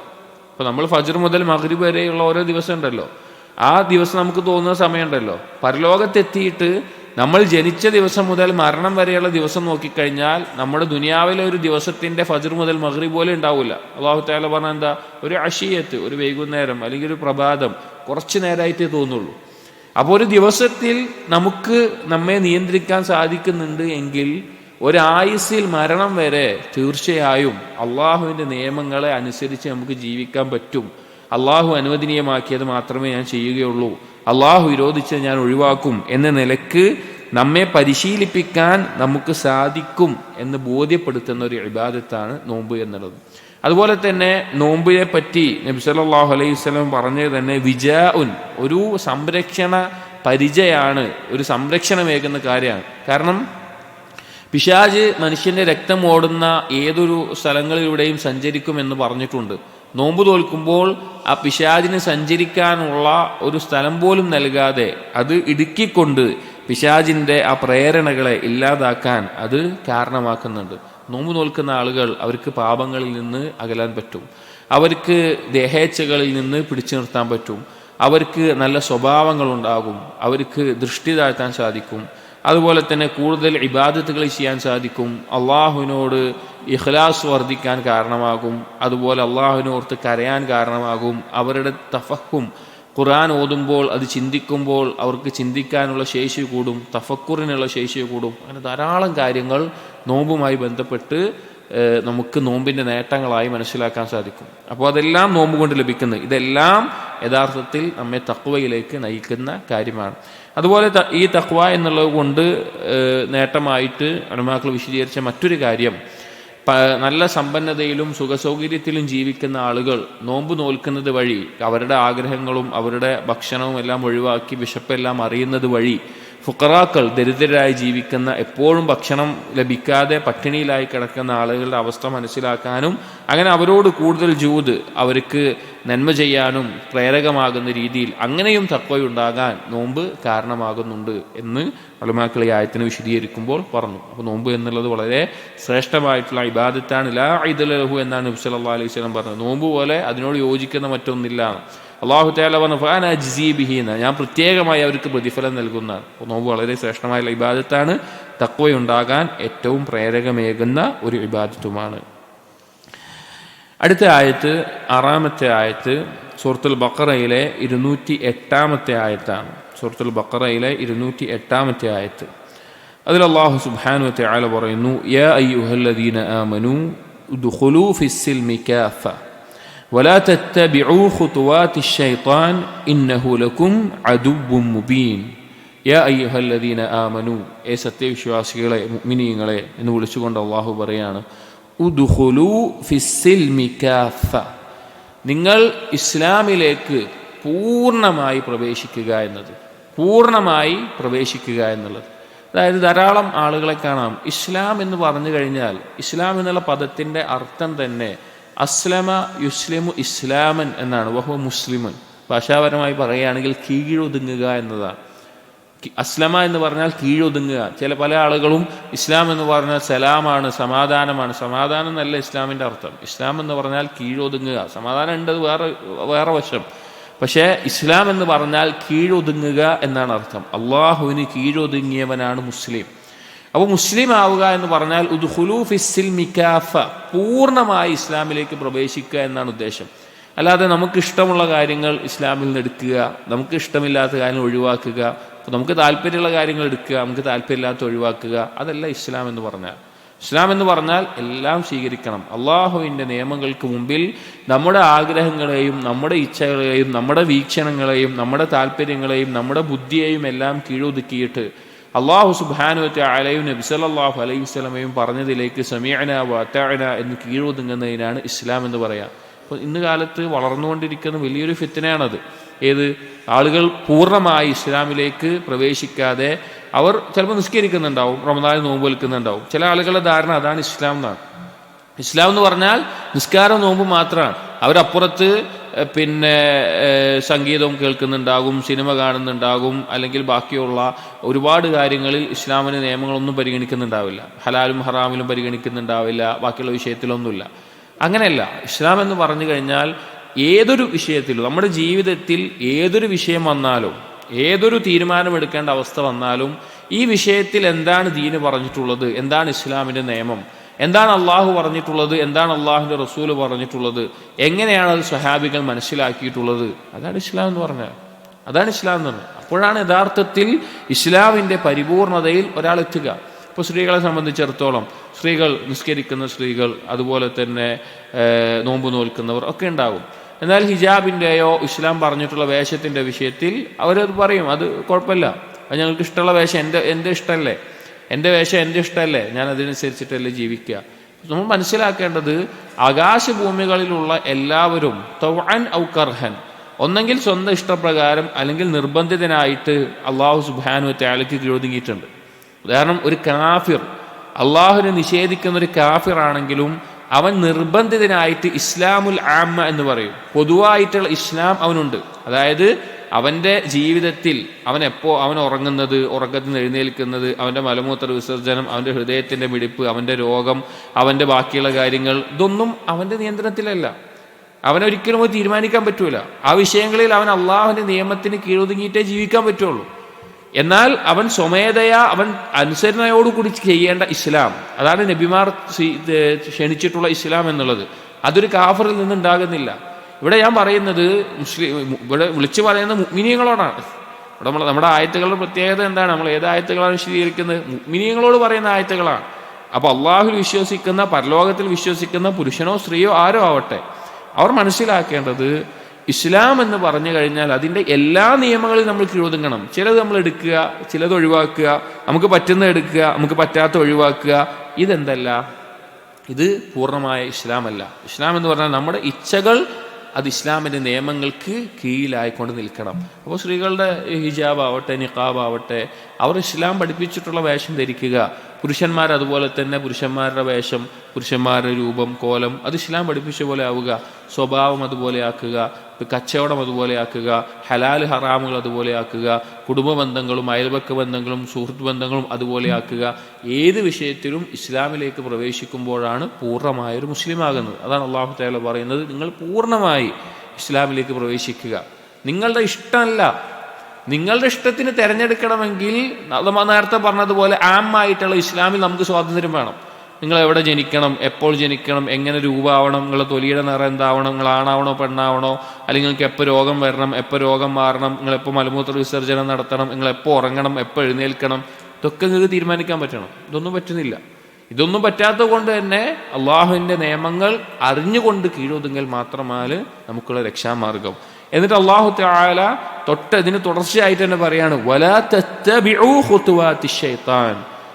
ഇപ്പോൾ നമ്മൾ ഫജ്ർ മുതൽ മഗ്രിബ് വരെയുള്ള ഓരോ ദിവസം ഉണ്ടല്ലോ, ആ ദിവസം നമുക്ക് തോന്നുന്ന സമയമുണ്ടല്ലോ, പരലോകത്തെത്തിയിട്ട് നമ്മൾ ജനിച്ച ദിവസം മുതൽ മരണം വരെയുള്ള ദിവസം നോക്കിക്കഴിഞ്ഞാൽ നമ്മുടെ ദുനിയാവിലെ ഒരു ദിവസത്തിൻ്റെ ഫജ്ർ മുതൽ മഗ്രിബ് പോലെ ഉണ്ടാവില്ല. അല്ലാഹു തആല പറഞ്ഞ എന്താ, ഒരു അശിയത്ത്, ഒരു വൈകുന്നേരം അല്ലെങ്കിൽ ഒരു പ്രഭാതം കുറച്ച് നേരമായിട്ടേ തോന്നുള്ളൂ. അപ്പോൾ ഒരു ദിവസത്തിൽ നമുക്ക് നമ്മെ നിയന്ത്രിക്കാൻ സാധിക്കുന്നുണ്ട് എങ്കിൽ ഒരായുസ്സിൽ മരണം വരെ തീർച്ചയായും അള്ളാഹുവിൻ്റെ നിയമങ്ങളെ അനുസരിച്ച് നമുക്ക് ജീവിക്കാൻ പറ്റും. അള്ളാഹു അനുവദനീയമാക്കിയത് മാത്രമേ ഞാൻ ചെയ്യുകയുള്ളൂ, അള്ളാഹു വിരോധിച്ചത് ഞാൻ ഒഴിവാക്കും എന്ന നിലക്ക് നമ്മെ പരിശീലിപ്പിക്കാൻ നമുക്ക് സാധിക്കും എന്ന് ബോധ്യപ്പെടുത്തുന്ന ഒരു ഇബാദത്താണ് നോമ്പ് എന്നുള്ളത്. അതുപോലെ തന്നെ നോമ്പിനെ പറ്റി നബി സല്ലല്ലാഹു അലൈഹി വസല്ലം പറഞ്ഞത് തന്നെ വിജാഉൻ, ഒരു സംരക്ഷണ പരിചയാണ്, ഒരു സംരക്ഷണമേകുന്ന കാര്യമാണ്. കാരണം പിശാച് മനുഷ്യന്റെ രക്തം ഓടുന്ന ഏതൊരു സ്ഥലങ്ങളിലൂടെയും സഞ്ചരിക്കുമെന്ന് പറഞ്ഞിട്ടുണ്ട്. നോമ്പ് തോൽക്കുമ്പോൾ ആ പിശാചിന് സഞ്ചരിക്കാനുള്ള ഒരു സ്ഥലം പോലും നൽകാതെ അത് ഇടുക്കിക്കൊണ്ട് പിശാചിൻ്റെ ആ പ്രേരണകളെ ഇല്ലാതാക്കാൻ അത് കാരണമാക്കുന്നുണ്ട്. നോമ്പ് നോൽക്കുന്ന ആളുകൾ അവർക്ക് പാപങ്ങളിൽ നിന്ന് അകലാൻ പറ്റും, അവർക്ക് ദേഹേച്ഛകളിൽ നിന്ന് പിടിച്ചു നിർത്താൻ പറ്റും, അവർക്ക് നല്ല സ്വഭാവങ്ങളുണ്ടാകും, അവർക്ക് ദൃഷ്ടി താഴ്ത്താൻ സാധിക്കും, അതുപോലെ തന്നെ കൂടുതൽ ഇബാദത്തുകൾ ചെയ്യാൻ സാധിക്കും, അള്ളാഹുവിനോട് ഇഖ്ലാസ് വർദ്ധിക്കാൻ കാരണമാകും, അതുപോലെ അള്ളാഹുവിനോർത്ത് കരയാൻ കാരണമാകും, അവരുടെ തഫഹും ഖുർആൻ ഓതുമ്പോൾ അത് ചിന്തിക്കുമ്പോൾ അവർക്ക് ചിന്തിക്കാനുള്ള ശേഷി കൂടും, തഫക്കുറിനുള്ള ശേഷി കൂടും. അങ്ങനെ ധാരാളം കാര്യങ്ങൾ നോമ്പുമായി ബന്ധപ്പെട്ട് നമുക്ക് നോമ്പിൻ്റെ നേട്ടങ്ങളായി മനസ്സിലാക്കാൻ സാധിക്കും. അപ്പോൾ അതെല്ലാം നോമ്പ് കൊണ്ട് ലഭിക്കുന്നത്, ഇതെല്ലാം യഥാർത്ഥത്തിൽ നമ്മെ തഖ്വയിലേക്ക് നയിക്കുന്ന കാര്യമാണ്. അതുപോലെ ഈ തഖ്വ എന്നുള്ളത് കൊണ്ട് നേട്ടമായിട്ട് ഉലമാക്കൾ വിശദീകരിച്ച മറ്റൊരു കാര്യം, നല്ല സമ്പന്നതയിലും സുഖസൗകര്യത്തിലും ജീവിക്കുന്ന ആളുകൾ നോമ്പ് നോൽക്കുന്നത് വഴി അവരുടെ ആഗ്രഹങ്ങളും അവരുടെ ഭക്ഷണവും എല്ലാം ഒഴിവാക്കി വിശപ്പെല്ലാം അറിയുന്നത് വഴി ഫുഖറാക്കൾ, ദരിദ്രരായി ജീവിക്കുന്ന, എപ്പോഴും ഭക്ഷണം ലഭിക്കാതെ പട്ടിണിയിലായി കിടക്കുന്ന ആളുകളുടെ അവസ്ഥ മനസ്സിലാക്കാനും അങ്ങനെ അവരോട് കൂടുതൽ ജൂദ്, അവർക്ക് നന്മ ചെയ്യാനും പ്രേരകമാകുന്ന രീതിയിൽ അങ്ങനെയും തഖ്വയുണ്ടാകാൻ നോമ്പ് കാരണമാകുന്നുണ്ട് എന്ന് ഉലമാക്കൾ ഈ ആയത്തിനെ വിശദീകരിക്കുമ്പോൾ പറഞ്ഞു. അപ്പോൾ നോമ്പ് എന്നുള്ളത് വളരെ ശ്രേഷ്ഠമായിട്ടുള്ള ഇബാദത്താണ്. ലാ ഇദ ലഹു എന്നാണ് നബി സല്ലല്ലാഹു അലൈഹി വസല്ലം പറഞ്ഞത്. നോമ്പ് പോലെ അതിനോട് യോജിക്കുന്ന മറ്റൊന്നില്ല. അല്ലാഹു തആല പറഞ്ഞു ഫഅന അജ്സി ബിഹി, ഞാൻ പ്രത്യേകമായി അവർക്ക് പ്രതിഫലം നൽകുന്നതാണ്. അപ്പോൾ നോമ്പ് വളരെ ശ്രേഷ്ഠമായ ഇബാദത്താണ്, തഖ്വയുണ്ടാകാൻ ഏറ്റവും പ്രേരകമേകുന്ന ഒരു ഇബാദത്തുമാണ്. അടുത്ത ആയത്ത്, ആറാമത്തെ ആയത്ത് സൂറത്തുൽ ബഖറയിലെ 208 ആയത്താണ്. സൂറത്തുൽ ബഖറയിലെ 208 ആയത്ത്. അതിൽ അല്ലാഹു സുബ്ഹാനഹു വ തആല പറയുന്നു, യാ അയ്യുഹല്ലദീന ആമനൂ ഉദ്ഖുലൂ ഫിസ്സിൽമി കാഫ വലാ തത്തബിഊ ഖുതുവാതിശ് ശൈത്താൻ ഇന്നഹു ലക്കും അദുവ്വുൻ മുബീൻ. യാ അയ്യുഹല്ലദീന ആമനൂ, ഏ സത്യവിശ്വാസികളെ, മുഅ്മിനീങ്ങളെ എന്ന് വിളിച്ചുകൊണ്ട് അല്ലാഹു പറയാണ്, ഉദ്ഖുലൂ ഫിസ്സിൽമി കാഫ, നിങ്ങൾ ഇസ്ലാമിലേക്ക് പൂർണ്ണമായി പ്രവേശിക്കുക എന്നത്, പൂർണ്ണമായി പ്രവേശിക്കുക എന്നുള്ളത്. അതായത് ധാരാളം ആളുകളെ കാണാം, ഇസ്ലാം എന്ന് പറഞ്ഞു കഴിഞ്ഞാൽ, ഇസ്ലാം എന്നുള്ള പദത്തിൻ്റെ അർത്ഥം തന്നെ അസ്ലമ യുസ്ലിമു ഇസ്ലാമൻ എന്നാണ്, വഹുവ മുസ്ലിമൻ. ഭാഷാപരമായി പറയുകയാണെങ്കിൽ കീഴൊതുങ്ങുക എന്നതാണ്. അസ്ലമ എന്ന് പറഞ്ഞാൽ കീഴൊതുങ്ങുക. പല ആളുകളും ഇസ്ലാം എന്ന് പറഞ്ഞാൽ സലാമാണ്, സമാധാനമാണ്. സമാധാനം എന്നല്ല ഇസ്ലാമിൻ്റെ അർത്ഥം. ഇസ്ലാം എന്ന് പറഞ്ഞാൽ കീഴൊതുങ്ങുക. സമാധാനം ഉണ്ട് വേറെ വശം. പക്ഷേ ഇസ്ലാം എന്ന് പറഞ്ഞാൽ കീഴൊതുങ്ങുക എന്നാണ് അർത്ഥം. അള്ളാഹുവിന് കീഴൊതുങ്ങിയവനാണ് മുസ്ലിം. അപ്പോൾ മുസ്ലിം ആവുക എന്ന് പറഞ്ഞാൽ ഉദ്ഖുലൂ ഫിസ്സിൽമി കാഫ, പൂർണ്ണമായി ഇസ്ലാമിലേക്ക് പ്രവേശിക്കുക എന്നാണ് ഉദ്ദേശം. അല്ലാതെ നമുക്ക് ഇഷ്ടമുള്ള കാര്യങ്ങൾ ഇസ്ലാമിൽ നിന്ന് എടുക്കുക, നമുക്ക് ഇഷ്ടമില്ലാത്ത കാര്യങ്ങൾ ഒഴിവാക്കുക, നമുക്ക് താല്പര്യമുള്ള കാര്യങ്ങൾ എടുക്കുക, നമുക്ക് താല്പര്യമില്ലാത്ത ഒഴിവാക്കുക, അതല്ല ഇസ്ലാം എന്ന് പറഞ്ഞാൽ. ഇസ്ലാം എന്ന് പറഞ്ഞാൽ എല്ലാം സ്വീകരിക്കണം. അള്ളാഹുവിൻ്റെ നിയമങ്ങൾക്ക് മുമ്പിൽ നമ്മുടെ ആഗ്രഹങ്ങളെയും നമ്മുടെ ഇച്ഛകളെയും നമ്മുടെ വീക്ഷണങ്ങളെയും നമ്മുടെ താല്പര്യങ്ങളെയും നമ്മുടെ ബുദ്ധിയെയും എല്ലാം കീഴൊതുക്കിയിട്ട് അള്ളാഹു സുബ്ഹാനഹു വ തആലയും നബി സല്ലല്ലാഹു അലൈഹി വസല്ലമയും പറഞ്ഞതിലേക്ക് സമീഅനാ വ അതഅനാ എന്ന് കീഴൊതുങ്ങുന്നതിനാണ് ഇസ്ലാം എന്ന് പറയാം. അപ്പോൾ ഇന്ന് കാലത്ത് വളർന്നുകൊണ്ടിരിക്കുന്ന വലിയൊരു ഫിത്നയാണത്. ഏത്? ആളുകൾ പൂർണ്ണമായി ഇസ്ലാമിലേക്ക് പ്രവേശിക്കാതെ അവർ ചിലപ്പോൾ നിസ്കരിക്കുന്നുണ്ടാവും, റമദാനിൽ നോമ്പ് വെൽക്കുന്നുണ്ടാവും. ചില ആളുകളുടെ ധാരണ അതാണ് ഇസ്ലാം എന്നാണ്. ഇസ്ലാം എന്ന് പറഞ്ഞാൽ നിസ്കാരം നോമ്പ് മാത്രമാണ്. അവരപ്പുറത്ത് സംഗീതവും കേൾക്കുന്നുണ്ടാകും, സിനിമ കാണുന്നുണ്ടാകും, അല്ലെങ്കിൽ ബാക്കിയുള്ള ഒരുപാട് കാര്യങ്ങളിൽ ഇസ്ലാമിൻ്റെ നിയമങ്ങളൊന്നും പരിഗണിക്കുന്നുണ്ടാവില്ല, ഹലാലും ഹറാമിലും പരിഗണിക്കുന്നുണ്ടാവില്ല, ബാക്കിയുള്ള വിഷയത്തിലൊന്നുമില്ല. അങ്ങനെയല്ല. ഇസ്ലാം എന്ന് പറഞ്ഞു കഴിഞ്ഞാൽ ഏതൊരു വിഷയത്തിലും, നമ്മുടെ ജീവിതത്തിൽ ഏതൊരു വിഷയം വന്നാലും ഏതൊരു തീരുമാനമെടുക്കേണ്ട അവസ്ഥ വന്നാലും ഈ വിഷയത്തിൽ എന്താണ് ദീന് പറഞ്ഞിട്ടുള്ളത്, എന്താണ് ഇസ്ലാമിൻ്റെ നിയമം, എന്താണ് അള്ളാഹു പറഞ്ഞിട്ടുള്ളത്, എന്താണ് അള്ളാഹുവിൻ്റെ റസൂല് പറഞ്ഞിട്ടുള്ളത്, എങ്ങനെയാണ് അത് സ്വഹാബികൾ മനസ്സിലാക്കിയിട്ടുള്ളത്, അതാണ് ഇസ്ലാം എന്ന് പറഞ്ഞാൽ. അതാണ് ഇസ്ലാം എന്ന് പറഞ്ഞാൽ. അപ്പോഴാണ് യഥാർത്ഥത്തിൽ ഇസ്ലാമിൻ്റെ പരിപൂർണതയിൽ ഒരാൾ എത്തുക. ഇപ്പോൾ സ്ത്രീകളെ സംബന്ധിച്ചിടത്തോളം സ്ത്രീകൾ, നിസ്കരിക്കുന്ന സ്ത്രീകൾ, അതുപോലെ തന്നെ നോമ്പ് നോൽക്കുന്നവർ ഒക്കെ ഉണ്ടാകും. എന്നാൽ ഹിജാബിൻ്റെയോ ഇസ്ലാം പറഞ്ഞിട്ടുള്ള വേഷത്തിൻ്റെ വിഷയത്തിൽ അവരത് പറയും, അത് കുഴപ്പമില്ല, അത് ഞങ്ങൾക്ക് ഇഷ്ടമുള്ള വേഷം എൻ്റെ ഇഷ്ടമല്ലേ, എൻ്റെ വേഷം എൻ്റെ ഇഷ്ടമല്ലേ, ഞാൻ അതിനനുസരിച്ചിട്ടല്ലേ ജീവിക്കുക. നമ്മൾ മനസ്സിലാക്കേണ്ടത് ആകാശഭൂമികളിലുള്ള എല്ലാവരും തൗഅൻ ഔ കർഹൻ, ഒന്നെങ്കിൽ സ്വന്തം ഇഷ്ടപ്രകാരം അല്ലെങ്കിൽ നിർബന്ധിതനായിട്ട് അള്ളാഹു സുബ്ഹാനഹു വ തആലയ്ക്ക് കീഴൊതുങ്ങിയിട്ടുണ്ട്. ഉദാഹരണം, ഒരു കാഫിർ, അള്ളാഹുവിനെ നിഷേധിക്കുന്ന ഒരു കാഫിർ ആണെങ്കിലും അവൻ നിർബന്ധിതനായിട്ട് ഇസ്ലാമുൽ ആമ്മ എന്ന് പറയും, പൊതുവായിട്ടുള്ള ഇസ്ലാം അവനുണ്ട്. അതായത് അവൻ്റെ ജീവിതത്തിൽ അവൻ ഉറങ്ങുന്നത്, ഉറക്കത്തിൽ നിന്ന് എഴുന്നേൽക്കുന്നത്, അവൻ്റെ മലമൂത്ര വിസർജനം, അവൻ്റെ ഹൃദയത്തിൻ്റെ മിടിപ്പ്, അവൻ്റെ രോഗം, അവൻ്റെ ബാക്കിയുള്ള കാര്യങ്ങൾ, ഇതൊന്നും അവൻ്റെ നിയന്ത്രണത്തിലല്ല. അവനൊരിക്കലും അത് തീരുമാനിക്കാൻ പറ്റൂല. ആ വിഷയങ്ങളിൽ അവൻ അള്ളാഹുവിൻ്റെ നിയമത്തിന് കീഴൊതുങ്ങിയിട്ടേ ജീവിക്കാൻ പറ്റുള്ളൂ. എന്നാൽ അവൻ സ്വമേധയാ അവൻ അനുസരണയോടുകൂടി ചെയ്യേണ്ട ഇസ്ലാം, അതാണ് നബിമാർ ക്ഷണിച്ചിട്ടുള്ള ഇസ്ലാം എന്നുള്ളത്. അതൊരു കാഫറിൽ നിന്നുണ്ടാകുന്നില്ല. ഇവിടെ ഞാൻ പറയുന്നത് ഇവിടെ വിളിച്ചു പറയുന്നത് മുഅ്മിനീങ്ങളോടാണ്. ഇവിടെ നമ്മുടെ ആയത്തുകളുടെ പ്രത്യേകത എന്താണ്? നമ്മൾ ഏത് ആയത്തുകളാണ് വിശദീകരിക്കുന്നത്? മുഅ്മിനീങ്ങളോട് പറയുന്ന ആയത്തുകളാണ്. അപ്പോൾ അള്ളാഹുവിൽ വിശ്വസിക്കുന്ന, പരലോകത്തിൽ വിശ്വസിക്കുന്ന പുരുഷനോ സ്ത്രീയോ ആരോ ആവട്ടെ, അവർ മനസ്സിലാക്കേണ്ടത് ഇസ്ലാം എന്ന് പറഞ്ഞു കഴിഞ്ഞാൽ അതിൻ്റെ എല്ലാ നിയമങ്ങളും നമ്മൾ കീഴൊതുങ്ങണം. ചിലത് നമ്മൾ എടുക്കുക, ചിലത് ഒഴിവാക്കുക, നമുക്ക് പറ്റുന്നത് എടുക്കുക, നമുക്ക് പറ്റാത്ത ഒഴിവാക്കുക. ഇതെന്തല്ല? ഇത് പൂർണ്ണമായ ഇസ്ലാമല്ല. ഇസ്ലാം എന്ന് പറഞ്ഞാൽ നമ്മുടെ ഇച്ഛകൾ അത് ഇസ്ലാമിൻ്റെ നിയമങ്ങൾക്ക് കീഴിലായിക്കൊണ്ട് നിൽക്കണം. അപ്പോൾ സ്ത്രീകളുടെ ഹിജാബാവട്ടെ, നിഖാബാവട്ടെ, അവർ ഇസ്ലാം പഠിപ്പിച്ചിട്ടുള്ള വേഷം ധരിക്കുക. പുരുഷന്മാർ അതുപോലെ തന്നെ പുരുഷന്മാരുടെ വേഷം, പുരുഷന്മാരുടെ രൂപം, കോലം, അത് ഇസ്ലാം പഠിപ്പിച്ച പോലെ ആവുക. സ്വഭാവം അതുപോലെ ആക്കുക, കച്ചവടം അതുപോലെ ആക്കുക, ഹലാൽ ഹറാമുകൾ അതുപോലെ ആക്കുക, കുടുംബ ബന്ധങ്ങളും അയൽപക്ക ബന്ധങ്ങളും സുഹൃത്ത് ബന്ധങ്ങളും അതുപോലെ ആക്കുക. ഏത് വിഷയത്തിലും ഇസ്ലാമിലേക്ക് പ്രവേശിക്കുമ്പോഴാണ് പൂർണ്ണമായൊരു മുസ്ലിം ആകുന്നത്. അതാണ് അല്ലാഹു തആല പറയുന്നത്, നിങ്ങൾ പൂർണ്ണമായി ഇസ്ലാമിലേക്ക് പ്രവേശിക്കുക. നിങ്ങളുടെ ഇഷ്ടമല്ല, നിങ്ങളുടെ ഇഷ്ടത്തിന് തിരഞ്ഞെടുക്കണമെങ്കിൽ നേരത്തെ പറഞ്ഞതുപോലെ ആമായിട്ടുള്ള ഇസ്ലാമിൽ നമുക്ക് സ്വാതന്ത്ര്യം വേണം. നിങ്ങൾ എവിടെ ജനിക്കണം, എപ്പോൾ ജനിക്കണം, എങ്ങനെ രൂപമാവണം, നിങ്ങളുടെ തൊലിയുടെ നിറം എന്താവണം, നിങ്ങൾ ആണാവണോ പെണ്ണാവണോ, അല്ലെങ്കിൽ നിങ്ങൾക്ക് എപ്പോൾ രോഗം വരണം, എപ്പോൾ രോഗം മാറണം, നിങ്ങളെപ്പോൾ മലമൂത്ര വിസർജനം നടത്തണം, നിങ്ങളെപ്പോൾ ഉറങ്ങണം, എപ്പോൾ എഴുന്നേൽക്കണം, ഇതൊക്കെ നിങ്ങൾക്ക് തീരുമാനിക്കാൻ പറ്റണം. ഇതൊന്നും പറ്റുന്നില്ല. ഇതൊന്നും പറ്റാത്തത് കൊണ്ട് തന്നെ അള്ളാഹുവിൻ്റെ നിയമങ്ങൾ അറിഞ്ഞുകൊണ്ട് കീഴൊതുങ്ങൽ മാത്രമാണ് നമുക്കുള്ള രക്ഷാമാർഗം. എന്നിട്ട് അല്ലാഹു തആല ഇതിന് തുടർച്ചയായിട്ട് തന്നെ പറയാണ്, വലാ തത്തബിഉ ഖുതുവാതി ശൈത്താൻ,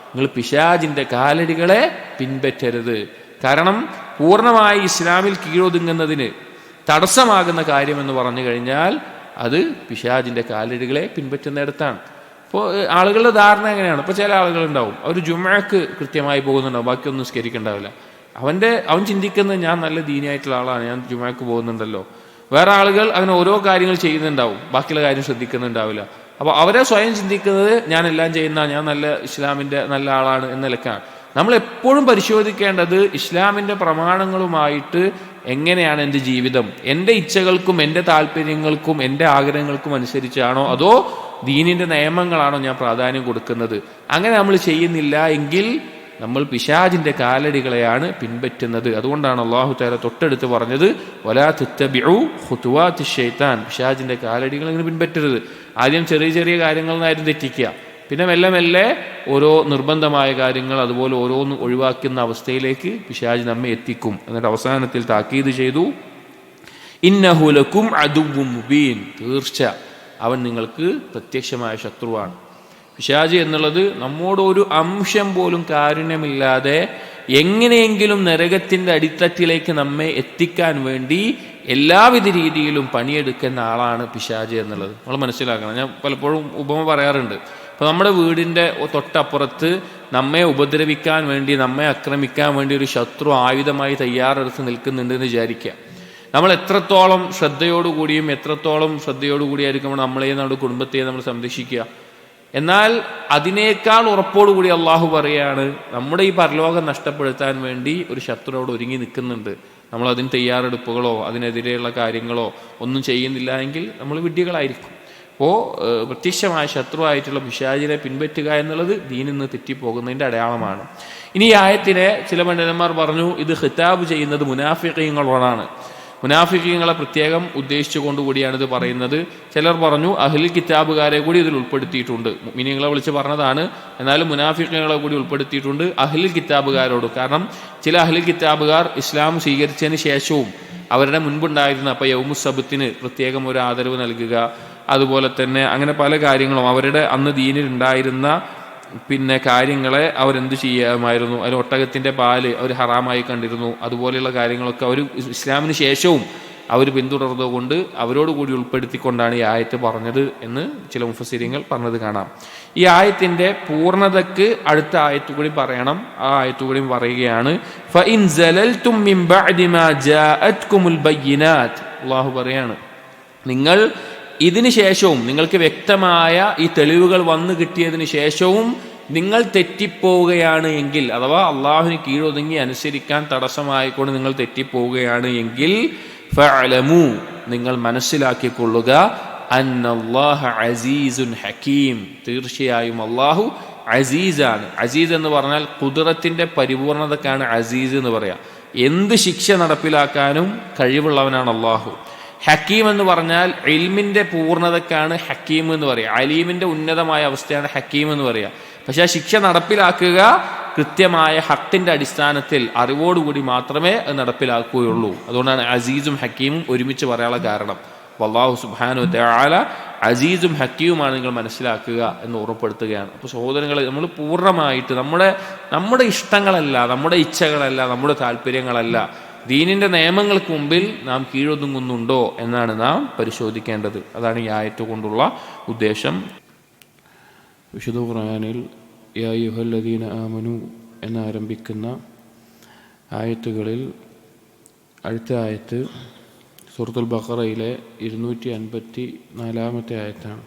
നിങ്ങൾ പിശാചിന്റെ കാലടികളെ പിൻപറ്റരുത്. കാരണം പൂർണ്ണമായി ഇസ്ലാമിൽ കീഴൊതുങ്ങുന്നതിന് തടസ്സമാകുന്ന കാര്യമെന്ന് പറഞ്ഞു കഴിഞ്ഞാൽ അത് പിശാചിന്റെ കാലടികളെ പിൻപറ്റുന്നിടത്താണ്. ഇപ്പോൾ ആളുകളുടെ ധാരണ എങ്ങനെയാണ്? ഇപ്പോൾ ചില ആളുകളുണ്ടാവും, അവർ ജുമുഅക്ക് കൃത്യമായി പോകുന്നുണ്ടാവും, ബാക്കിയൊന്നും നിസ്കരിക്കണ്ടാവില്ല. അവൻ ചിന്തിക്കുന്നത് ഞാൻ നല്ല ദീനിയായിട്ടുള്ള ആളാണ്, ഞാൻ ജുമുഅക്ക് പോകുന്നുണ്ടല്ലോ. വേറെ ആളുകൾ അങ്ങനെ ഓരോ കാര്യങ്ങൾ ചെയ്യുന്നുണ്ടാവും, ബാക്കിയുള്ള കാര്യം ശ്രദ്ധിക്കുന്നുണ്ടാവില്ല. അപ്പോൾ അവരെ സ്വയം ചിന്തിക്കുന്നത് ഞാൻ എല്ലാം ചെയ്യുന്ന, ഞാൻ നല്ല ഇസ്ലാമിൻ്റെ നല്ല ആളാണ് എന്ന നിലക്കാണ്. നമ്മൾ എപ്പോഴും പരിശോധിക്കേണ്ടത് ഇസ്ലാമിൻ്റെ പ്രമാണങ്ങളുമായിട്ട് എങ്ങനെയാണ് എൻ്റെ ജീവിതം, എൻ്റെ ഇച്ഛകൾക്കും എൻ്റെ താല്പര്യങ്ങൾക്കും എൻ്റെ ആഗ്രഹങ്ങൾക്കും അനുസരിച്ചാണോ അതോ ദീനിൻ്റെ നിയമങ്ങളാണോ ഞാൻ പ്രാധാന്യം കൊടുക്കുന്നത്. അങ്ങനെ നമ്മൾ ചെയ്യുന്നില്ല എങ്കിൽ നമ്മൾ പിശാചിന്റെ കാലടികളെയാണ് പിൻപറ്റുന്നത്. അതുകൊണ്ടാണ് അല്ലാഹു തആല തൊട്ടടുത്ത് പറഞ്ഞത്, വലാ തത്തബിഉ ഖുതുവാതി ശൈത്താൻ, പിശാചിന്റെ കാലടികളെ ഇങ്ങനെ പിൻപറ്റരുത്. ആദ്യം ചെറിയ ചെറിയ കാര്യങ്ങളിലായിരുന്നു തെറ്റിക്കുക, പിന്നെ മെല്ലെ മെല്ലെ ഓരോ നിർബന്ധമായ കാര്യങ്ങൾ അതുപോലെ ഓരോന്ന് ഒഴിവാക്കുന്ന അവസ്ഥയിലേക്ക് പിശാച് നമ്മെ എത്തിക്കും. എന്നിട്ട് അവസാനത്തിൽ താക്കീത് ചെയ്തു, ഇന്നഹു ലക്കും അദുവ്വുൻ മുബീൻ, തീർച്ച അവൻ നിങ്ങൾക്ക് പ്രത്യക്ഷമായ ശത്രുവാണ്. പിശാച് എന്നുള്ളത് നമ്മോട് ഒരു അംശം പോലും കാരുണ്യമില്ലാതെ എങ്ങനെയെങ്കിലും നരകത്തിൻ്റെ അടിത്തട്ടിലേക്ക് നമ്മെ എത്തിക്കാൻ വേണ്ടി എല്ലാവിധ രീതിയിലും പണിയെടുക്കുന്ന ആളാണ് പിശാച് എന്നുള്ളത് നമ്മൾ മനസ്സിലാക്കണം. ഞാൻ പലപ്പോഴും ഉപമ പറയാറുണ്ട്. ഇപ്പോൾ നമ്മുടെ വീടിൻ്റെ തൊട്ടപ്പുറത്ത് നമ്മെ ഉപദ്രവിക്കാൻ വേണ്ടി, നമ്മെ ആക്രമിക്കാൻ വേണ്ടി ഒരു ശത്രു ആയുധമായി തയ്യാറെടുത്ത് നിൽക്കുന്നുണ്ടെന്ന് വിചാരിക്കുക. നമ്മൾ എത്രത്തോളം ശ്രദ്ധയോടുകൂടിയായിരിക്കും നമ്മളെയും നമ്മുടെ കുടുംബത്തെയും നമ്മൾ സംരക്ഷിക്കുക. എന്നാൽ അതിനേക്കാൾ ഉറപ്പോടുകൂടി അള്ളാഹു പറയാണ്, നമ്മുടെ ഈ പരലോകം നഷ്ടപ്പെടുത്താൻ വേണ്ടി ഒരു ശത്രുവോട് ഒരുങ്ങി നിൽക്കുന്നുണ്ട്. നമ്മൾ അതിന് തയ്യാറെടുപ്പുകളോ അതിനെതിരെയുള്ള കാര്യങ്ങളോ ഒന്നും ചെയ്യുന്നില്ല എങ്കിൽ നമ്മൾ വിഡ്ഢികളായിരിക്കും. അപ്പോൾ പ്രത്യക്ഷമായ ശത്രുവായിട്ടുള്ള പിശാചിനെ പിൻപറ്റുക എന്നുള്ളത് ദീനിൽ നിന്ന് തെറ്റിപ്പോകുന്നതിൻ്റെ അടയാളമാണ്. ഇനി ഈ ആയത്തിനെ ചില പണ്ഡിതന്മാർ പറഞ്ഞു ഇത് ഖിതാബ് ചെയ്യുന്നത് മുനാഫിഖീങ്ങളോടാണ്. മുനാഫിഖീങ്ങളെ പ്രത്യേകം ഉദ്ദേശിച്ചുകൊണ്ടുകൂടിയാണ് ഇത് പറയുന്നത്. ചിലർ പറഞ്ഞു അഹ്ലുൽ കിതാബുകാരെ കൂടി ഇതിൽ ഉൾപ്പെടുത്തിയിട്ടുണ്ട്. മുഅ്മിനീങ്ങളെ വിളിച്ച് പറഞ്ഞതാണ്, എന്നാലും മുനാഫിഖീങ്ങളെ കൂടി ഉൾപ്പെടുത്തിയിട്ടുണ്ട് അഹ്ലുൽ കിതാബുകാരോട്. കാരണം ചില അഹ്ലുൽ കിതാബുകാർ ഇസ്ലാം സ്വീകരിച്ചതിന് ശേഷവും അവരുടെ മുൻപുണ്ടായിരുന്ന അപ്പോൾ യൗമുസ്സബ്ത്തിന് പ്രത്യേകം ഒരു ആദരവ് നൽകുക, അതുപോലെ തന്നെ അങ്ങനെ പല കാര്യങ്ങളും അവരുടെ അന്ന് ദീനിൽ ഉണ്ടായിരുന്ന കാര്യങ്ങളെ അവരെന്ത് ചെയ്യാമായിരുന്നു. അതിൽ ഒട്ടകത്തിൻ്റെ പാല് അവർ ഹറാമായി കണ്ടിരുന്നു. അതുപോലെയുള്ള കാര്യങ്ങളൊക്കെ അവർ ഇസ്ലാമിന് ശേഷവും അവർ പിന്തുടർന്നുകൊണ്ട് അവരോട് കൂടി ഉൾപ്പെടുത്തിക്കൊണ്ടാണ് ഈ ആയത്ത് പറഞ്ഞത് എന്ന് ചില മുഫസ്സിരീങ്ങൾ പറഞ്ഞത് കാണാം. ഈ ആയത്തിൻ്റെ പൂർണ്ണതയ്ക്ക് അടുത്ത ആയത്ത് കൂടി പറയണം. ആ ആയത്ത് കൂടി പറയുകയാണ് ഫഇൻ സലൽതും മിൻ ബഅദി മാ ജാഅത്കുമുൽ ബയ്യിനാത്ത്. അല്ലാഹു പറയാണ്, നിങ്ങൾ ഇതിന് ശേഷവും നിങ്ങൾക്ക് വ്യക്തമായ ഈ തെളിവുകൾ വന്നു കിട്ടിയതിന് ശേഷവും നിങ്ങൾ തെറ്റിപ്പോവുകയാണ് എങ്കിൽ, അഥവാ അള്ളാഹുവിന് കീഴൊതുങ്ങി അനുസരിക്കാൻ തടസ്സമായിക്കൊണ്ട് നിങ്ങൾ തെറ്റിപ്പോവുകയാണ് എങ്കിൽ ഫഅലമു, നിങ്ങൾ മനസ്സിലാക്കിക്കൊള്ളുക, അന്നല്ലാഹ അസീസുൻ ഹക്കീം, തീർച്ചയായും അള്ളാഹു അസീസാണ്. അസീസ് എന്ന് പറഞ്ഞാൽ ഖുദ്റത്തിന്റെ പരിപൂർണതക്കാണ് അസീസ് എന്ന് പറയാം. എന്ത് ശിക്ഷ നടപ്പിലാക്കാനും കഴിവുള്ളവനാണ് അള്ളാഹു. ഹക്കീം എന്ന് പറഞ്ഞാൽ ഇൽമിന്റെ പൂർണ്ണതക്കാണ് ഹക്കീം എന്ന് പറയുക. അലീമിന്റെ ഉന്നതമായ അവസ്ഥയാണ് ഹക്കീം എന്ന് പറയുക. പക്ഷെ ആ ശിക്ഷ നടപ്പിലാക്കുക കൃത്യമായ ഹക്കിന്റെ അടിസ്ഥാനത്തിൽ അറിവോടുകൂടി മാത്രമേ അത് നടപ്പിലാക്കുകയുള്ളൂ. അതുകൊണ്ടാണ് അസീസും ഹക്കീമും ഒരുമിച്ച് പറയാനുള്ള കാരണം. അല്ലാഹു സുബ്ഹാനഹു വ തആല അസീസും ഹക്കീമുമാണ് നിങ്ങൾ മനസ്സിലാക്കുക എന്ന് ഓർമ്മപ്പെടുത്തുകയാണ്. അപ്പോൾ സഹോദരങ്ങളെ, നമ്മൾ പൂർണ്ണമായിട്ട് നമ്മുടെ ഇഷ്ടങ്ങളല്ല, നമ്മുടെ ഇച്ഛകളല്ല, നമ്മുടെ താല്പര്യങ്ങളല്ല, ദീനിന്റെ നിയമങ്ങൾക്ക് മുമ്പിൽ നാം കീഴൊതുങ്ങുന്നുണ്ടോ എന്നാണ് നാം പരിശോധിക്കേണ്ടത്. അതാണ് ഈ ആയത്ത് കൊണ്ടുള്ള ഉദ്ദേശം. വിശുദ്ധ ഖുർആനിൽ യാ അയ്യുഹല്ലദീന ആമനു എന്നാരംഭിക്കുന്ന ആയത്തുകളിൽ അടുത്ത ആയത്ത് സൂറത്തുൽ ബഖറയിലെ 254-ാമത്തെ ആയത്താണ്.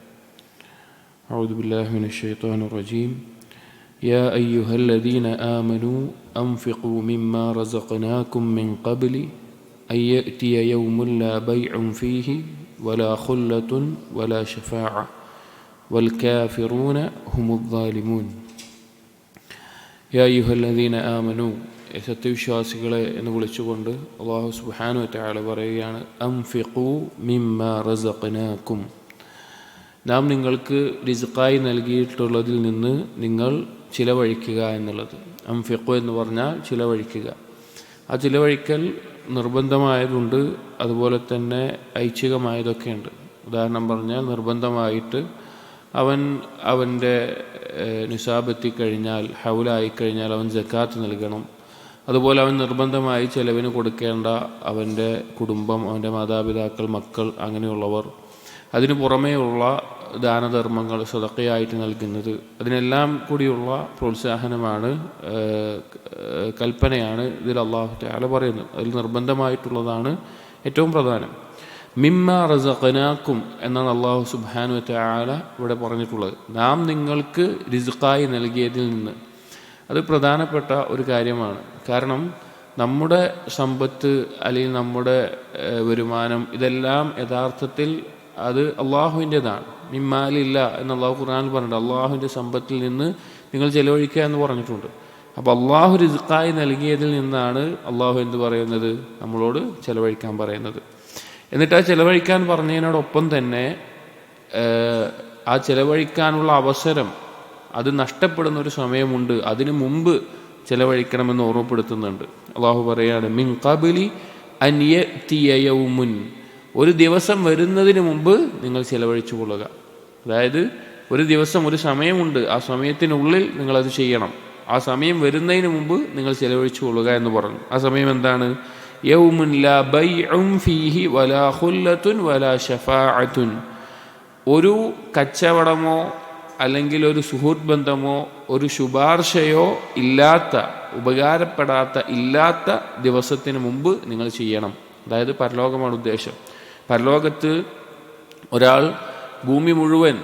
അഊദു ബില്ലാഹി മിനശ് ശൈത്വാനിർ റജീം. يا أيها الذين آمنوا أنفقوا مما رزقناكم من قبل أن يأتي يوم لا بيع فيه ولا خلة ولا شفاعة والكافرون هم الظالمون. يا أيها الذين آمنوا, സത്യവിശ്വാസികളെ എന്ന് വിളിച്ചുകൊണ്ട് അല്ലാഹു സുബ്ഹാനഹു വ തആല പറയുകയാണ്, അൻഫിഖൂ മിമ്മാ റസഖനാകും, നാം നിങ്ങൾക്ക് റിസ്ഖായി നൽകിയിട്ടുള്ളതിൽ നിന്ന് നിങ്ങൾ ചിലവഴിക്കുക എന്നുള്ളത്. അൻഫിഖു എന്ന് പറഞ്ഞാൽ ചിലവഴിക്കുക. ആ ചിലവഴിക്കൽ നിർബന്ധമായതുണ്ട്, അതുപോലെ തന്നെ ഐച്ഛികമായതൊക്കെയുണ്ട്. ഉദാഹരണം പറഞ്ഞാൽ നിർബന്ധമായിട്ട് അവൻ്റെ നിസാബെത്തിക്കഴിഞ്ഞാൽ, ഹൗലായിക്കഴിഞ്ഞാൽ അവൻ സക്കാത്ത് നൽകണം. അതുപോലെ അവൻ നിർബന്ധമായി ചെലവിന് കൊടുക്കേണ്ട അവൻ്റെ കുടുംബം, അവൻ്റെ മാതാപിതാക്കൾ, മക്കൾ, അങ്ങനെയുള്ളവർ. അതിനു പുറമേയുള്ള ദാനധർമ്മങ്ങൾ സദഖയായിട്ട് നൽകുന്നത്, അതിനെല്ലാം കൂടിയുള്ള പ്രോത്സാഹനമാണ്, കൽപ്പനയാണ് ഇതിൽ അല്ലാഹു തആല പറയുന്നത്. അതിൽ നിർബന്ധമായിട്ടുള്ളതാണ് ഏറ്റവും പ്രധാനം. മിമ്മ റസഖനാക്കും എന്നാണ് അല്ലാഹു സുബ്ഹാനഹു വ തആല ഇവിടെ പറഞ്ഞിട്ടുള്ളത്. നാം നിങ്ങൾക്ക് റിസ്ഖായി നൽകിയതിൽ നിന്ന്. അത് പ്രധാനപ്പെട്ട ഒരു കാര്യമാണ്. കാരണം നമ്മുടെ സമ്പത്ത് അല്ലെങ്കിൽ നമ്മുടെ വരുമാനം ഇതെല്ലാം യഥാർത്ഥത്തിൽ അത് അള്ളാഹുവിൻ്റെതാണ്. മിമ്മാലില്ല എന്ന് അള്ളാഹു ഖുർആനിൽ പറഞ്ഞിട്ടുണ്ട്. അള്ളാഹുവിൻ്റെ സമ്പത്തിൽ നിന്ന് നിങ്ങൾ ചെലവഴിക്കുക എന്ന് പറഞ്ഞിട്ടുണ്ട്. അപ്പോൾ അള്ളാഹു റിസ്ഖായി നൽകിയതിൽ നിന്നാണ് അള്ളാഹു എന്ത് പറയുന്നത്, നമ്മളോട് ചെലവഴിക്കാൻ പറയുന്നത്. എന്നിട്ട് ആ ചെലവഴിക്കാൻ പറഞ്ഞതിനോടൊപ്പം തന്നെ ആ ചെലവഴിക്കാനുള്ള അവസരം അത് നഷ്ടപ്പെടുന്ന ഒരു സമയമുണ്ട്, അതിനു മുമ്പ് ചെലവഴിക്കണമെന്ന് ഓർമ്മപ്പെടുത്തുന്നുണ്ട്. അള്ളാഹു പറയാണ്, മിൻ ഖബലി അൻ യഅതിയ യൗമുൻ, ഒരു ദിവസം വരുന്നതിന് മുമ്പ് നിങ്ങൾ ചെലവഴിച്ചു കൊള്ളുക. അതായത് ഒരു ദിവസം, ഒരു സമയമുണ്ട്, ആ സമയത്തിനുള്ളിൽ നിങ്ങളത് ചെയ്യണം. ആ സമയം വരുന്നതിന് മുമ്പ് നിങ്ങൾ ചെലവഴിച്ചു കൊള്ളുക എന്ന് പറഞ്ഞു. ആ സമയം എന്താണ്? യൗമുൻ ലാ ബൈഉൻ ഫീഹി വലാ ഖുല്ലത്തുൻ വലാ ശഫാഅത്തുൻ, ഒരു കച്ചവടമോ അല്ലെങ്കിൽ ഒരു സുഹൃത്ത് ബന്ധമോ ഒരു ശുപാർശയോ ഇല്ലാത്ത, ഉപകാരപ്പെടാത്ത, ഇല്ലാത്ത ദിവസത്തിന് മുമ്പ് നിങ്ങൾ ചെയ്യണം. അതായത് പരലോകമാണ് ഉദ്ദേശം. പരലോകത്ത് ഒരാൾ ഭൂമി മുഴുവൻ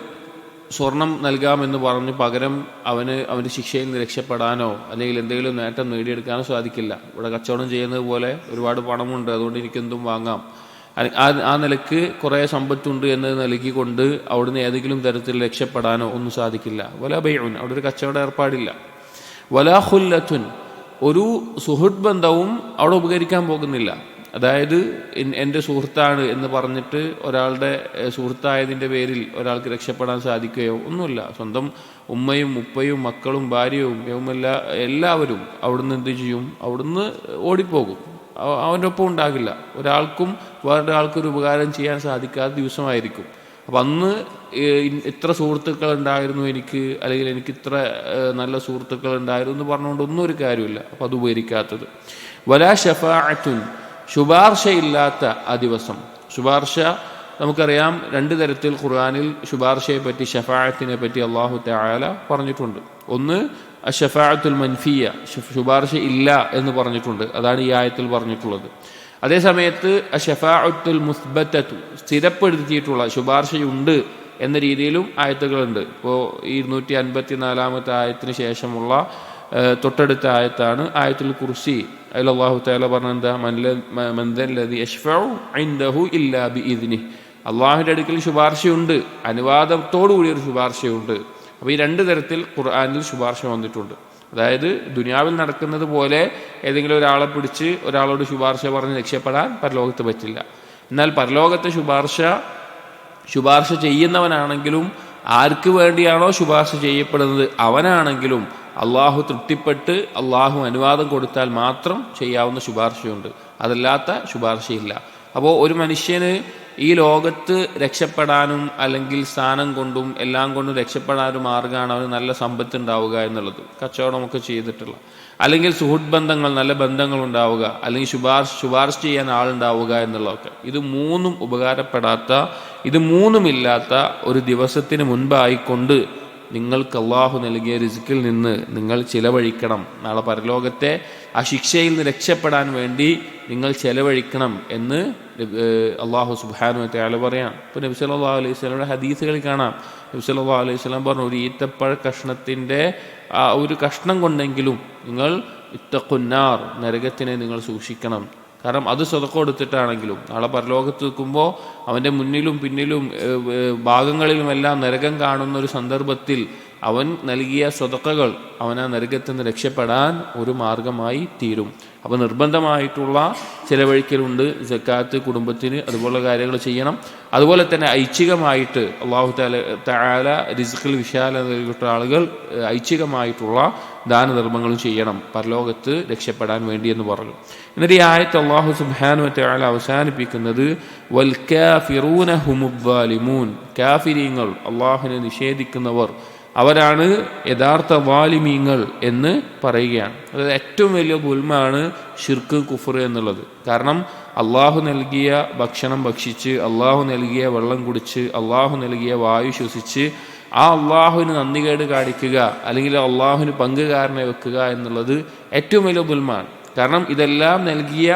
സ്വർണം നൽകാമെന്ന് പറഞ്ഞ് പകരം അവൻ്റെ ശിക്ഷയിൽ നിന്ന് രക്ഷപ്പെടാനോ അല്ലെങ്കിൽ എന്തെങ്കിലും നേട്ടം നേടിയെടുക്കാനോ സാധിക്കില്ല. ഇവിടെ കച്ചവടം ചെയ്യുന്നത് പോലെ ഒരുപാട് പണമുണ്ട്, അതുകൊണ്ട് എനിക്കെന്തും വാങ്ങാം ആ നിലക്ക് കുറേ സമ്പത്തുണ്ട് എന്ന് നൽകിക്കൊണ്ട് അവിടുന്ന് ഏതെങ്കിലും തരത്തിൽ രക്ഷപ്പെടാനോ ഒന്നും സാധിക്കില്ല. വലാ ബൈഉൻ, അവിടെ ഒരു കച്ചവട ഏർപ്പാടില്ല. വലാ ഖുല്ലത്തുൻ, ഒരു സുഹൃത്ത് ബന്ധവും അവിടെ ഉപകരിക്കാൻ പോകുന്നില്ല. അതായത് എൻ്റെ സുഹൃത്താണ് എന്ന് പറഞ്ഞിട്ട് ഒരാളുടെ സുഹൃത്തായതിൻ്റെ പേരിൽ ഒരാൾക്ക് രക്ഷപ്പെടാൻ സാധിക്കുകയോ ഒന്നുമില്ല. സ്വന്തം ഉമ്മയും ഉപ്പയും മക്കളും ഭാര്യയും എല്ലാവരും അവിടുന്ന് എന്ത് ചെയ്യും? അവിടുന്ന് ഓടിപ്പോകും. അവൻ്റെ ഒപ്പം ഉണ്ടാകില്ല. ഒരാൾക്കും വേറൊരാൾക്കൊരു ഉപകാരം ചെയ്യാൻ സാധിക്കാത്ത ദിവസമായിരിക്കും. അപ്പം അന്ന് ഇത്ര സുഹൃത്തുക്കൾ ഉണ്ടായിരുന്നു എനിക്ക്, അല്ലെങ്കിൽ എനിക്ക് ഇത്ര നല്ല സുഹൃത്തുക്കൾ ഉണ്ടായിരുന്നു എന്ന് പറഞ്ഞുകൊണ്ട് ഒന്നും ഒരു കാര്യമില്ല. അപ്പം അത് ഉപകരിക്കാത്തത്. വലാ ഷഫാഅത്തുൻ, ശുപാർശയില്ലാത്ത ആ ദിവസം. ശുപാർശ നമുക്കറിയാം, രണ്ട് തരത്തിൽ ഖുർആനിൽ ശുപാർശയെ പറ്റി, ഷഫാഅത്തിനെ പറ്റി അല്ലാഹു തആല പറഞ്ഞിട്ടുണ്ട്. ഒന്ന് അഷ്ഫാഅത്തുൽ മൻഫിയ, ശുപാർശ ഇല്ല എന്ന് പറഞ്ഞിട്ടുണ്ട്. അതാണ് ഈ ആയത്തിൽ പറഞ്ഞിട്ടുള്ളത്. അതേസമയത്ത് അഷ്ഫാഅത്തുൽ മുസ്ബത്തത്തു, സ്ഥിരപ്പെടുത്തിയിട്ടുള്ള ശുപാർശയുണ്ട് എന്ന രീതിയിലും ആയത്തുകളുണ്ട്. ഇപ്പോൾ 254 ആയത്തിന് ശേഷമുള്ള തൊട്ടടുത്ത ആയത്താണ് ആയത്തുൽ കുർസി. അതിൽ അല്ലാഹു തആല പറഞ്ഞെന്താ? മൻ ദല്ലദി യശ്ഫഉ ഇൻദഹു ഇല്ലാ ബിഇദ്നിഹി, അള്ളാഹുവിൻ്റെ അടുക്കൽ ശുപാർശയുണ്ട്, അനുവാദത്തോടു കൂടിയൊരു ശുപാർശയുണ്ട്. അപ്പോൾ ഈ രണ്ട് തരത്തിൽ ഖുർആനിൽ ശുപാർശ വന്നിട്ടുണ്ട്. അതായത് ദുനിയാവിൽ നടക്കുന്നത് പോലെ ഏതെങ്കിലും ഒരാളെ പിടിച്ച് ഒരാളോട് ശുപാർശ പറഞ്ഞ് രക്ഷപ്പെടാൻ പരലോകത്ത് പറ്റില്ല. എന്നാൽ പരലോകത്തെ ശുപാർശ ചെയ്യുന്നവനാണെങ്കിലും ആർക്ക് വേണ്ടിയാണോ ശുപാർശ ചെയ്യപ്പെടുന്നത് അവനാണെങ്കിലും അള്ളാഹു തൃപ്തിപ്പെട്ട് അള്ളാഹു അനുവാദം കൊടുത്താൽ മാത്രം ചെയ്യാവുന്ന ശുപാർശയുണ്ട്. അതല്ലാത്ത ശുപാർശയില്ല. അപ്പോൾ ഒരു മനുഷ്യന് ഈ ലോകത്ത് രക്ഷപ്പെടാനും അല്ലെങ്കിൽ സ്ഥാനം കൊണ്ടും എല്ലാം കൊണ്ടും രക്ഷപ്പെടാനും മാർഗ്ഗമാണ് അവന് നല്ല സമ്പത്ത് ഉണ്ടാവുക എന്നുള്ളത്, കച്ചവടമൊക്കെ ചെയ്തിട്ടുള്ള, അല്ലെങ്കിൽ സുഹൃത്ത് ബന്ധങ്ങൾ, നല്ല ബന്ധങ്ങൾ ഉണ്ടാവുക, അല്ലെങ്കിൽ ശുപാർശ ചെയ്യാൻ ആളുണ്ടാവുക എന്നുള്ളതൊക്കെ. ഇത് മൂന്നും ഉപകാരപ്പെടാത്ത, ഇത് മൂന്നുമില്ലാത്ത ഒരു ദിവസത്തിന് മുൻപായിക്കൊണ്ട് നിങ്ങൾക്ക് അള്ളാഹു നൽകിയ റിസ്കിൽ നിന്ന് നിങ്ങൾ ചിലവഴിക്കണം. നാളെ പരലോകത്തെ ആ ശിക്ഷയിൽ നിന്ന് രക്ഷപ്പെടാൻ വേണ്ടി നിങ്ങൾ ചിലവഴിക്കണം എന്ന് അള്ളാഹു സുബ്ഹാനഹു വ തആല പറയാം. ഇപ്പോൾ നബി സല്ലല്ലാഹു അലൈഹി വസല്ലമയുടെ ഹദീസുകളിൽ കാണാം. നബി സല്ലല്ലാഹു അലൈഹി വസല്ലം പറഞ്ഞു, ഒരു ഈത്തപ്പഴ കഷ്ണത്തിൻ്റെ ആ ഒരു കഷ്ണം കൊണ്ടെങ്കിലും നിങ്ങൾ ഇത്തഖുന്നാർ, നരകത്തിനെ നിങ്ങൾ സൂക്ഷിക്കണം. കാരണം അത് സ്വതക്ക കൊടുത്തിട്ടാണെങ്കിലും നാളെ പരലോകത്ത് നിൽക്കുമ്പോൾ അവൻ്റെ മുന്നിലും പിന്നിലും ഭാഗങ്ങളിലുമെല്ലാം നരകം കാണുന്ന ഒരു സന്ദർഭത്തിൽ അവൻ നൽകിയ സ്വതക്കകൾ അവൻ ആ നരകത്തിൽ നിന്ന് രക്ഷപ്പെടാൻ ഒരു മാർഗമായി തീരും. അപ്പോൾ നിർബന്ധമായിട്ടുള്ള ചിലവഴിക്കലുണ്ട്. സക്കാത്ത് കുടുംബത്തിന് അതുപോലുള്ള കാര്യങ്ങൾ ചെയ്യണം. അതുപോലെ തന്നെ ഐച്ഛികമായിട്ട് അല്ലാഹു തആല റിസ്ഖിൽ വിശാലത നൽകിയ ആളുകൾ ഐച്ഛികമായിട്ടുള്ള ദാനധർമ്മങ്ങളും ചെയ്യണം പരലോകത്ത് രക്ഷപ്പെടാൻ വേണ്ടി എന്ന് പറഞ്ഞു. എന്നിട്ട് ഈ ആയത്ത് അല്ലാഹു സുബ്ഹാനഹു വ തആല അവസാനിപ്പിക്കുന്നത് വൽ കാഫിറൂന ഹുമുദ് ദാലിമൂൻ, കാഫിരീങ്ങൾ, അല്ലാഹുവിനെ നിഷേധിക്കുന്നവർ, അവരാണ് യഥാർത്ഥ വാലിമീങ്ങൾ എന്ന് പറയുകയാണ്. അതായത് ഏറ്റവും വലിയ ഗുൽമാണ് ഷിർക്ക്, കുഫർ എന്നുള്ളത്. കാരണം അള്ളാഹു നൽകിയ ഭക്ഷണം ഭക്ഷിച്ച്, അള്ളാഹു നൽകിയ വെള്ളം കുടിച്ച്, അള്ളാഹു നൽകിയ വായു ശ്വസിച്ച് ആ അള്ളാഹുവിന് നന്ദികേട് കാണിക്കുക, അല്ലെങ്കിൽ അള്ളാഹുവിന് പങ്കുകാരനെ വെക്കുക എന്നുള്ളത് ഏറ്റവും വലിയ ഗുൽമാണ്. കാരണം ഇതെല്ലാം നൽകിയ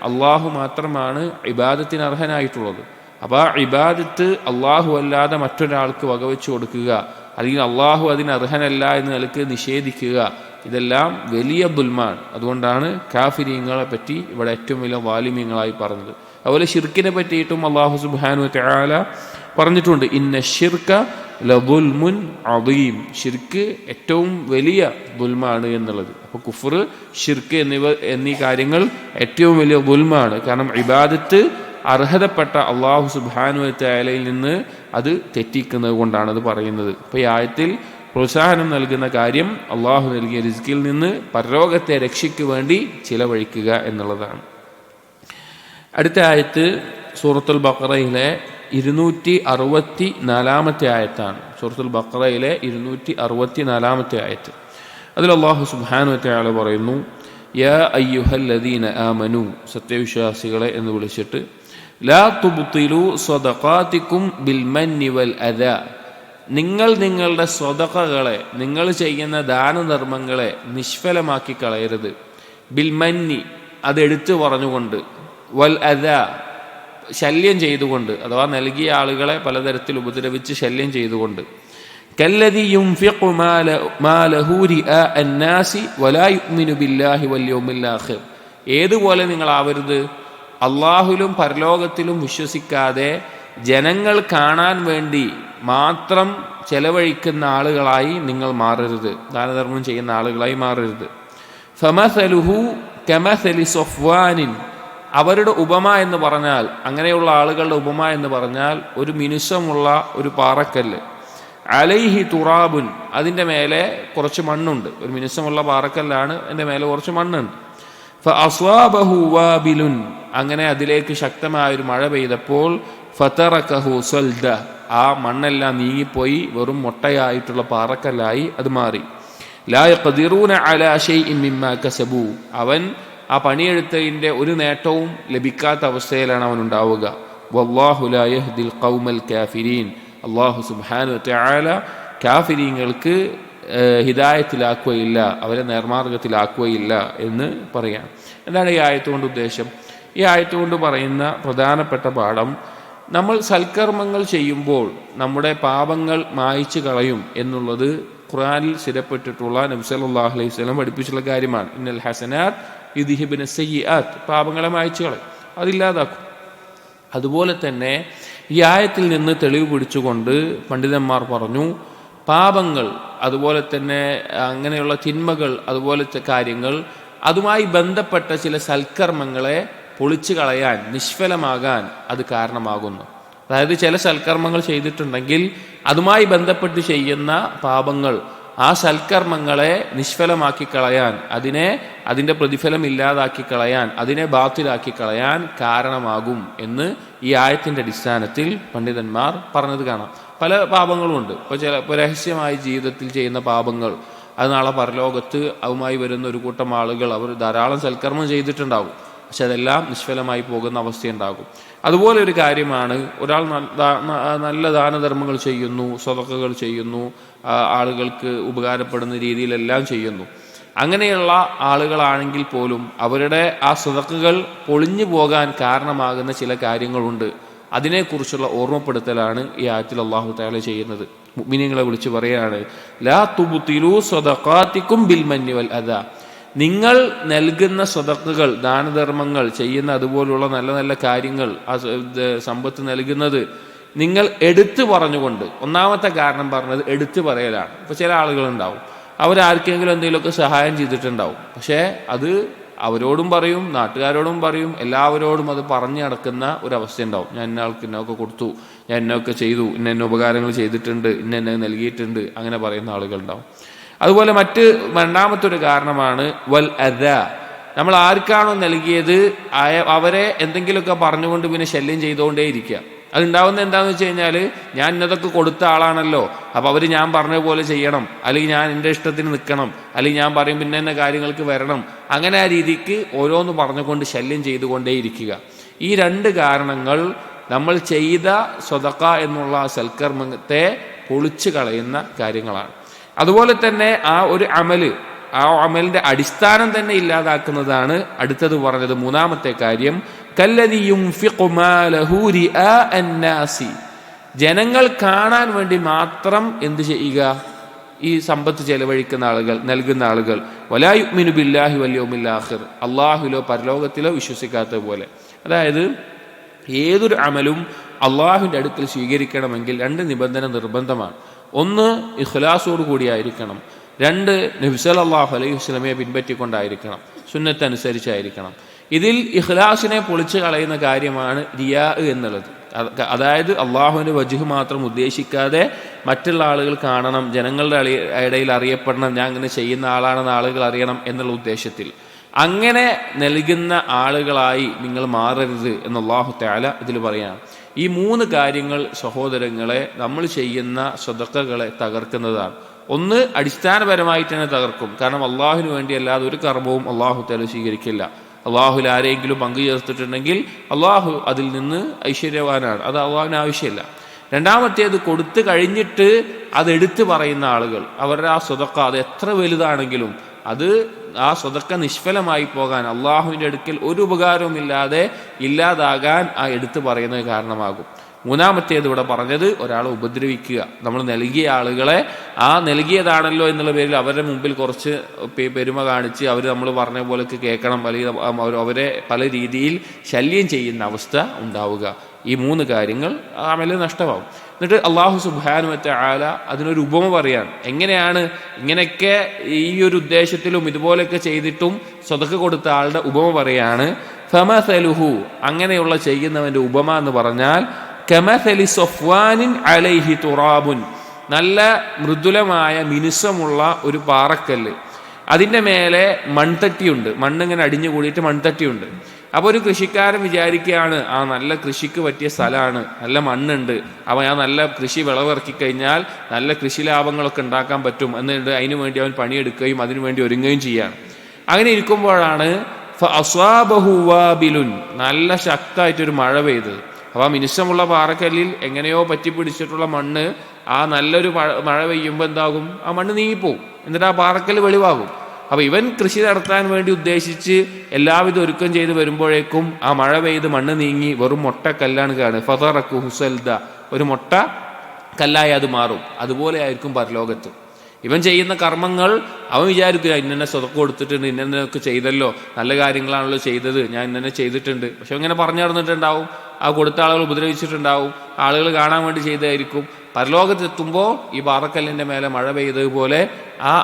അള്ളാഹു മാത്രമാണ് ഇബാദത്തിന് അർഹനായിട്ടുള്ളത്. അപ്പോൾ ആ ഇബാദത്ത് അള്ളാഹു അല്ലാതെ മറ്റൊരാൾക്ക് വകവെച്ച് കൊടുക്കുക, അല്ലെങ്കിൽ അള്ളാഹു അതിന് അർഹനല്ല എന്ന് നിലക്ക് നിഷേധിക്കുക, ഇതെല്ലാം വലിയ ദുൽമാണ്. അതുകൊണ്ടാണ് കാഫിരീങ്ങളെ പറ്റി ഇവിടെ ഏറ്റവും വലിയ വാലിമീങ്ങളായി പറഞ്ഞത്. അതുപോലെ ഷിർക്കിനെ പറ്റിയിട്ടും അല്ലാഹു സുബ്ഹാനഹു വ തആല പറഞ്ഞിട്ടുണ്ട്, ഇന്ന ശിർക ലദുൽമുൻ അദീം, ഷിർക്ക് ഏറ്റവും വലിയ ദുൽമാണ് എന്നുള്ളത്. അപ്പോൾ കുഫർ, ഷിർക്ക് എന്നീ കാര്യങ്ങൾ ഏറ്റവും വലിയ ദുൽമാണ്. കാരണം ഇബാദത്ത് അർഹതപ്പെട്ട അള്ളാഹു സുബ്ഹാനഹു വ തആലയിൽ നിന്ന് അത് തെറ്റിക്കുന്നത് കൊണ്ടാണ് അത് പറയുന്നത്. അപ്പോൾ ഈ ആയത്തിൽ പ്രോത്സാഹനം നൽകുന്ന കാര്യം അള്ളാഹു നൽകിയ റിസ്കിൽ നിന്ന് പരലോകത്തെ രക്ഷയ്ക്ക് വേണ്ടി ചിലവഴിക്കുക എന്നുള്ളതാണ്. അടുത്ത ആയത്ത് സൂറത്തുൽ ബഖറയിലെ 264 ആയത്താണ്. സൂറത്തുൽ ബഖറയിലെ 264 ആയത്ത്. അതിൽ അള്ളാഹു സുബ്ഹാനഹു വ തആല പറയുന്നു, യാ അയ്യുഹല്ലദീന ആമനു, സത്യവിശ്വാസികളെ എന്ന് വിളിച്ചിട്ട്, ലാ തുബ്തിലു സ്വദഖാതികും ബിൽ മന്നി വൽ അദാ, നിങ്ങൾ നിങ്ങളുടെ സ്വദഖകളെ, നിങ്ങൾ ചെയ്യുന്ന ദാനധർമ്മങ്ങളെ നിഷ്ഫലമാക്കി കളയരുത്. ബിൽ മന്നി, അതെടുത്തു പറഞ്ഞുകൊണ്ട്, വൽ അദാ, ശല്യം ചെയ്തുകൊണ്ട്, അഥവാ നൽകിയ ആളുകളെ പലതരത്തിൽ ഉപദ്രവിച്ച് ശല്യം ചെയ്തുകൊണ്ട്. കല്ലദി യുൻഫിഖു മാലഹു റിആ അന്നാസി വലാ യുഅ്മിനു ബില്ലാഹി വൽ യൗമിൽ ആഖിർ, ഏതുപോലെ നിങ്ങൾ ആവരുത്? അള്ളാഹുലും പരലോകത്തിലും വിശ്വസിക്കാതെ ജനങ്ങൾ കാണാൻ വേണ്ടി മാത്രം ചെലവഴിക്കുന്ന ആളുകളായി നിങ്ങൾ മാറരുത്, ദാനധർമ്മം ചെയ്യുന്ന ആളുകളായി മാറരുത്. ഫമസലുഹു കമസലി സഫ്വാനിൻ, അവരുടെ ഉപമ എന്ന് പറഞ്ഞാൽ, അങ്ങനെയുള്ള ആളുകളുടെ ഉപമ എന്ന് പറഞ്ഞാൽ ഒരു മിനുസമുള്ള ഒരു പാറക്കല്ല്, അലൈഹി തുറാബുൻ, അതിൻ്റെ മേലെ കുറച്ച് മണ്ണുണ്ട്. ഒരു മിനുസമുള്ള പാറക്കല്ലാണ്, അതിൻ്റെ മേലെ കുറച്ച് മണ്ണുണ്ട്. ഫഅസ്വാബഹു വാബിലുൻ, അങ്ങനെ അതിലേക്ക് ശക്തമായൊരു മഴ പെയ്തപ്പോൾ ഫതറകഹു സൽദ, ആ മണ്ണെല്ലാം നീങ്ങിപ്പോയി വെറും മൊട്ടയായിട്ടുള്ള പാറക്കല്ലായി അത് മാറി. ലാ യഖ്ദിറൂന അലാ ശൈഇൻ മിമ്മാ കസബു, അവൻ ആ പണിയെടുത്തതിൻ്റെ ഒരു നേട്ടവും ലഭിക്കാത്ത അവസ്ഥയിലാണ് അവൻ ഉണ്ടാവുക. വല്ലാഹു ലാ യഹ്ദിൽ ഖൗമൽ കാഫിരീൻ, അല്ലാഹു സുബ്ഹാനഹു വ തആല കാഫിരീങ്ങൾക്ക് ഹിദായത്തിലാക്കുകയില്ല, അവരെ നേർമാർഗത്തിലാക്കുകയില്ല എന്ന് പറയാം. എന്താണ് ഈ ആയത്തുകൊണ്ട് ഉദ്ദേശം? ഈ ആയത്തുകൊണ്ട് പറയുന്ന പ്രധാനപ്പെട്ട പാഠം, നമ്മൾ സൽക്കർമ്മങ്ങൾ ചെയ്യുമ്പോൾ നമ്മുടെ പാപങ്ങൾ മായ്ച്ചു കളയും എന്നുള്ളത് ഖുർആനിൽ സ്ഥിരപ്പെട്ടിട്ടുള്ള നബി സല്ലല്ലാഹു അലൈഹി വസല്ലം പഠിപ്പിച്ചുള്ള കാര്യമാണ്. ഇന്നൽ ഹസനാത്ത് യുദ്ഹിബുന സയ്യിആത്ത്, പാപങ്ങളെ മായ്ച്ചു കളയും, അതില്ലാതാക്കും. അതുപോലെ തന്നെ ഈ ആയത്തിൽ നിന്ന് തെളിവ് പിടിച്ചുകൊണ്ട് പണ്ഡിതന്മാർ പറഞ്ഞു, പാപങ്ങൾ, അതുപോലെ തന്നെ അങ്ങനെയുള്ള തിന്മകൾ, അതുപോലത്തെ കാര്യങ്ങൾ, അതുമായി ബന്ധപ്പെട്ട ചില സൽക്കർമ്മങ്ങളെ പൊളിച്ചു കളയാൻ, നിഷ്ഫലമാകാൻ അത് കാരണമാകുന്നു. അതായത് ചില സൽക്കർമ്മങ്ങൾ ചെയ്തിട്ടുണ്ടെങ്കിൽ അതുമായി ബന്ധപ്പെട്ട് ചെയ്യുന്ന പാപങ്ങൾ ആ സൽക്കർമ്മങ്ങളെ നിഷ്ഫലമാക്കി കളയാൻ, അതിൻ്റെ പ്രതിഫലം ഇല്ലാതാക്കി കളയാൻ, അതിനെ ബാത്തിലാക്കി കളയാൻ കാരണമാകും എന്ന് ഈ ആയത്തിൻ്റെ അടിസ്ഥാനത്തിൽ പണ്ഡിതന്മാർ പറഞ്ഞത് കാണാം. പല പാപങ്ങളുമുണ്ട്. ഇപ്പോൾ രഹസ്യമായി ജീവിതത്തിൽ ചെയ്യുന്ന പാപങ്ങൾ, അത് നാളെ പരലോകത്ത് അതുമായി വരുന്ന ഒരു കൂട്ടം ആളുകൾ അവർ ധാരാളം സൽക്കർമ്മം ചെയ്തിട്ടുണ്ടാകും, പക്ഷെ അതെല്ലാം നിഷ്ഫലമായി പോകുന്ന അവസ്ഥയുണ്ടാകും. അതുപോലെ ഒരു കാര്യമാണ്, ഒരാൾ നല്ല ദാനധർമ്മങ്ങൾ ചെയ്യുന്നു, സ്വതക്കകൾ ചെയ്യുന്നു, ആളുകൾക്ക് ഉപകാരപ്പെടുന്ന രീതിയിലെല്ലാം ചെയ്യുന്നു. അങ്ങനെയുള്ള ആളുകളാണെങ്കിൽ പോലും അവരുടെ ആ സ്വതക്കകൾ പൊളിഞ്ഞു പോകാൻ കാരണമാകുന്ന ചില കാര്യങ്ങളുണ്ട്. അതിനെക്കുറിച്ചുള്ള ഓർമ്മപ്പെടുത്തലാണ് ഈ ആയത്തിൽ അല്ലാഹു തആല ചെയ്യുന്നത്. മുഅ്മിനീങ്ങളെ വിളിച്ചു പറയാണ്, ലാ തുബ്തിലൂ സ്വദഖാതികും ബിൽ മന്നി വൽ അദാ, നിങ്ങൾ നൽകുന്ന സ്വതക്കകൾ, ദാനധർമ്മങ്ങൾ ചെയ്യുന്ന അതുപോലുള്ള നല്ല നല്ല കാര്യങ്ങൾ, ആ സമ്പത്ത് നൽകുന്നത് നിങ്ങൾ എടുത്തു പറഞ്ഞുകൊണ്ട്, ഒന്നാമത്തെ കാരണം പറഞ്ഞത് എടുത്തു പറയലാണ്. ഇപ്പോൾ ചില ആളുകളുണ്ടാവും, അവരാർക്കെങ്കിലും എന്തെങ്കിലുമൊക്കെ സഹായം ചെയ്തിട്ടുണ്ടാവും, പക്ഷേ അത് അവരോടും പറയും, നാട്ടുകാരോടും പറയും, എല്ലാവരോടും അത് പറഞ്ഞു നടക്കുന്ന ഒരവസ്ഥ ഉണ്ടാവും. ഞാൻ ഇന്ന ആൾക്ക് ഇന്നൊക്കെ കൊടുത്തു, ഞാൻ ഇന്നൊക്കെ ചെയ്തു, ഇന്ന ഉപകാരങ്ങൾ ചെയ്തിട്ടുണ്ട്, ഇന്ന നൽകിയിട്ടുണ്ട്, അങ്ങനെ പറയുന്ന ആളുകളുണ്ടാവും. അതുപോലെ രണ്ടാമത്തെ ഒരു കാരണമാണ് വൽ അദാ, നമ്മൾ ആർക്കാണോ നൽകിയത് അവരെ എന്തെങ്കിലുമൊക്കെ പറഞ്ഞുകൊണ്ട് പിന്നെ ശല്യം ചെയ്തുകൊണ്ടേ ഇരിക്കുക. അതുണ്ടാവുന്ന എന്താണെന്ന് വെച്ച് കഴിഞ്ഞാൽ, ഞാൻ ഇന്നതൊക്കെ കൊടുത്ത ആളാണല്ലോ, അപ്പോൾ അവർ ഞാൻ പറഞ്ഞ പോലെ ചെയ്യണം, അല്ലെങ്കിൽ ഞാൻ എൻ്റെ ഇഷ്ടത്തിന് നിൽക്കണം, അല്ലെങ്കിൽ ഞാൻ പറയും പിന്നെ എന്നെ കാര്യങ്ങൾക്ക് വരണം, അങ്ങനെ ആ രീതിക്ക് ഓരോന്ന് പറഞ്ഞുകൊണ്ട് ശല്യം ചെയ്തുകൊണ്ടേ ഇരിക്കുക. ഈ രണ്ട് കാരണങ്ങൾ നമ്മൾ ചെയ്ത സ്വതക്ക എന്നുള്ള സൽക്കർമ്മത്തെ പൊളിച്ചു കളയുന്ന കാര്യങ്ങളാണ്. അതുപോലെ തന്നെ ആ ഒരു ആ അമലിന്റെ അടിസ്ഥാനം തന്നെ ഇല്ലാതാക്കുന്നതാണ് അടുത്തത് പറഞ്ഞത് മൂന്നാമത്തെ കാര്യം. കല്ലദി യുൻഫിഖു മാലഹു റിആ അന്നാസി, ജനങ്ങൾ കാണാൻ വേണ്ടി മാത്രം എന്ത് ചെയ്യുക, ഈ സമ്പത്ത് ചെലവഴിക്കുന്ന ആളുകൾ, നൽകുന്ന ആളുകൾ. വലാ യുഅ്മിനു ബില്ലാഹി വൽ യൗമിൽ ആഖിർ, അല്ലാഹുവിലോ പരലോകത്തിലോ വിശ്വസിക്കാത്ത പോലെ. അതായത് ഏതൊരു അമലും അള്ളാഹുവിൻ്റെ അടുക്കൽ സ്വീകരിക്കണമെങ്കിൽ രണ്ട് നിബന്ധന നിർബന്ധമാണ്. ഒന്ന്, ഇഖ്ലാസോട് കൂടിയായിരിക്കണം. രണ്ട്, നബി സല്ലല്ലാഹു അലൈഹി വസല്ലമയെ പിൻപറ്റിക്കൊണ്ടായിരിക്കണം, സുന്നത്ത് അനുസരിച്ചായിരിക്കണം. ഇതിൽ ഇഖ്ലാസിനെ പൊളിച്ചു കളയുന്ന കാര്യമാണ് റിയാ എന്നുള്ളത്. അതായത് അള്ളാഹുവിൻ്റെ വജ്ഹ് മാത്രം ഉദ്ദേശിക്കാതെ മറ്റുള്ള ആളുകൾ കാണണം, ജനങ്ങളുടെ ഇടയിൽ അറിയപ്പെടണം, ഞാൻ അങ്ങനെ ചെയ്യുന്ന ആളാണെന്ന് ആളുകൾ അറിയണം എന്നുള്ള ഉദ്ദേശത്തിൽ അങ്ങനെ നൽകുന്ന ആളുകളായി നിങ്ങൾ മാറരുത് എന്ന് അല്ലാഹു തആല ഇതിൽ പറയാണ്. ഈ മൂന്ന് കാര്യങ്ങൾ സഹോദരങ്ങളെ നമ്മൾ ചെയ്യുന്ന സ്വതക്കകളെ തകർക്കുന്നതാണ്. ഒന്ന്, അടിസ്ഥാനപരമായിട്ട് തന്നെ തകർക്കും. കാരണം അള്ളാഹുവിന് വേണ്ടി അല്ലാതെ ഒരു കർമ്മവും അള്ളാഹു തആല സ്വീകരിക്കില്ല. അള്ളാഹുൽ ആരെങ്കിലും പങ്കു ചേർത്തിട്ടുണ്ടെങ്കിൽ അള്ളാഹു അതിൽ നിന്ന് ഐശ്വര്യവാനാണ്, അത് അള്ളാഹുവിന് ആവശ്യമില്ല. രണ്ടാമത്തേത്, കൊടുത്തു കഴിഞ്ഞിട്ട് അതെടുത്ത് പറയുന്ന ആളുകൾ, അവരുടെ ആ സ്വതക്ക അത് എത്ര വലുതാണെങ്കിലും അത് ആ സ്വതക്ക നിഷ്ഫലമായി പോകാൻ, അള്ളാഹുവിൻ്റെ അടുക്കൽ ഒരു ഉപകാരവും ഇല്ലാതെ ഇല്ലാതാകാൻ ആ എടുത്തു പറയുന്നത് കാരണമാകും. മൂന്നാമത്തേത് ഇവിടെ പറഞ്ഞത് ഒരാളെ ഉപദ്രവിക്കുക. നമ്മൾ നൽകിയ ആളുകളെ ആ നൽകിയതാണല്ലോ എന്നുള്ള പേരിൽ അവരുടെ മുമ്പിൽ കുറച്ച് പെരുമ കാണിച്ച് അവർ നമ്മൾ പറഞ്ഞ പോലെയൊക്കെ കേൾക്കണം, അല്ലെങ്കിൽ അവരെ പല രീതിയിൽ ശല്യം ചെയ്യുന്ന അവസ്ഥ ഉണ്ടാവുക. ഈ 3 കാര്യങ്ങൾ അമല് നഷ്ടമാവും. എന്നിട്ട് അള്ളാഹു സുബ്ഹാനഹു വ തആല അതിനൊരു ഉപമ പറയാണ്. എങ്ങനെയാണ് ഇങ്ങനെയൊക്കെ ഈ ഒരു ഉദ്ദേശത്തിലും ഇതുപോലെയൊക്കെ ചെയ്തിട്ടും സദഖ കൊടുത്ത ആളുടെ ഉപമ പറയാണ്. ഫമസലുഹു, അങ്ങനെയുള്ള ചെയ്യുന്നവന്റെ ഉപമ എന്ന് പറഞ്ഞാൽ കമസലി സഫ്വാനിൻ അലൈഹി തുറാബുൻ, നല്ല മൃദുലമായ മിനുസമുള്ള ഒരു പാറക്കല്ല്, അതിൻ്റെ മേലെ മൺതട്ടിയുണ്ട്, മണ്ണിങ്ങനെ അടിഞ്ഞു കൂടിയിട്ട് മൺതട്ടിയുണ്ട്. അപ്പോൾ ഒരു കൃഷിക്കാരൻ വിചാരിക്കുകയാണ്, ആ നല്ല കൃഷിക്ക് പറ്റിയ സ്ഥലമാണ്, നല്ല മണ്ണുണ്ട്, അപ്പോൾ ഞാൻ നല്ല കൃഷി വിളവിറക്കി കഴിഞ്ഞാൽ നല്ല കൃഷി ലാഭങ്ങളൊക്കെ ഉണ്ടാക്കാൻ പറ്റും എന്നിട്ട് അതിനു വേണ്ടി അവൻ പണിയെടുക്കുകയും അതിനു വേണ്ടി ഒരുങ്ങുകയും ചെയ്യാണ്. അങ്ങനെ ഇരിക്കുമ്പോഴാണ് ഫഅസ്വാബഹു വാബിലുൻ, നല്ല ശക്തമായിട്ടൊരു മഴ പെയ്തത്. അപ്പോൾ ആ മിനുസമുള്ള പാറക്കല്ലിൽ എങ്ങനെയോ പറ്റിപ്പിടിച്ചിട്ടുള്ള മണ്ണ് ആ നല്ലൊരു മഴ പെയ്യുമ്പോൾ എന്താകും, ആ മണ്ണ് നീങ്ങിപ്പോവും, എന്നിട്ട് ആ പാറക്കല്ല് വെളിവാകും. അപ്പോൾ ഇവൻ കൃഷി നടത്താൻ വേണ്ടി ഉദ്ദേശിച്ച് എല്ലാവിധ ഒരുക്കം ചെയ്ത് വരുമ്പോഴേക്കും ആ മഴ പെയ്ത് മണ്ണ് നീങ്ങി വെറും മൊട്ട കല്ലാണ് കാണുക. ഫതറക്കു ഹുസൽദ, ഒരു മൊട്ട കല്ലായി അത് മാറും. അതുപോലെ ആയിരിക്കും പരലോകത്ത്. ഇവൻ ചെയ്യുന്ന കർമ്മങ്ങൾ അവൻ വിചാരിക്കുക, ഇന്നെ സ്വതക്കം കൊടുത്തിട്ടുണ്ട്, ഇന്നൊക്കെ ചെയ്തല്ലോ, നല്ല കാര്യങ്ങളാണല്ലോ ചെയ്തത്, ഞാൻ ഇന്നെ ചെയ്തിട്ടുണ്ട്. പക്ഷെ ഇങ്ങനെ പറഞ്ഞു നടന്നിട്ടുണ്ടാവും, ആ കൊടുത്ത ആളുകൾ ഉപദ്രവിച്ചിട്ടുണ്ടാവും, ആളുകൾ കാണാൻ വേണ്ടി ചെയ്തായിരിക്കും. പരലോകത്തെത്തുമ്പോൾ ഈ പാറക്കല്ലിൻ്റെ മേലെ മഴ പെയ്തതുപോലെ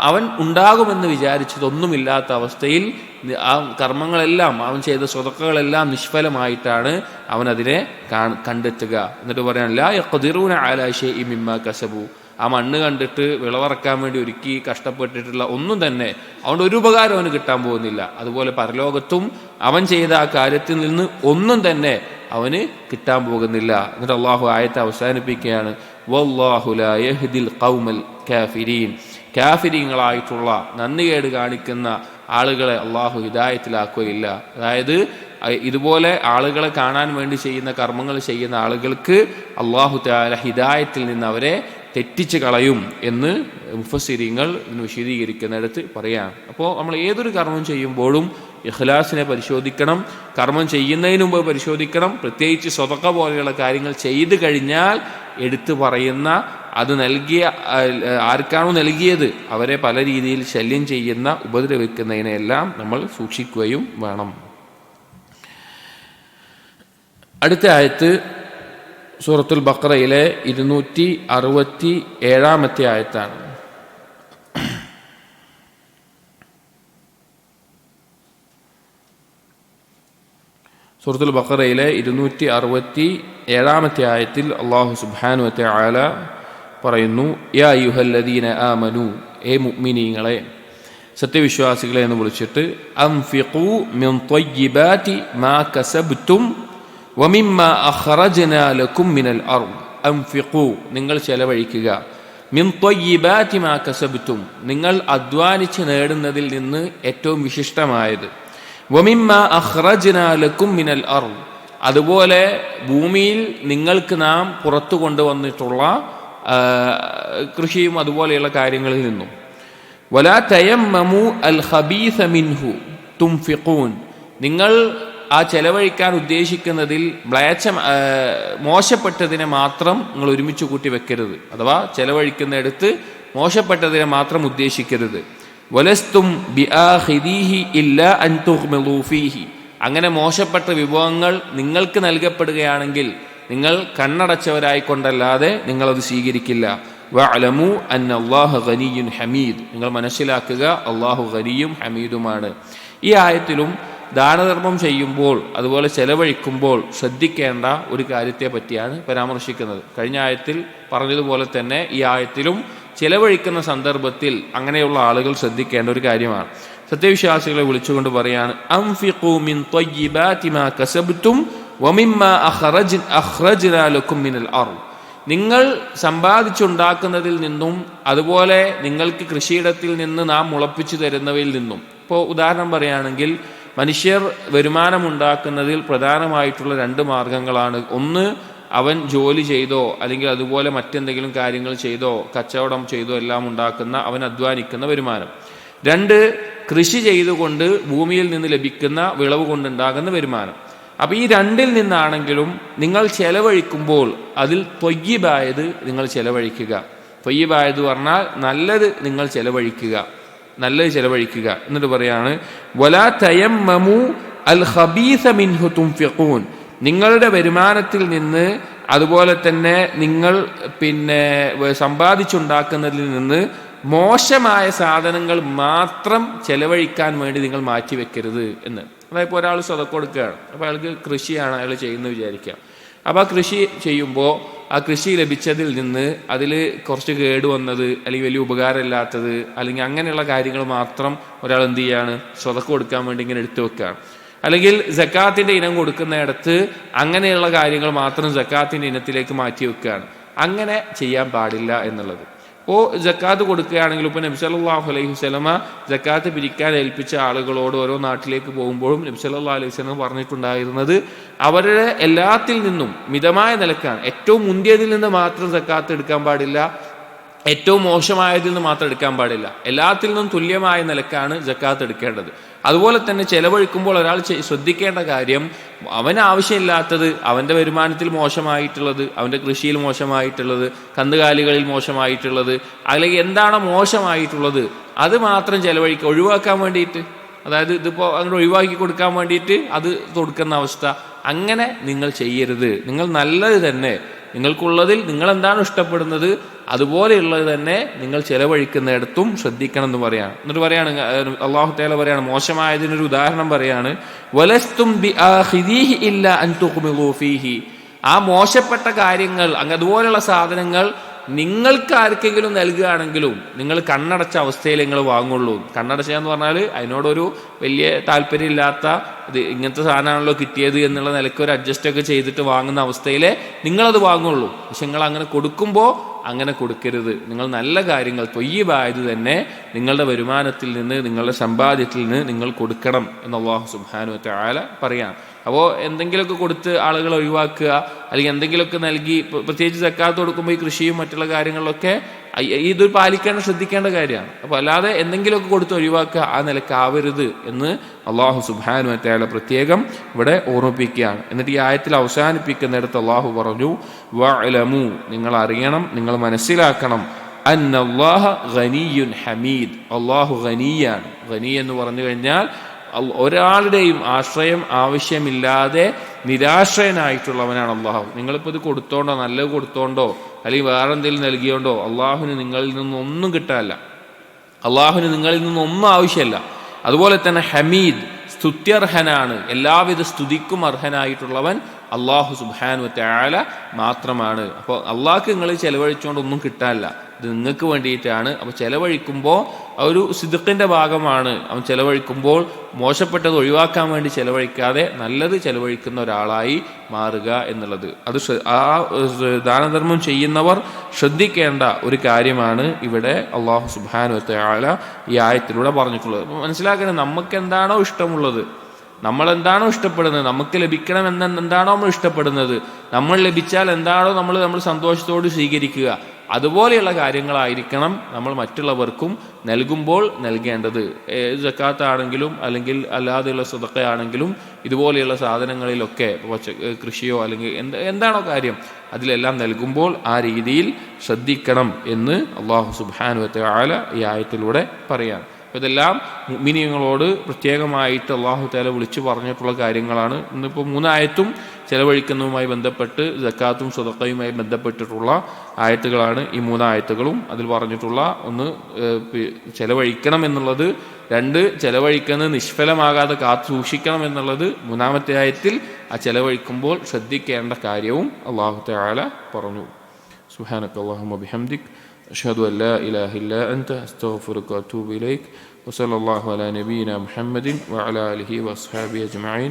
അവൻ ഉണ്ടാകുമെന്ന് വിചാരിച്ചതൊന്നുമില്ലാത്ത അവസ്ഥയിൽ ആ കർമ്മങ്ങളെല്ലാം, അവൻ ചെയ്ത സ്വതക്കകളെല്ലാം നിഷ്ഫലമായിട്ടാണ് അവൻ അതിനെ കണ്ടെത്തുക. എന്നിട്ട് പറയാൻ ലാ യഖ്ദിറൂന അലാ ശൈഇൻ മിമ്മാ കസബു, ആ മണ്ണ് കണ്ടിട്ട് വിളവിറക്കാൻ വേണ്ടി ഒരുക്കി കഷ്ടപ്പെട്ടിട്ടുള്ള ഒന്നും തന്നെ അതുകൊണ്ട് ഒരു ഉപകാരം അവന് കിട്ടാൻ പോകുന്നില്ല. അതുപോലെ പരലോകത്തും അവൻ ചെയ്ത ആ കാര്യത്തിൽ നിന്ന് ഒന്നും തന്നെ അവന് കിട്ടാൻ പോകുന്നില്ല. എന്നിട്ട് അള്ളാഹു ആയത്തെ അവസാനിപ്പിക്കുകയാണ്, വല്ലാഹു ലാ യഹ്ദിൽ ഖൗമൽ കാഫിരീൻ, കാഫിരീങ്ങളായിട്ടുള്ള നന്ദികേട് കാണിക്കുന്ന ആളുകളെ അള്ളാഹു ഹിദായത്തിലാക്കുകയില്ല. അതായത് ഇതുപോലെ ആളുകളെ കാണാൻ വേണ്ടി ചെയ്യുന്ന കർമ്മങ്ങൾ ചെയ്യുന്ന ആളുകൾക്ക് അള്ളാഹു തആല ഹിദായത്തിൽ നിന്ന് അവരെ തെറ്റിച്ച് കളയും എന്ന് മുഫസ്സിരീങ്ങൾ ഇതിന് വിശദീകരിക്കുന്നിടത്ത് പറയാം. അപ്പോൾ നമ്മൾ ഏതൊരു കർമ്മം ചെയ്യുമ്പോഴും ഇഖ്ലാസിനെ പരിശോധിക്കണം, കർമ്മം ചെയ്യുന്നതിന് മുമ്പ് പരിശോധിക്കണം. പ്രത്യേകിച്ച് സ്വതക്ക പോലെയുള്ള കാര്യങ്ങൾ ചെയ്തു കഴിഞ്ഞാൽ എടുത്തു പറയുന്ന, അത് നൽകിയ ആർക്കാണോ നൽകിയത് അവരെ പല രീതിയിൽ ശല്യം ചെയ്യുന്ന, ഉപദ്രവിക്കുന്നതിനെല്ലാം നമ്മൾ സൂക്ഷിക്കുകയും വേണം. അടുത്ത ആയത്ത് സൂറത്തുൽ ബഖറയിലെ 267 ആയത്താണ്. സൂറത്തുൽ ബഖറയിലെ 267 ആയത്തിൽ അല്ലാഹു സുബ്ഹാനഹു വ തആല പറയുന്നു, യാ അയ്യുഹല്ലദീന ആമനു, ഏ മുഅ്മിനീങ്ങളെ, സത്യവിശ്വാസികളെ എന്ന് വിളിച്ചിട്ട്, അൻഫിഖൂ മിൻ ത്വയ്യിബാതി മാ കസബ്തും വമിമ്മാ അഖ്റജ്നാ ലക്കും മിനൽ അർദ്. അൻഫിഖൂ, നിങ്ങൾ ചെലവഴിക്കുക, മിൻ ത്വയ്യിബാതി മാ കസബ്തും, നിങ്ങൾ അധ്വാനിച്ച് നേടുന്നതിൽ നിന്ന് ഏറ്റവും വിശിഷ്ടമായത്, വമിമ്മാ അഖ്റജ്നാ ലക്കും മിനൽ അർദ്, അതുപോലെ ഭൂമിയിൽ നിങ്ങൾക്ക് നാം പുറത്തു കൊണ്ടുവന്നിട്ടുള്ള കൃഷിയും അതുപോലെയുള്ള കാര്യങ്ങളിൽ നിന്നും, വലാ തയമ്മമു അൽ ഖബീസ മിൻഹു തുംഫിഖൂൻ, നിങ്ങൾ ആ ചെലവഴിക്കാൻ ഉദ്ദേശിക്കുന്നതിൽ മോശപ്പെട്ടതിനെ മാത്രം നിങ്ങൾ ഒരുമിച്ച് കൂട്ടി വെക്കരുത്. അഥവാ ചെലവഴിക്കുന്നിടത്ത് മോശപ്പെട്ടതിനെ മാത്രം ഉദ്ദേശിക്കരുത്. വലസ്തും ബിആഖിദീഹി ഇല്ലാ അൻ തുഗ്മിളൂ ഫീഹി, അങ്ങനെ മോശപ്പെട്ട വിഭവങ്ങൾ നിങ്ങൾക്ക് നൽകപ്പെടുകയാണെങ്കിൽ നിങ്ങൾ കണ്ണടച്ചവരായിക്കൊണ്ടല്ലാതെ നിങ്ങളത് സ്വീകരിക്കില്ല. വഅലമു അന്നല്ലാഹ ഗനിയ്യുൻ ഹമീദ്, നിങ്ങൾ മനസ്സിലാക്കുക അള്ളാഹു ഗനിയും ഹമീദുമാണ്. ഈ ആയത്തിലും ദാനധർമ്മം ചെയ്യുമ്പോൾ അതുപോലെ ചെലവഴിക്കുമ്പോൾ ശ്രദ്ധിക്കേണ്ട ഒരു കാര്യത്തെ പറ്റിയാണ് പരാമർശിക്കുന്നത്. കഴിഞ്ഞ ആയത്തിൽ പറഞ്ഞതുപോലെ തന്നെ ഈ ആയത്തിലും ചെലവഴിക്കുന്ന സന്ദർഭത്തിൽ അങ്ങനെയുള്ള ആളുകൾ ശ്രദ്ധിക്കേണ്ട ഒരു കാര്യമാണ്. സത്യവിശ്വാസികളെ വിളിച്ചുകൊണ്ട് പറയാണ്, അൻഫിഖൂ മിൻ ത്വയ്യിബാതി മാ കസബ്തും വമിമ്മാ അഖ്റജ്നാ ലക്കും മിനൽ അർദ്, നിങ്ങൾ സമ്പാദിച്ചുണ്ടാക്കുന്നതിൽ നിന്നും അതുപോലെ നിങ്ങൾക്ക് കൃഷിയിടത്തിൽ നിന്ന് നാം മുളപ്പിച്ചു തരുന്നവയിൽ നിന്നും. ഇപ്പോൾ ഉദാഹരണം പറയുകയാണെങ്കിൽ, മനുഷ്യർ വരുമാനമുണ്ടാക്കുന്നതിൽ പ്രധാനമായിട്ടുള്ള 2 മാർഗങ്ങളാണ്. ഒന്ന്, അവൻ ജോലി ചെയ്തോ അല്ലെങ്കിൽ അതുപോലെ മറ്റെന്തെങ്കിലും കാര്യങ്ങൾ ചെയ്തോ കച്ചവടം ചെയ്തോ എല്ലാം ഉണ്ടാക്കുന്ന, അവൻ അധ്വാനിക്കുന്ന വരുമാനം. 2, കൃഷി ചെയ്തുകൊണ്ട് ഭൂമിയിൽ നിന്ന് ലഭിക്കുന്ന വിളവ് കൊണ്ടുണ്ടാകുന്ന വരുമാനം. അപ്പോൾ ഈ രണ്ടിൽ നിന്നാണെങ്കിലും നിങ്ങൾ ചെലവഴിക്കുമ്പോൾ അതിൽ ത്വയ്യിബായത് നിങ്ങൾ ചെലവഴിക്കുക. ത്വയ്യിബായത് പറഞ്ഞാൽ നല്ലത് നിങ്ങൾ ചെലവഴിക്കുക, നല്ലത് ചെലവഴിക്കുക. എന്നിട്ട് പറയാണ് വലാ തയമ്മമു അൽ ഖബീസ മിൻഹു തുൻഫിഖൂൻ, നിങ്ങളുടെ വരുമാനത്തിൽ നിന്ന് അതുപോലെ തന്നെ നിങ്ങൾ സമ്പാദിച്ചുണ്ടാക്കുന്നതിൽ നിന്ന് മോശമായ സാധനങ്ങൾ മാത്രം ചെലവഴിക്കാൻ വേണ്ടി നിങ്ങൾ മാറ്റിവെക്കരുത് എന്ന്. അതായത് ഒരാൾ സ്വതക്ക കൊടുക്കുകയാണ്, അപ്പോൾ അയാൾക്ക് കൃഷിയാണ് അയാൾ ചെയ്യുന്നത് വിചാരിക്കാം. അപ്പോൾ ആ കൃഷി ചെയ്യുമ്പോൾ ആ കൃഷി ലഭിച്ചതിൽ നിന്ന് അതിൽ കുറച്ച് കേടുവന്നത് അല്ലെങ്കിൽ വലിയ ഉപകാരമില്ലാത്തത് അല്ലെങ്കിൽ അങ്ങനെയുള്ള കാര്യങ്ങൾ മാത്രം ഒരാൾ എന്ത് ചെയ്യാണ്, സ്വതക്ക കൊടുക്കാൻ വേണ്ടി ഇങ്ങനെ എടുത്തു വെക്കുകയാണ്. അല്ലെങ്കിൽ സക്കാത്തിന്റെ ഇനം കൊടുക്കുന്നിടത്ത് അങ്ങനെയുള്ള കാര്യങ്ങൾ മാത്രം സക്കാത്തിന്റെ ഇനത്തിലേക്ക് മാറ്റി വെക്കുകയാണ്. അങ്ങനെ ചെയ്യാൻ പാടില്ല എന്നുള്ളത്. ഇപ്പോൾ ജക്കാത്ത് കൊടുക്കുകയാണെങ്കിൽ ഇപ്പോൾ നബി സല്ലല്ലാഹു അലൈഹി വസല്ലമ ജക്കാത്ത് പിരിക്കാൻ ഏൽപ്പിച്ച ആളുകളോട് ഓരോ നാട്ടിലേക്ക് പോകുമ്പോഴും നബി സല്ലല്ലാഹു അലൈഹി വസല്ലമ പറഞ്ഞിട്ടുണ്ടായിരുന്നത് അവരുടെ എല്ലാത്തിൽ നിന്നും മിതമായ നിലക്കാണ്. ഏറ്റവും മുന്തിയതിൽ നിന്ന് മാത്രം ജക്കാത്ത് എടുക്കാൻ പാടില്ല, ഏറ്റവും മോശമായതിൽ നിന്ന് മാത്രം എടുക്കാൻ പാടില്ല. എല്ലാത്തിൽ നിന്നും തുല്യമായ നിലക്കാണ് ജക്കാത്ത് എടുക്കേണ്ടത്. അതുപോലെ തന്നെ ചെലവഴിക്കുമ്പോൾ ഒരാൾ ശ്രദ്ധിക്കേണ്ട കാര്യം, അവന് ആവശ്യമില്ലാത്തത്, അവൻ്റെ വരുമാനത്തിൽ മോശമായിട്ടുള്ളത്, അവൻ്റെ കൃഷിയിൽ മോശമായിട്ടുള്ളത്, കന്നുകാലികളിൽ മോശമായിട്ടുള്ളത്, അല്ലെങ്കിൽ എന്താണോ മോശമായിട്ടുള്ളത് അത് മാത്രം ഒഴിവാക്കാൻ വേണ്ടിയിട്ട്, അതായത് ഇതിപ്പോൾ അങ്ങനെ ഒഴിവാക്കി കൊടുക്കാൻ വേണ്ടിയിട്ട് അത് കൊടുക്കുന്ന അവസ്ഥ, അങ്ങനെ നിങ്ങൾ ചെയ്യരുത്. നിങ്ങൾ നല്ലത് തന്നെ, നിങ്ങൾക്കുള്ളതിൽ നിങ്ങൾ എന്താണ് ഇഷ്ടപ്പെടുന്നത് അതുപോലെയുള്ളത് തന്നെ നിങ്ങൾ ചെലവഴിക്കുന്നിടത്തും ശ്രദ്ധിക്കണം എന്ന് പറയാണ്. എന്നിട്ട് പറയാണ് അല്ലാഹു തആല പറയാണ്, മോശമായതിനൊരു ഉദാഹരണം പറയാണ്, വലസ്തും ബിആഖിദീഹി ഇല്ലാ അൻ തുഖ്മിദൂ ഫീഹി, ആ മോശപ്പെട്ട കാര്യങ്ങൾ അതുപോലെയുള്ള സാധനങ്ങൾ നിങ്ങൾക്ക് ആർക്കെങ്കിലും നൽകുകയാണെങ്കിലും നിങ്ങൾ കണ്ണടച്ച അവസ്ഥയിൽ നിങ്ങൾ വാങ്ങുള്ളൂ. കണ്ണടച്ച എന്ന് പറഞ്ഞാൽ അതിനോടൊരു വലിയ താല്പര്യമില്ലാത്ത, ഇത് ഇങ്ങനത്തെ സാധനമാണല്ലോ കിട്ടിയത് എന്നുള്ള നിലയ്ക്ക് ഒരു അഡ്ജസ്റ്റൊക്കെ ചെയ്തിട്ട് വാങ്ങുന്ന അവസ്ഥയിലേ നിങ്ങളത് വാങ്ങുള്ളൂ. പക്ഷെ നിങ്ങൾ അങ്ങനെ കൊടുക്കുമ്പോൾ അങ്ങനെ കൊടുക്കരുത്. നിങ്ങൾ നല്ല കാര്യങ്ങൾ ത്വയ്യിബായത് തന്നെ നിങ്ങളുടെ വരുമാനത്തിൽ നിന്ന്, നിങ്ങളുടെ സമ്പാദ്യത്തിൽ നിന്ന് നിങ്ങൾ കൊടുക്കണം എന്ന് അല്ലാഹു സുബ്ഹാനഹു വ തആല പറയാം. അപ്പോൾ എന്തെങ്കിലുമൊക്കെ കൊടുത്ത് ആളുകൾ ഒഴിവാക്കുക, അല്ലെങ്കിൽ എന്തെങ്കിലുമൊക്കെ നൽകി, പ്രത്യേകിച്ച് സക്കാത്ത് കൊടുക്കുമ്പോൾ ഈ കൃഷിയും മറ്റുള്ള കാര്യങ്ങളിലൊക്കെ ഇത് ശ്രദ്ധിക്കേണ്ട കാര്യമാണ്. അപ്പോൾ അല്ലാതെ എന്തെങ്കിലുമൊക്കെ കൊടുത്ത് ഒഴിവാക്കുക, ആ നിലക്കാവരുത് എന്ന് അല്ലാഹു സുബ്ഹാനഹു വ തആല പ്രത്യേകം ഇവിടെ ഓർമ്മിപ്പിക്കുകയാണ്. എന്നിട്ട് ഈ ആയത്തിൽ അവസാനിപ്പിക്കുന്നിടത്ത് അല്ലാഹു പറഞ്ഞു, വഅലമു, നിങ്ങൾ അറിയണം, നിങ്ങൾ മനസ്സിലാക്കണം, അന്നല്ലാഹ ഗനിയ്യുൻ ഹമീദ്, അല്ലാഹു ഗനിയാണ്. ഗനി എന്ന് പറഞ്ഞു കഴിഞ്ഞാൽ ഒരാളുടെയും ആശ്രയം ആവശ്യമില്ലാതെ നിരാശ്രയനായിട്ടുള്ളവനാണ് അള്ളാഹു. നിങ്ങളിപ്പോൾ ഇത് കൊടുത്തോണ്ടോ, നല്ലത് കൊടുത്തോണ്ടോ അല്ലെങ്കിൽ വേറെ എന്തെങ്കിലും നൽകിയോണ്ടോ അള്ളാഹുവിന് നിങ്ങളിൽ നിന്നൊന്നും കിട്ടാനില്ല, അള്ളാഹുവിന് നിങ്ങളിൽ നിന്നൊന്നും ആവശ്യമല്ല. അതുപോലെ തന്നെ ഹമീദ്, സ്തുത്യർഹനാണ്, എല്ലാവിധ സ്തുതിക്കും അർഹനായിട്ടുള്ളവൻ അല്ലാഹു സുബ്ഹാനഹു വ തആല മാത്രമാണ്. അപ്പോൾ അള്ളാഹ്ക്ക് നിങ്ങൾ ചെലവഴിച്ചുകൊണ്ടൊന്നും കിട്ടാനില്ല, ഇത് നിങ്ങൾക്ക് വേണ്ടിയിട്ടാണ്. അപ്പോൾ ചെലവഴിക്കുമ്പോൾ ഒരു സിദ്ഖിൻ്റെ ഭാഗമാണ്. അവൻ ചെലവഴിക്കുമ്പോൾ മോശപ്പെട്ടത് ഒഴിവാക്കാൻ വേണ്ടി ചെലവഴിക്കാതെ നല്ലത് ചെലവഴിക്കുന്ന ഒരാളായി മാറുക എന്നുള്ളത്, അത് ആ ദാനധർമ്മം ചെയ്യുന്നവർ ശ്രദ്ധിക്കേണ്ട ഒരു കാര്യമാണ് ഇവിടെ അല്ലാഹു സുബ്ഹാനഹു വ തആല ഈ ആയത്തിലൂടെ പറഞ്ഞിട്ടുള്ളത്. മനസ്സിലാക്കണം, നമുക്ക് എന്താണോ ഇഷ്ടമുള്ളത്, നമ്മളെന്താണോ ഇഷ്ടപ്പെടുന്നത്, നമുക്ക് ലഭിക്കണം എന്താണോ നമ്മൾ ഇഷ്ടപ്പെടുന്നത്, നമ്മൾ ലഭിച്ചാൽ എന്താണോ നമ്മൾ സന്തോഷത്തോട് സ്വീകരിക്കുക, അതുപോലെയുള്ള കാര്യങ്ങളായിരിക്കണം നമ്മൾ മറ്റുള്ളവർക്കും നൽകുമ്പോൾ നൽകേണ്ടത്. സക്കാത്താണെങ്കിലും അല്ലെങ്കിൽ അല്ലാതെയുള്ള സദഖയാണെങ്കിലും ഇതുപോലെയുള്ള സാധനങ്ങളിലൊക്കെ കൃഷിയോ അല്ലെങ്കിൽ എന്താണോ കാര്യം അതിലെല്ലാം നൽകുമ്പോൾ ആ രീതിയിൽ ശ്രദ്ധിക്കണം എന്ന് അല്ലാഹു സുബ്ഹാനഹു വ തആല ഈ ആയത്തിലൂടെ പറയാം. ഇതെല്ലാം മുഅ്മിനീങ്ങളോട് പ്രത്യേകമായിട്ട് അല്ലാഹു തആല വിളിച്ചു പറഞ്ഞിട്ടുള്ള കാര്യങ്ങളാണ്. ഇന്നിപ്പോൾ 3 ആയത്തും ചെലവഴിക്കുന്നതുമായി ബന്ധപ്പെട്ട് സക്കാത്തും സദഖയുമായി ബന്ധപ്പെട്ടിട്ടുള്ള ആയത്തുകളാണ് ഈ 3 ആയത്തുകളും. അതിൽ പറഞ്ഞിട്ടുള്ള ഒന്ന് ചെലവഴിക്കണം എന്നുള്ളത്, 2 ചെലവഴിക്കുന്നത് നിഷ്ഫലമാകാതെ കാത്തു സൂക്ഷിക്കണം എന്നുള്ളത്, 3-ാമത്തെ ആയത്തിൽ ആ ചെലവഴിക്കുമ്പോൾ ശ്രദ്ധിക്കേണ്ട കാര്യവും അല്ലാഹു തആല പറഞ്ഞു. സുബ്ഹാനക്കല്ലാഹുമ്മ ബിഹംദിക് അഷ്ഹദു അൻ ലാ ഇലാഹ ഇല്ലാ അൻത അസ്തഗ്ഫിറുക വഅതൂബു ഇലൈക് വസല്ലല്ലാഹു അലാ നബിയിനാ മുഹമ്മദിൻ വഅലാ ആലിഹി വഅസ്ഹാബിഹി അജ്മഈൻ.